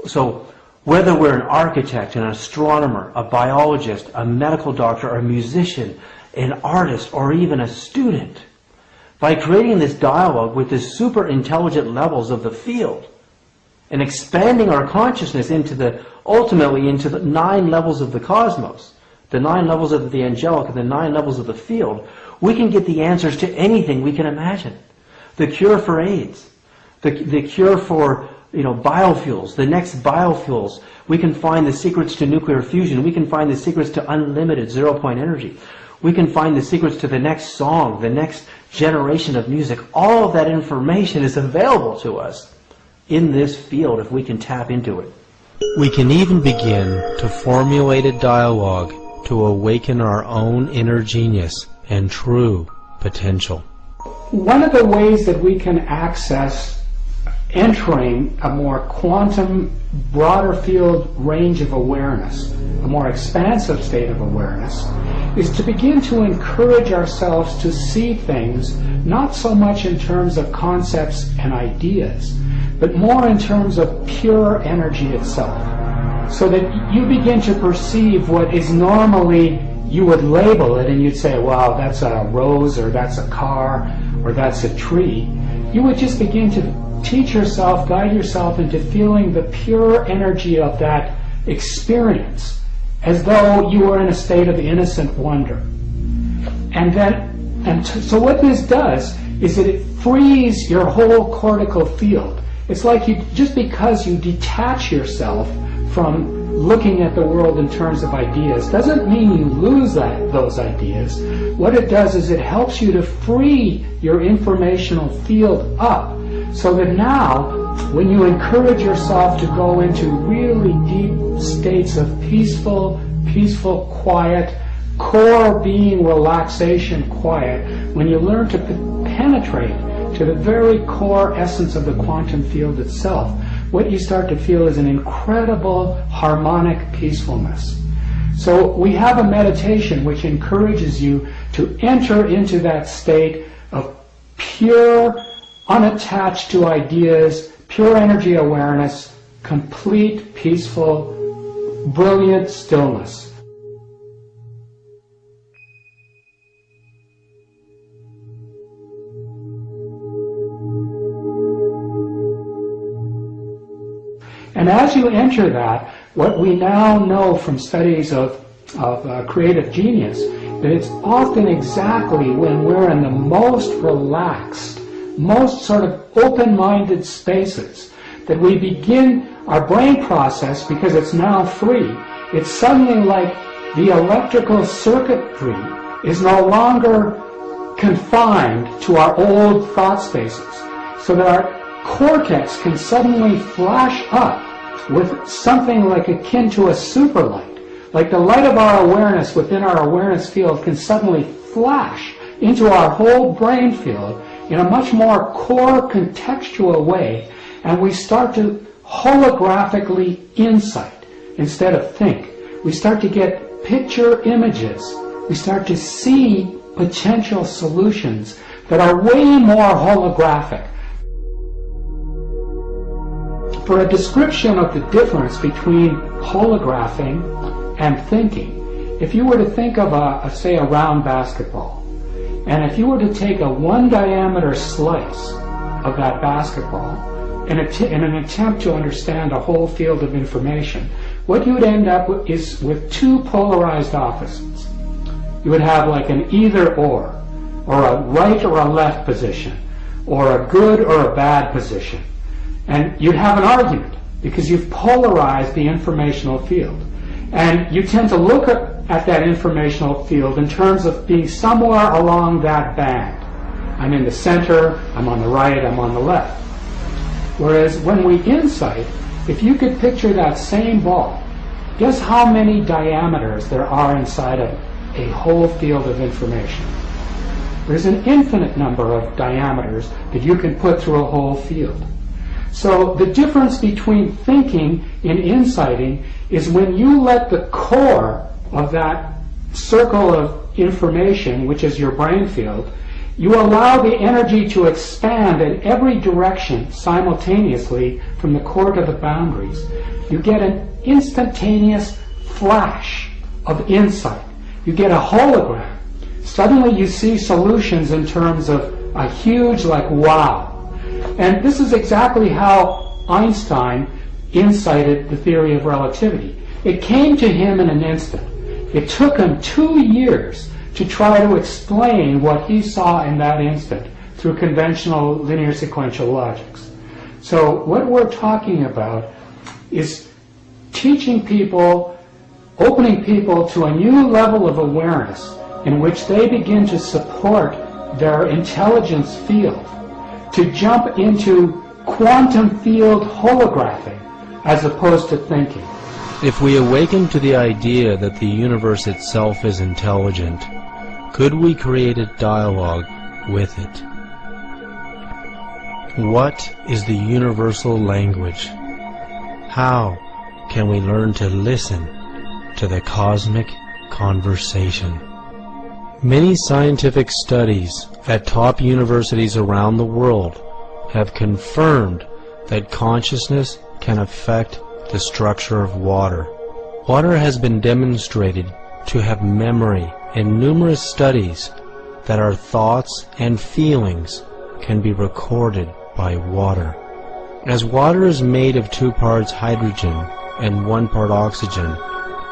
[SPEAKER 16] So, whether we're an architect, an astronomer, a biologist, a medical doctor, a musician, an artist, or even a student, by creating this dialogue with the super intelligent levels of the field, and expanding our consciousness ultimately into the 9 levels of the cosmos, the 9 levels of the angelic, and the 9 levels of the field, we can get the answers to anything we can imagine. The cure for AIDS, the cure for biofuels, the next biofuels. We can find the secrets to nuclear fusion. We can find the secrets to unlimited zero-point energy. We can find the secrets to the next song, the next generation of music. All of that information is available to us in this field if we can tap into it.
[SPEAKER 2] We can even begin to formulate a dialogue to awaken our own inner genius and true potential.
[SPEAKER 17] One of the ways that we can access entering a more quantum, broader field range of awareness, a more expansive state of awareness, is to begin to encourage ourselves to see things not so much in terms of concepts and ideas, but more in terms of pure energy itself. So that you begin to perceive what is normally, you would label it and you'd say, wow, that's a rose, or that's a car, or that's a tree. You would just begin to teach yourself, guide yourself into feeling the pure energy of that experience, as though you were in a state of innocent wonder. So what this does is that it frees your whole cortical field. It's like just because you detach yourself from looking at the world in terms of ideas doesn't mean you lose those ideas. What it does is it helps you to free your informational field up, so that now when you encourage yourself to go into really deep states of peaceful, quiet, core being relaxation quiet, when you learn to penetrate to the very core essence of the quantum field itself, what you start to feel is an incredible harmonic peacefulness. So we have a meditation which encourages you to enter into that state of pure, unattached to ideas, pure energy awareness, complete, peaceful, brilliant stillness. And as you enter that, what we now know from studies of creative genius, that it's often exactly when we're in the most relaxed, most sort of open-minded spaces that we begin our brain process, because it's now free. It's suddenly like the electrical circuitry is no longer confined to our old thought spaces, so that our cortex can suddenly flash up with something like akin to a super light. Like the light of our awareness within our awareness field can suddenly flash into our whole brain field in a much more core contextual way, and we start to holographically insight instead of think. We start to get picture images. We start to see potential solutions that are way more holographic. For a description of the difference between holographing and thinking, if you were to think of say a round basketball, and if you were to take a 1 diameter slice of that basketball in an attempt to understand a whole field of information, what you would end up with is with two polarized opposites. You would have like an either or a right or a left position, or a good or a bad position. And you'd have an argument because you've polarized the informational field. And you tend to look at that informational field in terms of being somewhere along that band. I'm in the center, I'm on the right, I'm on the left. Whereas when we insight, if you could picture that same ball, guess how many diameters there are inside of a whole field of information? There's an infinite number of diameters that you can put through a whole field. So the difference between thinking and insighting is when you let the core of that circle of information, which is your brain field, you allow the energy to expand in every direction simultaneously from the core to the boundaries. You get an instantaneous flash of insight. You get a hologram. Suddenly you see solutions in terms of a huge, like, wow. And this is exactly how Einstein incited the theory of relativity. It came to him in an instant. It took him 2 years to try to explain what he saw in that instant through conventional linear sequential logics. So what we're talking about is teaching people, opening people to a new level of awareness in which they begin to support their intelligence field, to jump into quantum field holographing as opposed to thinking.
[SPEAKER 2] If we awaken to the idea that the universe itself is intelligent, could we create a dialogue with it? What is the universal language? How can we learn to listen to the cosmic conversation? Many scientific studies at top universities around the world have confirmed that consciousness can affect the structure of water. Water has been demonstrated to have memory in numerous studies that our thoughts and feelings can be recorded by water. As water is made of 2 parts hydrogen and 1 part oxygen,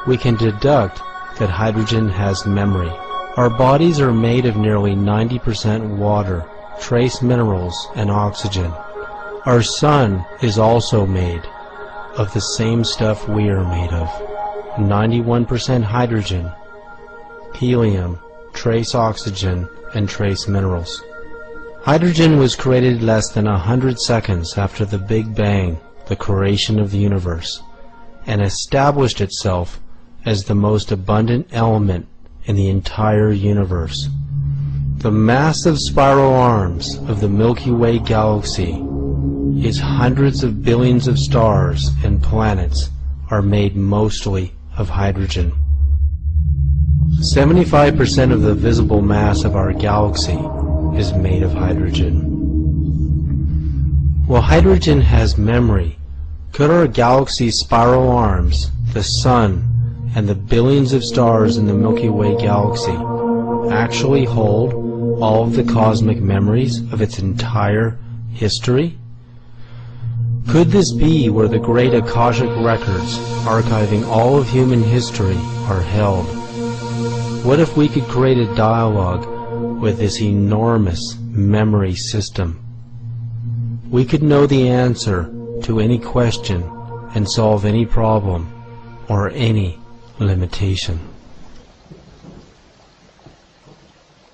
[SPEAKER 2] we can deduct that hydrogen has memory. Our bodies are made of nearly 90% water, trace minerals, and oxygen. Our sun is also made of the same stuff we are made of, 91% hydrogen, helium, trace oxygen, and trace minerals. Hydrogen was created less than 100 seconds after the Big Bang, the creation of the universe, and established itself as the most abundant element in the entire universe. The massive spiral arms of the Milky Way galaxy, its hundreds of billions of stars and planets, are made mostly of hydrogen. 75% of the visible mass of our galaxy is made of hydrogen. Well, hydrogen has memory. Could our galaxy's spiral arms, the Sun, and the billions of stars in the Milky Way galaxy actually hold all of the cosmic memories of its entire history? Could this be where the great Akashic records archiving all of human history are held? What if we could create a dialogue with this enormous memory system? We could know the answer to any question and solve any problem or any limitation.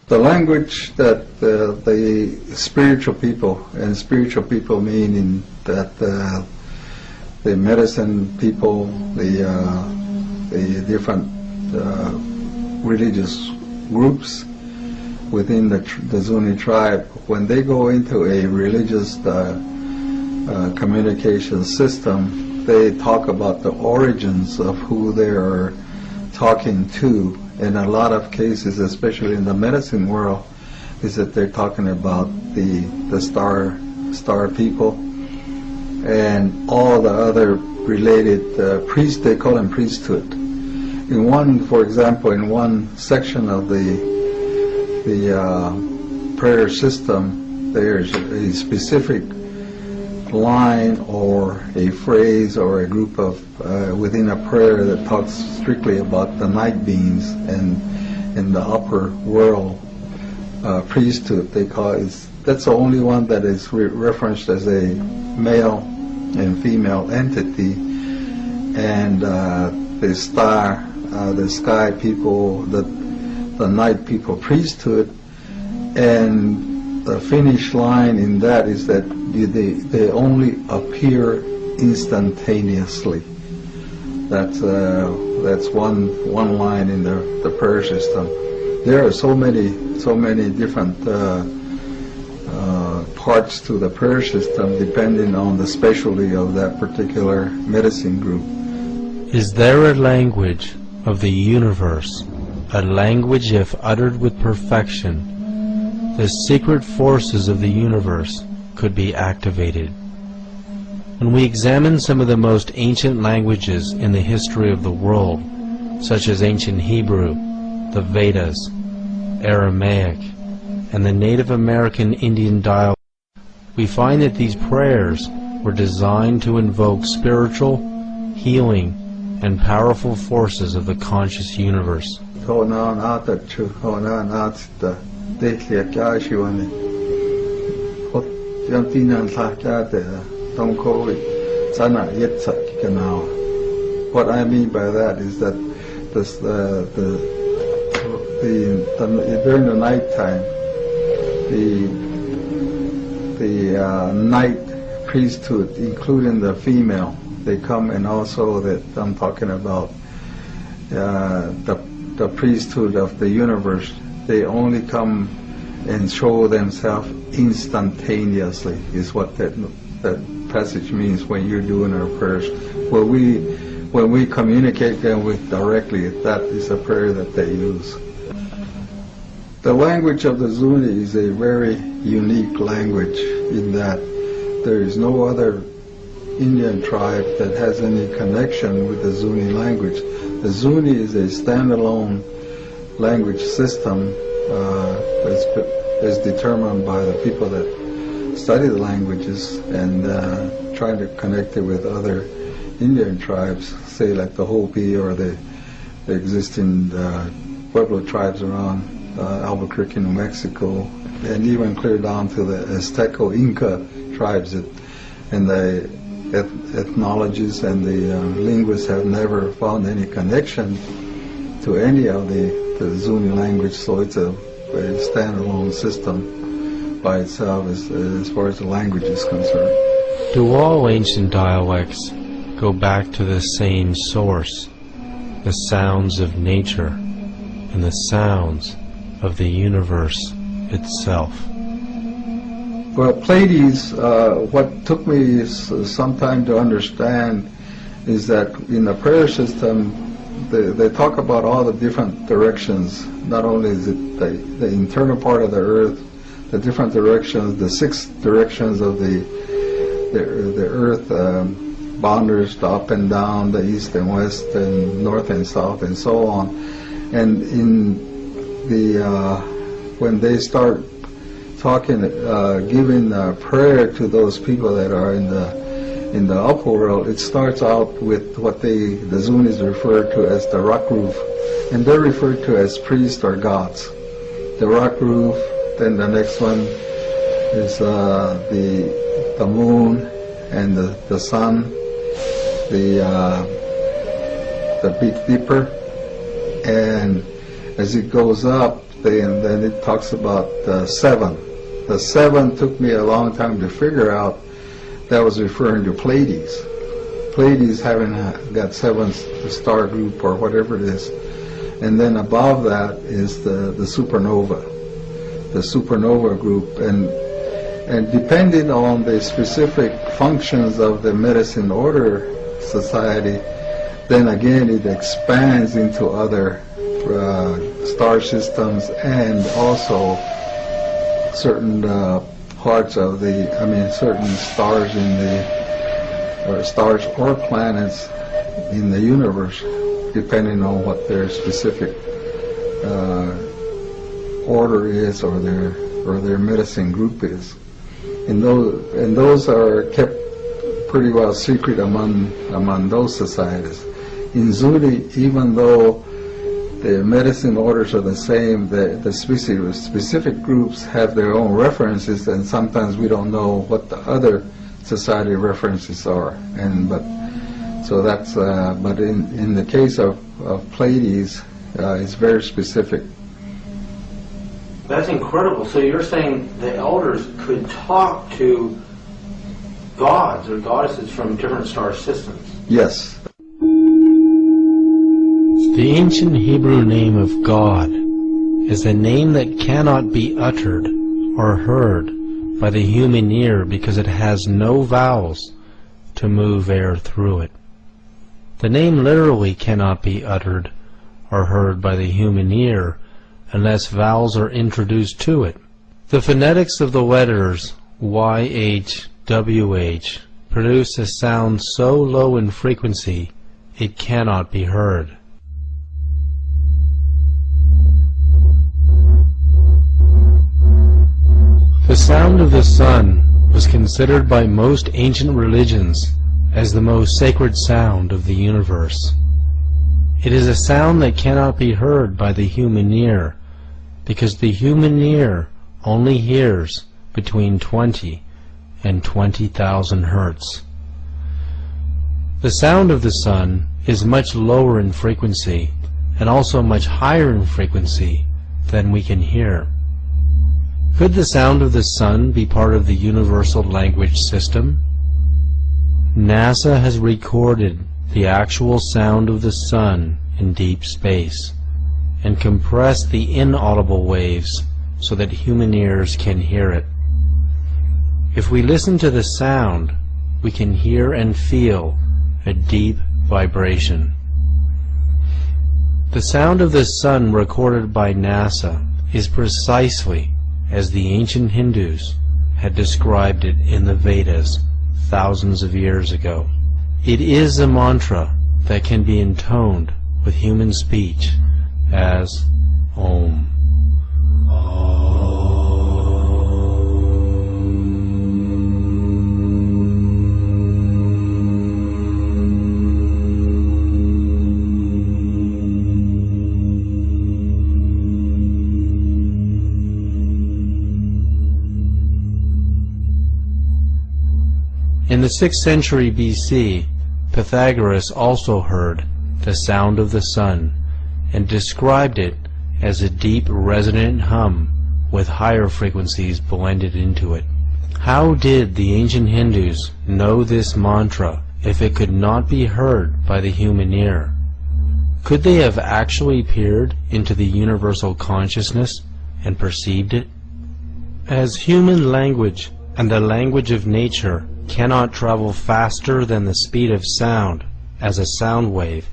[SPEAKER 15] The language that the spiritual people, and spiritual people meaning that the medicine people, the different religious groups within the Zuni tribe, when they go into a religious communication system, they talk about the origins of who they are talking to. In a lot of cases, especially in the medicine world, is that they're talking about the star people and all the other related priests. They call them priesthood. In one, for example, in one section of the prayer system, there's a specific line or a phrase or a group of within a prayer that talks strictly about the night beings and in the upper world priesthood. They call it. That's the only one that is referenced as a male and female entity, and the sky people, the night people priesthood, and the finish line in that is that they only appear instantaneously. That's one line in the prayer system. There are so many different parts to the prayer system depending on the specialty of that particular medicine group.
[SPEAKER 2] Is there a language of the universe, a language if uttered with perfection, the secret forces of the universe could be activated? When we examine some of the most ancient languages in the history of the world, such as ancient Hebrew, the Vedas, Aramaic, and the Native American Indian dialect, we find that these prayers were designed to invoke spiritual, healing, and powerful forces of the conscious universe.
[SPEAKER 15] What I mean by that is that during the nighttime, the night priesthood, including the female, they come, and also that I'm talking about the priesthood of the universe. They only come and show themselves instantaneously, is what that passage means when you're doing our prayers. When we communicate them with directly, that is a prayer that they use. The language of the Zuni is a very unique language in that there is no other Indian tribe that has any connection with the Zuni language. The Zuni is a standalone language system that's determined by the people that study the languages and trying to connect it with other Indian tribes, say like the Hopi or the existing Pueblo tribes around Albuquerque, New Mexico, and even clear down to the Azteco Inca tribes. And the ethnologists and the linguists have never found any connection to any of the Zuni language, so it's a standalone system by itself as far as the language is concerned.
[SPEAKER 2] Do all ancient dialects go back to the same source, the sounds of nature and the sounds of the universe itself?
[SPEAKER 15] Well, Pleiades, what took me some time to understand is that in the prayer system, they talk about all the different directions. Not only is it the internal part of the earth, the different directions, the 6 directions of the the earth boundaries, the up and down, the east and west, and north and south, and so on. And in the when they start talking, giving prayer to those people that are in the upper world, it starts out with what the Zunis refer to as the rock roof, and they're referred to as priests or gods. The rock roof. Then the next one is the moon and the sun, the Big Dipper, and as it goes up, then it talks about the seven. The seven took me a long time to figure out that was referring to Pleiades. Pleiades having got seven star group or whatever it is, and then above that is the supernova. The supernova group, and depending on the specific functions of the medicine order society, then again it expands into other star systems, and also certain parts of certain stars stars or planets in the universe, depending on what their specific order is, or their medicine group is, and those are kept pretty well secret among those societies. In Zuni, even though the medicine orders are the same, the specific groups have their own references, and sometimes we don't know what the other society references are. But in the case of Pleiades, it's very specific.
[SPEAKER 16] That's incredible. So you're saying the elders could talk to gods or goddesses from different star systems?
[SPEAKER 15] Yes.
[SPEAKER 2] The ancient Hebrew name of God is a name that cannot be uttered or heard by the human ear because it has no vowels to move air through it. The name literally cannot be uttered or heard by the human ear unless vowels are introduced to it. The phonetics of the letters YH, WH produce a sound so low in frequency it cannot be heard. The sound of the sun was considered by most ancient religions as the most sacred sound of the universe. It is a sound that cannot be heard by the human ear, because the human ear only hears between 20 and 20,000 hertz. The sound of the sun is much lower in frequency and also much higher in frequency than we can hear. Could the sound of the sun be part of the universal language system? NASA has recorded the actual sound of the sun in deep space and compressed the inaudible waves so that human ears can hear it. If we listen to the sound, we can hear and feel a deep vibration. The sound of the sun recorded by NASA is precisely as the ancient Hindus had described it in the Vedas thousands of years ago. It is a mantra that can be intoned with human speech as Om. In the 6th century BC, Pythagoras also heard the sound of the sun and described it as a deep resonant hum with higher frequencies blended into it. How did the ancient Hindus know this mantra if it could not be heard by the human ear? Could they have actually peered into the universal consciousness and perceived it? As human language and the language of nature cannot travel faster than the speed of sound as a sound wave,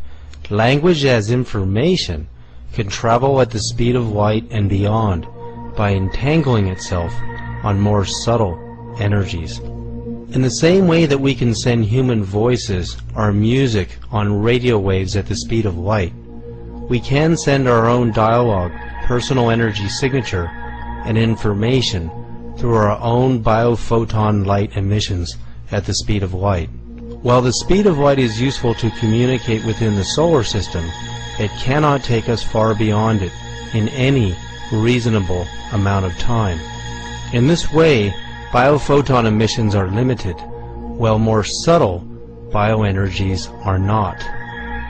[SPEAKER 2] language as information can travel at the speed of light and beyond by entangling itself on more subtle energies. In the same way that we can send human voices or music on radio waves at the speed of light, we can send our own dialogue, personal energy signature, and information through our own biophoton light emissions at the speed of light. While the speed of light is useful to communicate within the solar system, it cannot take us far beyond it in any reasonable amount of time. In this way, biophoton emissions are limited, while more subtle bioenergies are not.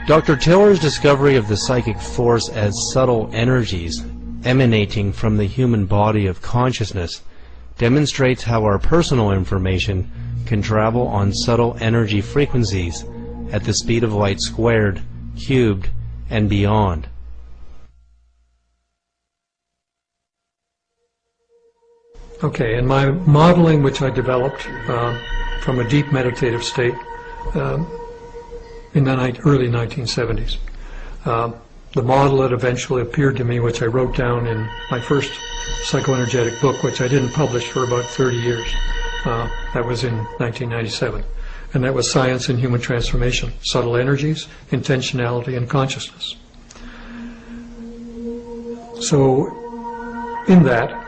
[SPEAKER 2] Dr. Tiller's discovery of the psychic force as subtle energies emanating from the human body of consciousness demonstrates how our personal information can travel on subtle energy frequencies at the speed of light squared, cubed, and beyond.
[SPEAKER 12] Okay, in my modeling, which I developed from a deep meditative state in the early 1970s, the model that eventually appeared to me, which I wrote down in my first psychoenergetic book, which I didn't publish for about 30 years, that was in 1997, and that was Science and Human Transformation, Subtle Energies, Intentionality, and Consciousness. So in that,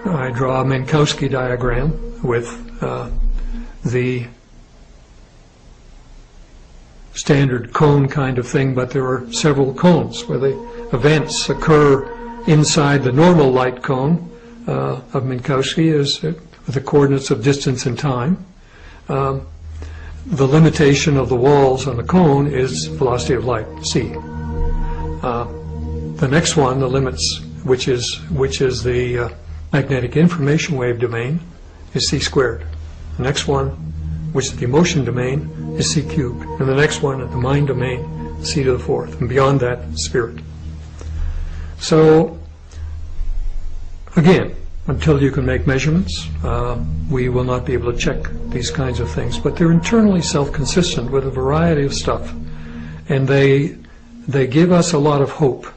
[SPEAKER 12] I draw a Minkowski diagram with the standard cone kind of thing, but there are several cones where the events occur inside the normal light cone of Minkowski is the coordinates of distance and time. The limitation of the walls on the cone is velocity of light, c. The next one, the limits, which is the magnetic information wave domain, is c squared. The next one, which is the emotion domain, is c cubed. And the next one, the mind domain, c to the fourth. And beyond that, spirit. So, again, until you can make measurements, we will not be able to check these kinds of things. But they're internally self-consistent with a variety of stuff. And they give us a lot of hope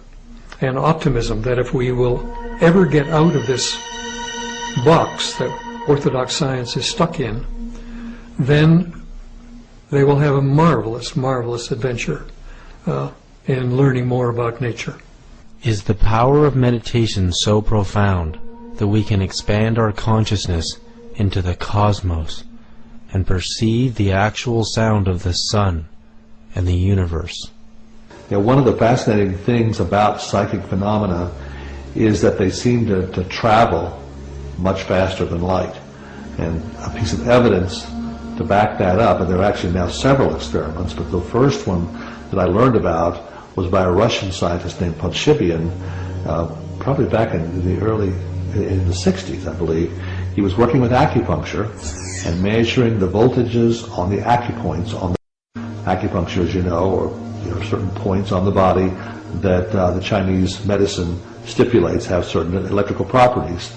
[SPEAKER 12] and optimism that if we will ever get out of this box that orthodox science is stuck in, then they will have a marvelous, marvelous adventure in learning more about nature.
[SPEAKER 2] Is the power of meditation so profound that we can expand our consciousness into the cosmos and perceive the actual sound of the sun and the universe?
[SPEAKER 10] Yeah, one of the fascinating things about psychic phenomena is that they seem to travel much faster than light. And a piece of evidence to back that up, and there are actually now several experiments, but the first one that I learned about was by a Russian scientist named Podshibian, probably back in the 60s, I believe. He was working with acupuncture and measuring the voltages on the acupoints on the acupuncture, as you know, or certain points on the body that the Chinese medicine stipulates have certain electrical properties.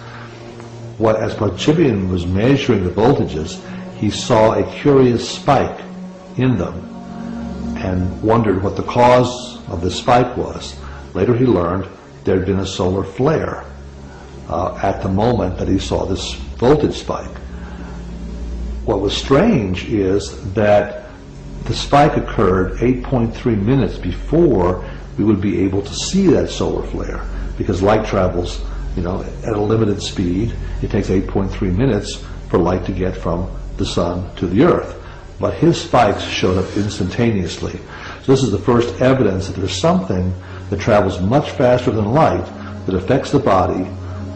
[SPEAKER 10] As Podshibian was measuring the voltages, he saw a curious spike in them and wondered what the cause of the spike was. Later he learned there had been a solar flare at the moment that he saw this voltage spike. What was strange is that the spike occurred 8.3 minutes before we would be able to see that solar flare, because light travels, at a limited speed. It takes 8.3 minutes for light to get from the sun to the earth. But his spikes showed up instantaneously. So this is the first evidence that there's something that travels much faster than light that affects the body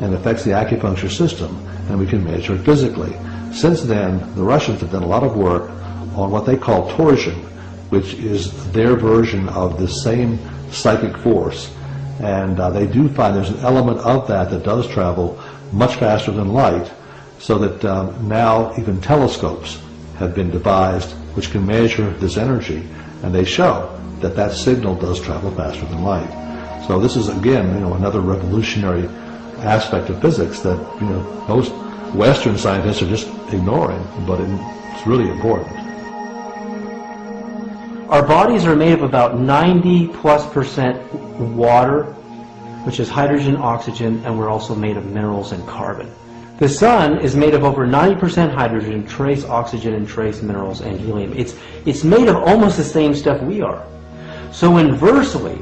[SPEAKER 10] and affects the acupuncture system, and we can measure it physically. Since then, the Russians have done a lot of work on what they call torsion, which is their version of the same psychic force. And they do find there's an element of that does travel much faster than light, so that now even telescopes have been devised which can measure this energy, and they show that that signal does travel faster than light. So this is, again, another revolutionary aspect of physics that most Western scientists are just ignoring, but it's really important.
[SPEAKER 16] Our bodies are made of about 90+% water, which is hydrogen, oxygen, and we're also made of minerals and carbon. The sun is made of over 90% hydrogen, trace oxygen, and trace minerals and helium. It's made of almost the same stuff we are. So inversely,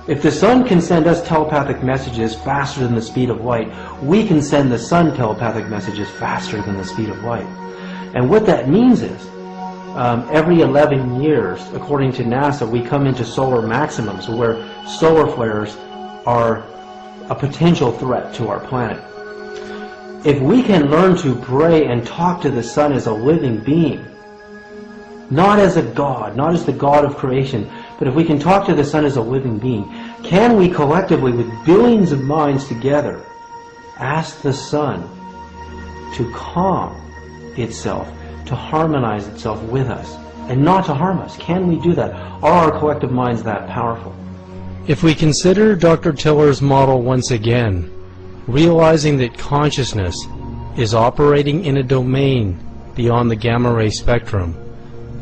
[SPEAKER 16] if the sun can send us telepathic messages faster than the speed of light, we can send the sun telepathic messages faster than the speed of light. And what that means is, every 11 years, according to NASA, we come into solar maximums where solar flares are a potential threat to our planet. If we can learn to pray and talk to the sun as a living being, not as a god, not as the god of creation, but if we can talk to the sun as a living being, can we collectively, with billions of minds together, ask the sun to calm itself, to harmonize itself with us, and not to harm us? Can we do that? Are our collective minds that powerful?
[SPEAKER 2] If we consider Dr. Tiller's model once again, realizing that consciousness is operating in a domain beyond the gamma ray spectrum,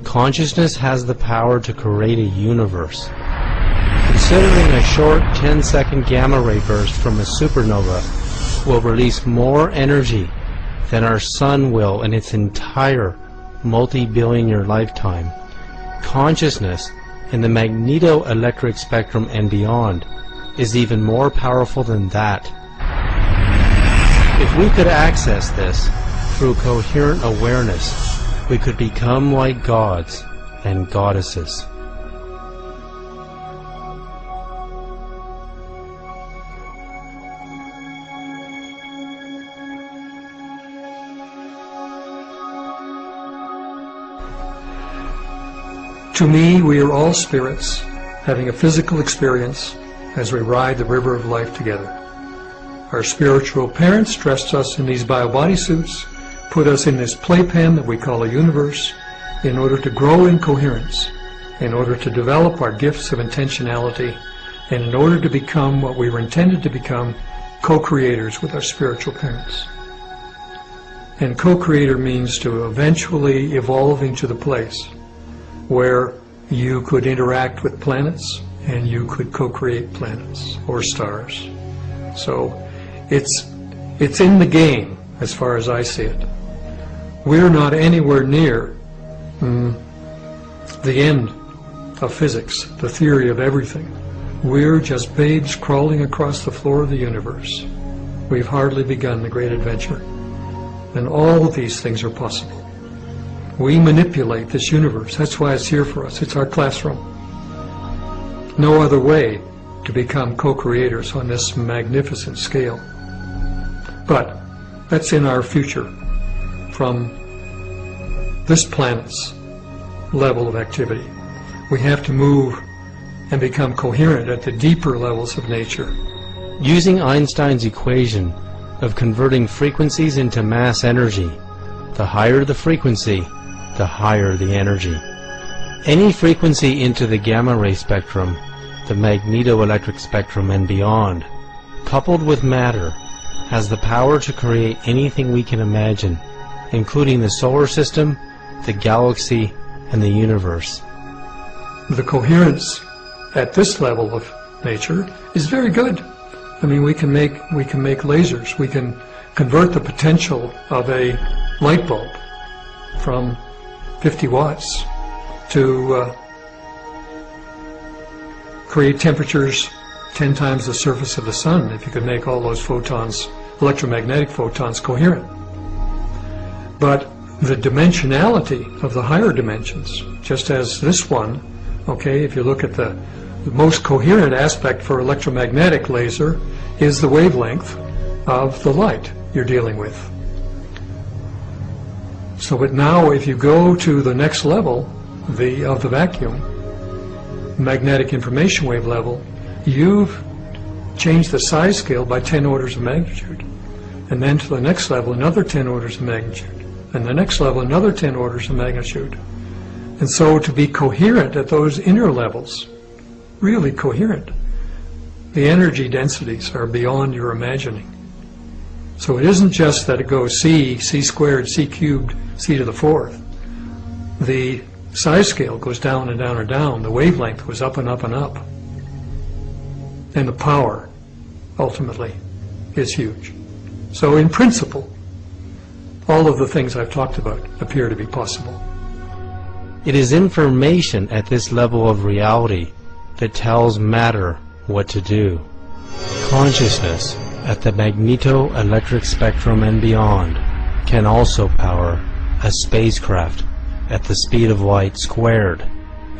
[SPEAKER 2] consciousness has the power to create a universe. Considering a short 10-second gamma ray burst from a supernova will release more energy than our sun will in its entire multi-billion-year lifetime, consciousness in the magneto-electric spectrum and beyond is even more powerful than that. If we could access this through coherent awareness, we could become like gods and goddesses.
[SPEAKER 12] To me, we are all spirits having a physical experience as we ride the river of life together. Our spiritual parents dressed us in these bio-body suits, put us in this playpen that we call a universe, in order to grow in coherence, in order to develop our gifts of intentionality, and in order to become what we were intended to become, co-creators with our spiritual parents. And co-creator means to eventually evolve into the place where you could interact with planets and you could co-create planets or stars. So it's in the game as far as I see it. We're not anywhere near the end of physics, the theory of everything. We're just babes crawling across the floor of the universe. We've hardly begun the great adventure. And all of these things are possible. We manipulate this universe. That's why it's here for us. It's our classroom. No other way to become co-creators on this magnificent scale. But that's in our future from this planet's level of activity. We have to move and become coherent at the deeper levels of nature.
[SPEAKER 2] Using Einstein's equation of converting frequencies into mass energy, the higher the frequency, the higher the energy. Any frequency into the gamma ray spectrum, the magneto-electric spectrum and beyond, coupled with matter, has the power to create anything we can imagine, including the solar system, the galaxy, and the universe.
[SPEAKER 12] The coherence at this level of nature is very good. I mean, we can make lasers. We can convert the potential of a light bulb from 50 watts to create temperatures 10 times the surface of the sun if you could make all those photons, electromagnetic photons, coherent. But the dimensionality of the higher dimensions, just as this one, okay, if you look at the most coherent aspect for electromagnetic laser is the wavelength of the light you're dealing with. So but now if you go to the next level of the vacuum, magnetic information wave level, you've changed the size scale by 10 orders of magnitude. And then to the next level, another 10 orders of magnitude. And the next level, another 10 orders of magnitude. And so to be coherent at those inner levels, really coherent, the energy densities are beyond your imagining. So it isn't just that it goes c squared, c cubed, c to the fourth. The size scale goes down and down and down. The wavelength goes up and up and up. And the power, ultimately, is huge. So in principle, all of the things I've talked about appear to be possible.
[SPEAKER 2] It is information at this level of reality that tells matter what to do. Consciousness at the magneto-electric spectrum and beyond can also power a spacecraft at the speed of light squared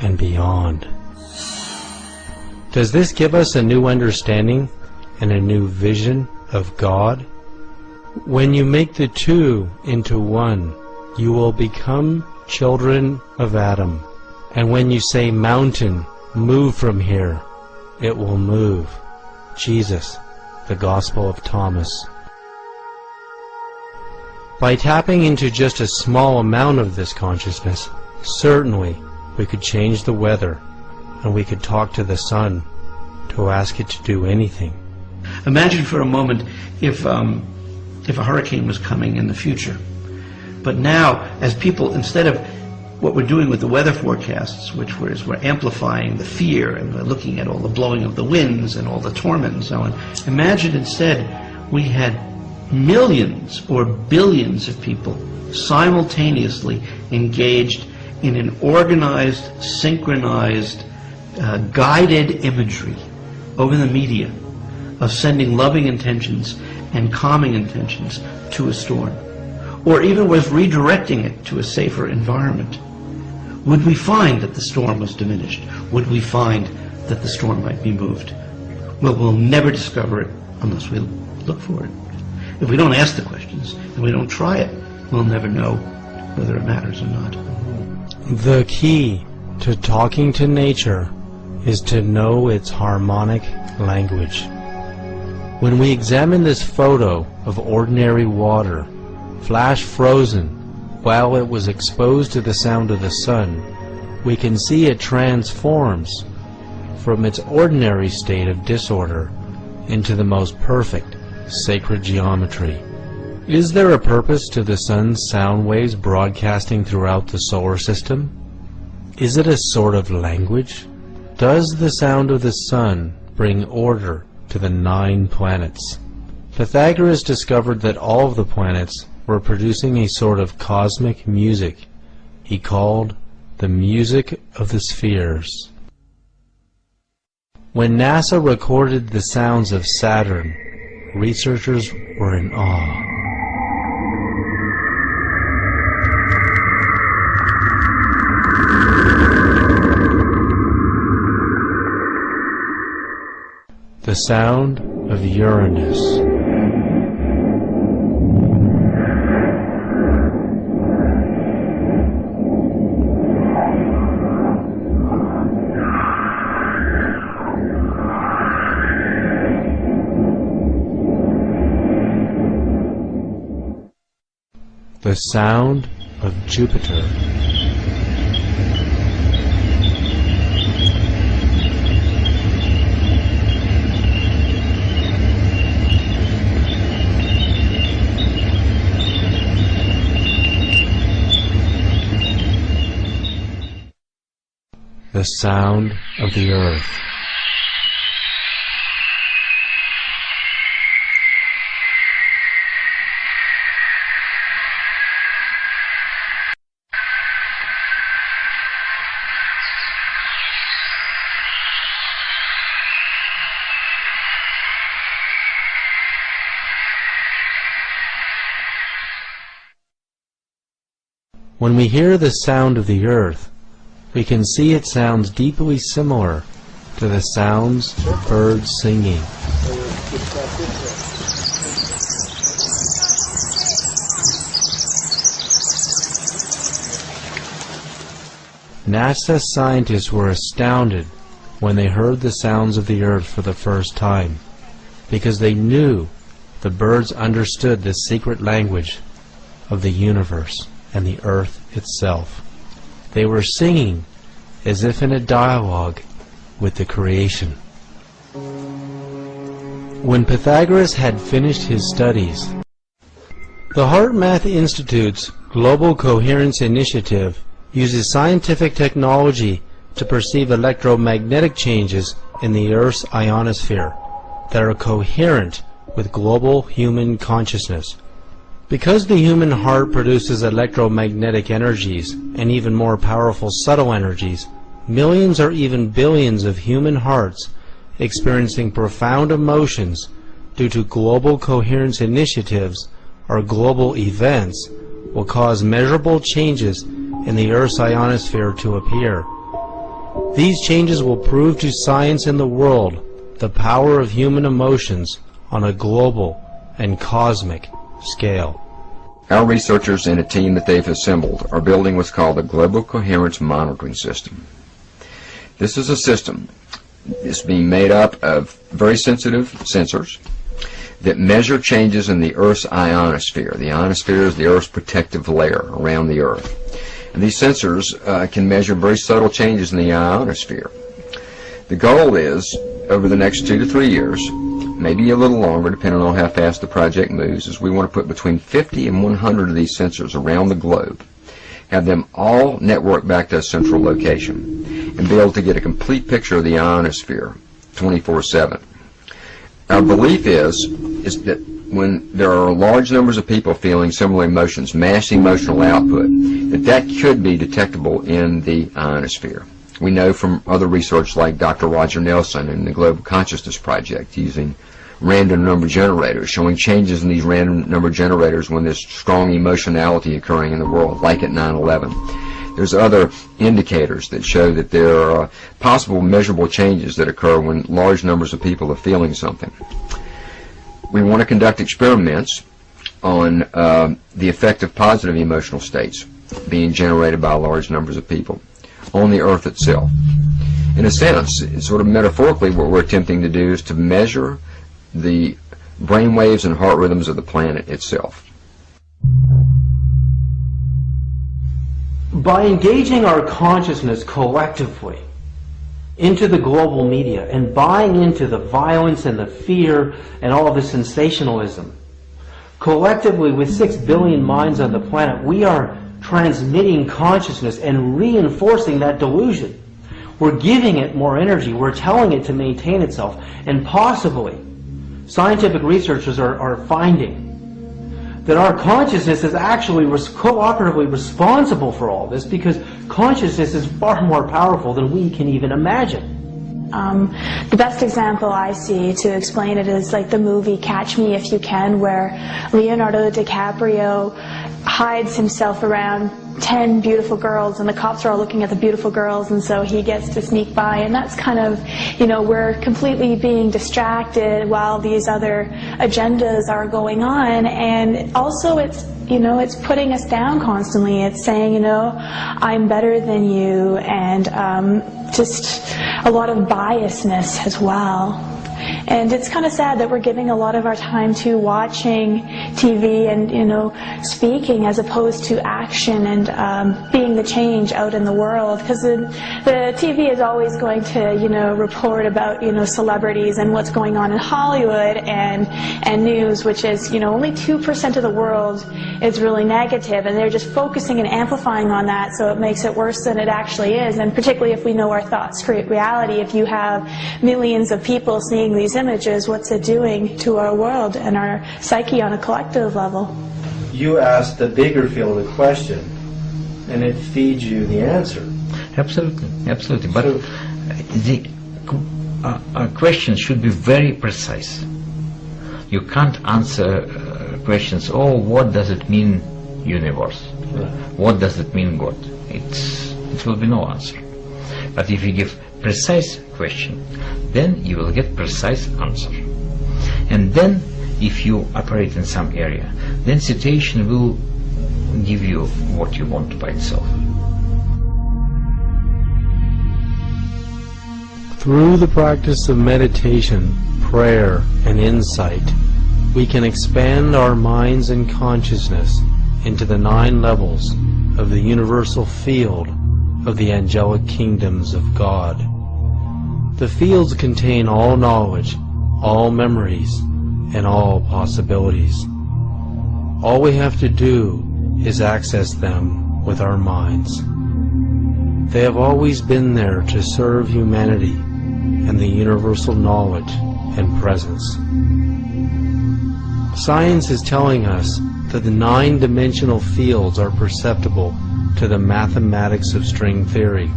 [SPEAKER 2] and beyond. Does this give us a new understanding and a new vision of God? When you make the two into one, you will become children of Adam. And when you say, mountain, move from here, it will move. Jesus, the Gospel of Thomas. By tapping into just a small amount of this consciousness, certainly we could change the weather, and we could talk to the sun to ask it to do anything.
[SPEAKER 14] Imagine for a moment if a hurricane was coming in the future. But now, as people, instead of what we're doing with the weather forecasts, which we're amplifying the fear and we're looking at all the blowing of the winds and all the torment and so on, imagine instead we had millions or billions of people simultaneously engaged in an organized, synchronized, guided imagery over the media of sending loving intentions and calming intentions to a storm, or even was redirecting it to a safer environment. Would we find that the storm was diminished? Would we find that the storm might be moved? Well, we'll never discover it unless we look for it. If we don't ask the questions and we don't try it, we'll never know whether it matters or not.
[SPEAKER 2] The key to talking to nature is to know its harmonic language. When we examine this photo of ordinary water, flash frozen while it was exposed to the sound of the sun, we can see it transforms from its ordinary state of disorder into the most perfect sacred geometry. Is there a purpose to the sun's sound waves broadcasting throughout the solar system? Is it a sort of language? Does the sound of the sun bring order to the 9 planets? Pythagoras discovered that all of the planets were producing a sort of cosmic music he called the music of the spheres. When NASA recorded the sounds of Saturn, researchers were in awe. The sound of Uranus. The sound of Jupiter. The sound of the earth. When we hear the sound of the earth, we can see it sounds deeply similar to the sounds of birds singing. NASA scientists were astounded when they heard the sounds of the earth for the first time, because they knew the birds understood the secret language of the universe and the earth itself. They were singing as if in a dialogue with the creation. When Pythagoras had finished his studies, the HeartMath Institute's Global Coherence Initiative uses scientific technology to perceive electromagnetic changes in the Earth's ionosphere that are coherent with global human consciousness. Because the human heart produces electromagnetic energies and even more powerful subtle energies, millions or even billions of human hearts experiencing profound emotions due to global coherence initiatives or global events will cause measurable changes in the Earth's ionosphere to appear. These changes will prove to science and the world the power of human emotions on a global and cosmic scale.
[SPEAKER 3] Our researchers and a team that they've assembled are building what's called a Global Coherence Monitoring System. This is a system that's being made up of very sensitive sensors that measure changes in the Earth's ionosphere. The ionosphere is the Earth's protective layer around the Earth. And these sensors can measure very subtle changes in the ionosphere. The goal is, over the next 2 to 3 years, maybe a little longer depending on how fast the project moves, is we want to put between 50 and 100 of these sensors around the globe, have them all network back to a central location, and be able to get a complete picture of the ionosphere 24/7. Our belief is that when there are large numbers of people feeling similar emotions, mass emotional output, that could be detectable in the ionosphere. We know from other research like Dr. Roger Nelson and the Global Consciousness Project using random number generators, showing changes in these random number generators when there's strong emotionality occurring in the world, like at 9/11. There's other indicators that show that there are possible measurable changes that occur when large numbers of people are feeling something. We want to conduct experiments on the effect of positive emotional states being generated by large numbers of people on the Earth itself. In a sense, sort of metaphorically, what we're attempting to do is to measure the brain waves and heart rhythms of the planet itself.
[SPEAKER 16] By engaging our consciousness collectively into the global media and buying into the violence and the fear and all of the sensationalism, collectively with 6 billion minds on the planet, we are transmitting consciousness and reinforcing that delusion. We're giving it more energy. We're telling it to maintain itself. And possibly, scientific researchers are finding that our consciousness is actually cooperatively responsible for all this, because consciousness is far more powerful than we can even imagine.
[SPEAKER 18] The best example I see to explain it is like the movie Catch Me If You Can, where Leonardo DiCaprio hides himself around 10 beautiful girls, and the cops are all looking at the beautiful girls, and so he gets to sneak by, and that's kind of, we're completely being distracted while these other agendas are going on. And also it's putting us down constantly. It's saying, I'm better than you, and just a lot of biasness as well. And it's kind of sad that we're giving a lot of our time to watching TV and, speaking as opposed to action and being the change out in the world. Because the TV is always going to, report about, celebrities and what's going on in Hollywood and news, which is, only 2% of the world is really negative, and they're just focusing and amplifying on that, so it makes it worse than it actually is. And particularly if we know our thoughts create reality, if you have millions of people seeing these images, what's it doing to our world and our psyche on a collective level?
[SPEAKER 16] You ask the bigger field of question, and it feeds you the answer.
[SPEAKER 5] Absolutely, absolutely. But the questions should be very precise. You can't answer questions, what does it mean universe? What does it mean God? It will be no answer. But if you give precise question, then you will get precise answer. And then if you operate in some area, then situation will give you what you want by itself.
[SPEAKER 2] Through the practice of meditation, prayer, and insight, we can expand our minds and consciousness into the 9 levels of the universal field of the angelic kingdoms of God. The fields contain all knowledge, all memories, and all possibilities. All we have to do is access them with our minds. They have always been there to serve humanity and the universal knowledge and presence. Science is telling us that the 9-dimensional fields are perceptible to the mathematics of string theory.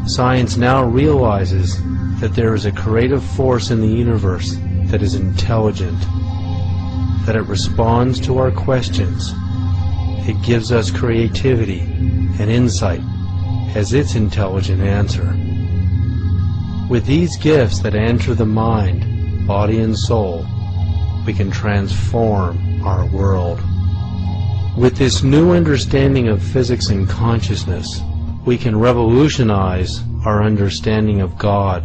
[SPEAKER 2] Science now realizes that there is a creative force in the universe that is intelligent, that it responds to our questions. It gives us creativity and insight as its intelligent answer. With these gifts that enter the mind, body, and soul, we can transform our world. With this new understanding of physics and consciousness, we can revolutionize our understanding of God.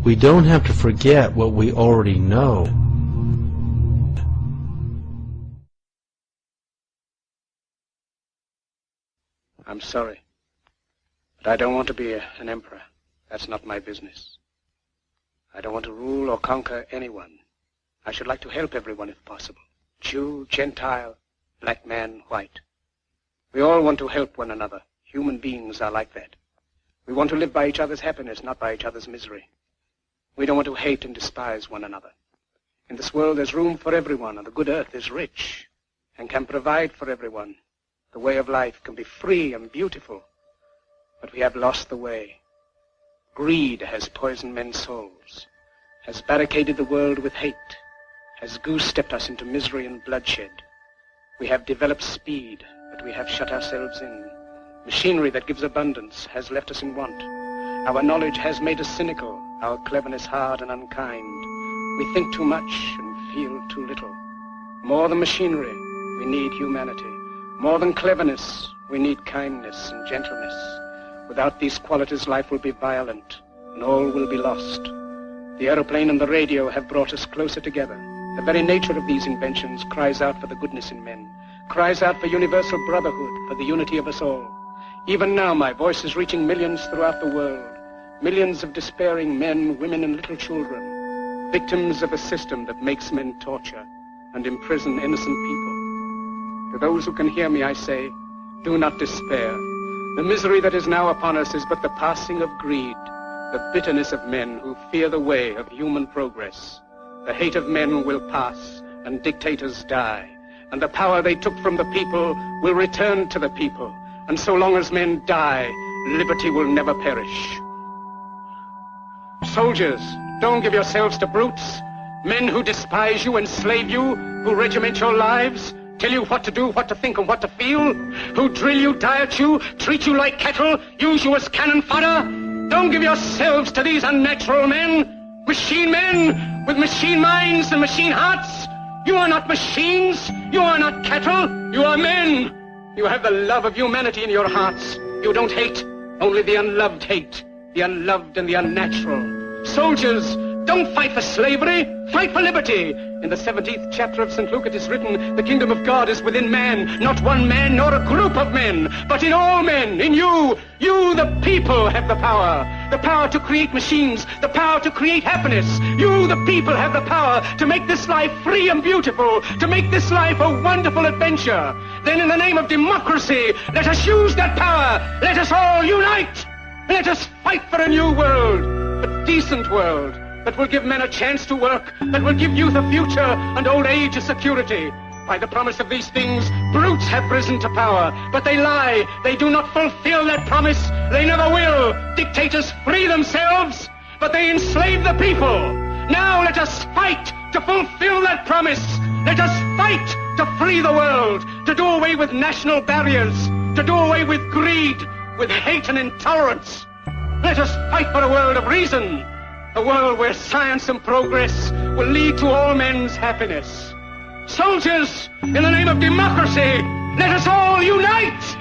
[SPEAKER 2] We don't have to forget what we already know.
[SPEAKER 1] I'm sorry, but I don't want to be an emperor. That's not my business. I don't want to rule or conquer anyone. I should like to help everyone if possible. Jew, Gentile, black man, white. We all want to help one another. Human beings are like that. We want to live by each other's happiness, not by each other's misery. We don't want to hate and despise one another. In this world there's room for everyone, and the good earth is rich and can provide for everyone. The way of life can be free and beautiful, but we have lost the way. Greed has poisoned men's souls, has barricaded the world with hate, has goose-stepped us into misery and bloodshed. We have developed speed, but we have shut ourselves in. Machinery that gives abundance has left us in want. Our knowledge has made us cynical, our cleverness hard and unkind. We think too much and feel too little. More than machinery, we need humanity. More than cleverness, we need kindness and gentleness. Without these qualities, life will be violent, and all will be lost. The aeroplane and the radio have brought us closer together. The very nature of these inventions cries out for the goodness in men, cries out for universal brotherhood, for the unity of us all. Even now, my voice is reaching millions throughout the world, millions of despairing men, women, and little children, victims of a system that makes men torture and imprison innocent people. To those who can hear me, I say, do not despair. The misery that is now upon us is but the passing of greed, the bitterness of men who fear the way of human progress. The hate of men will pass, and dictators die, and the power they took from the people will return to the people. And so long as men die, liberty will never perish. Soldiers, don't give yourselves to brutes, men who despise you, enslave you, who regiment your lives, tell you what to do, what to think, and what to feel, who drill you, diet you, treat you like cattle, use you as cannon fodder. Don't give yourselves to these unnatural men, machine men with machine minds and machine hearts. You are not machines, you are not cattle, you are men. You have the love of humanity in your hearts. You don't hate, only the unloved hate, the unloved and the unnatural. Soldiers, don't fight for slavery, fight for liberty. In the 17th chapter of St. Luke it is written, the kingdom of God is within man, not one man nor a group of men, but in all men, in you. You, the people, have the power to create machines, the power to create happiness. You, the people, have the power to make this life free and beautiful, to make this life a wonderful adventure. Then in the name of democracy, let us use that power. Let us all unite. Let us fight for a new world, a decent world, that will give men a chance to work, that will give youth a future and old age a security. By the promise of these things, brutes have risen to power, but they lie. They do not fulfill that promise. They never will. Dictators free themselves, but they enslave the people. Now let us fight to fulfill that promise. Let us fight to free the world, to do away with national barriers, to do away with greed, with hate and intolerance. Let us fight for a world of reason, a world where science and progress will lead to all men's happiness. Soldiers, in the name of democracy, let us all unite!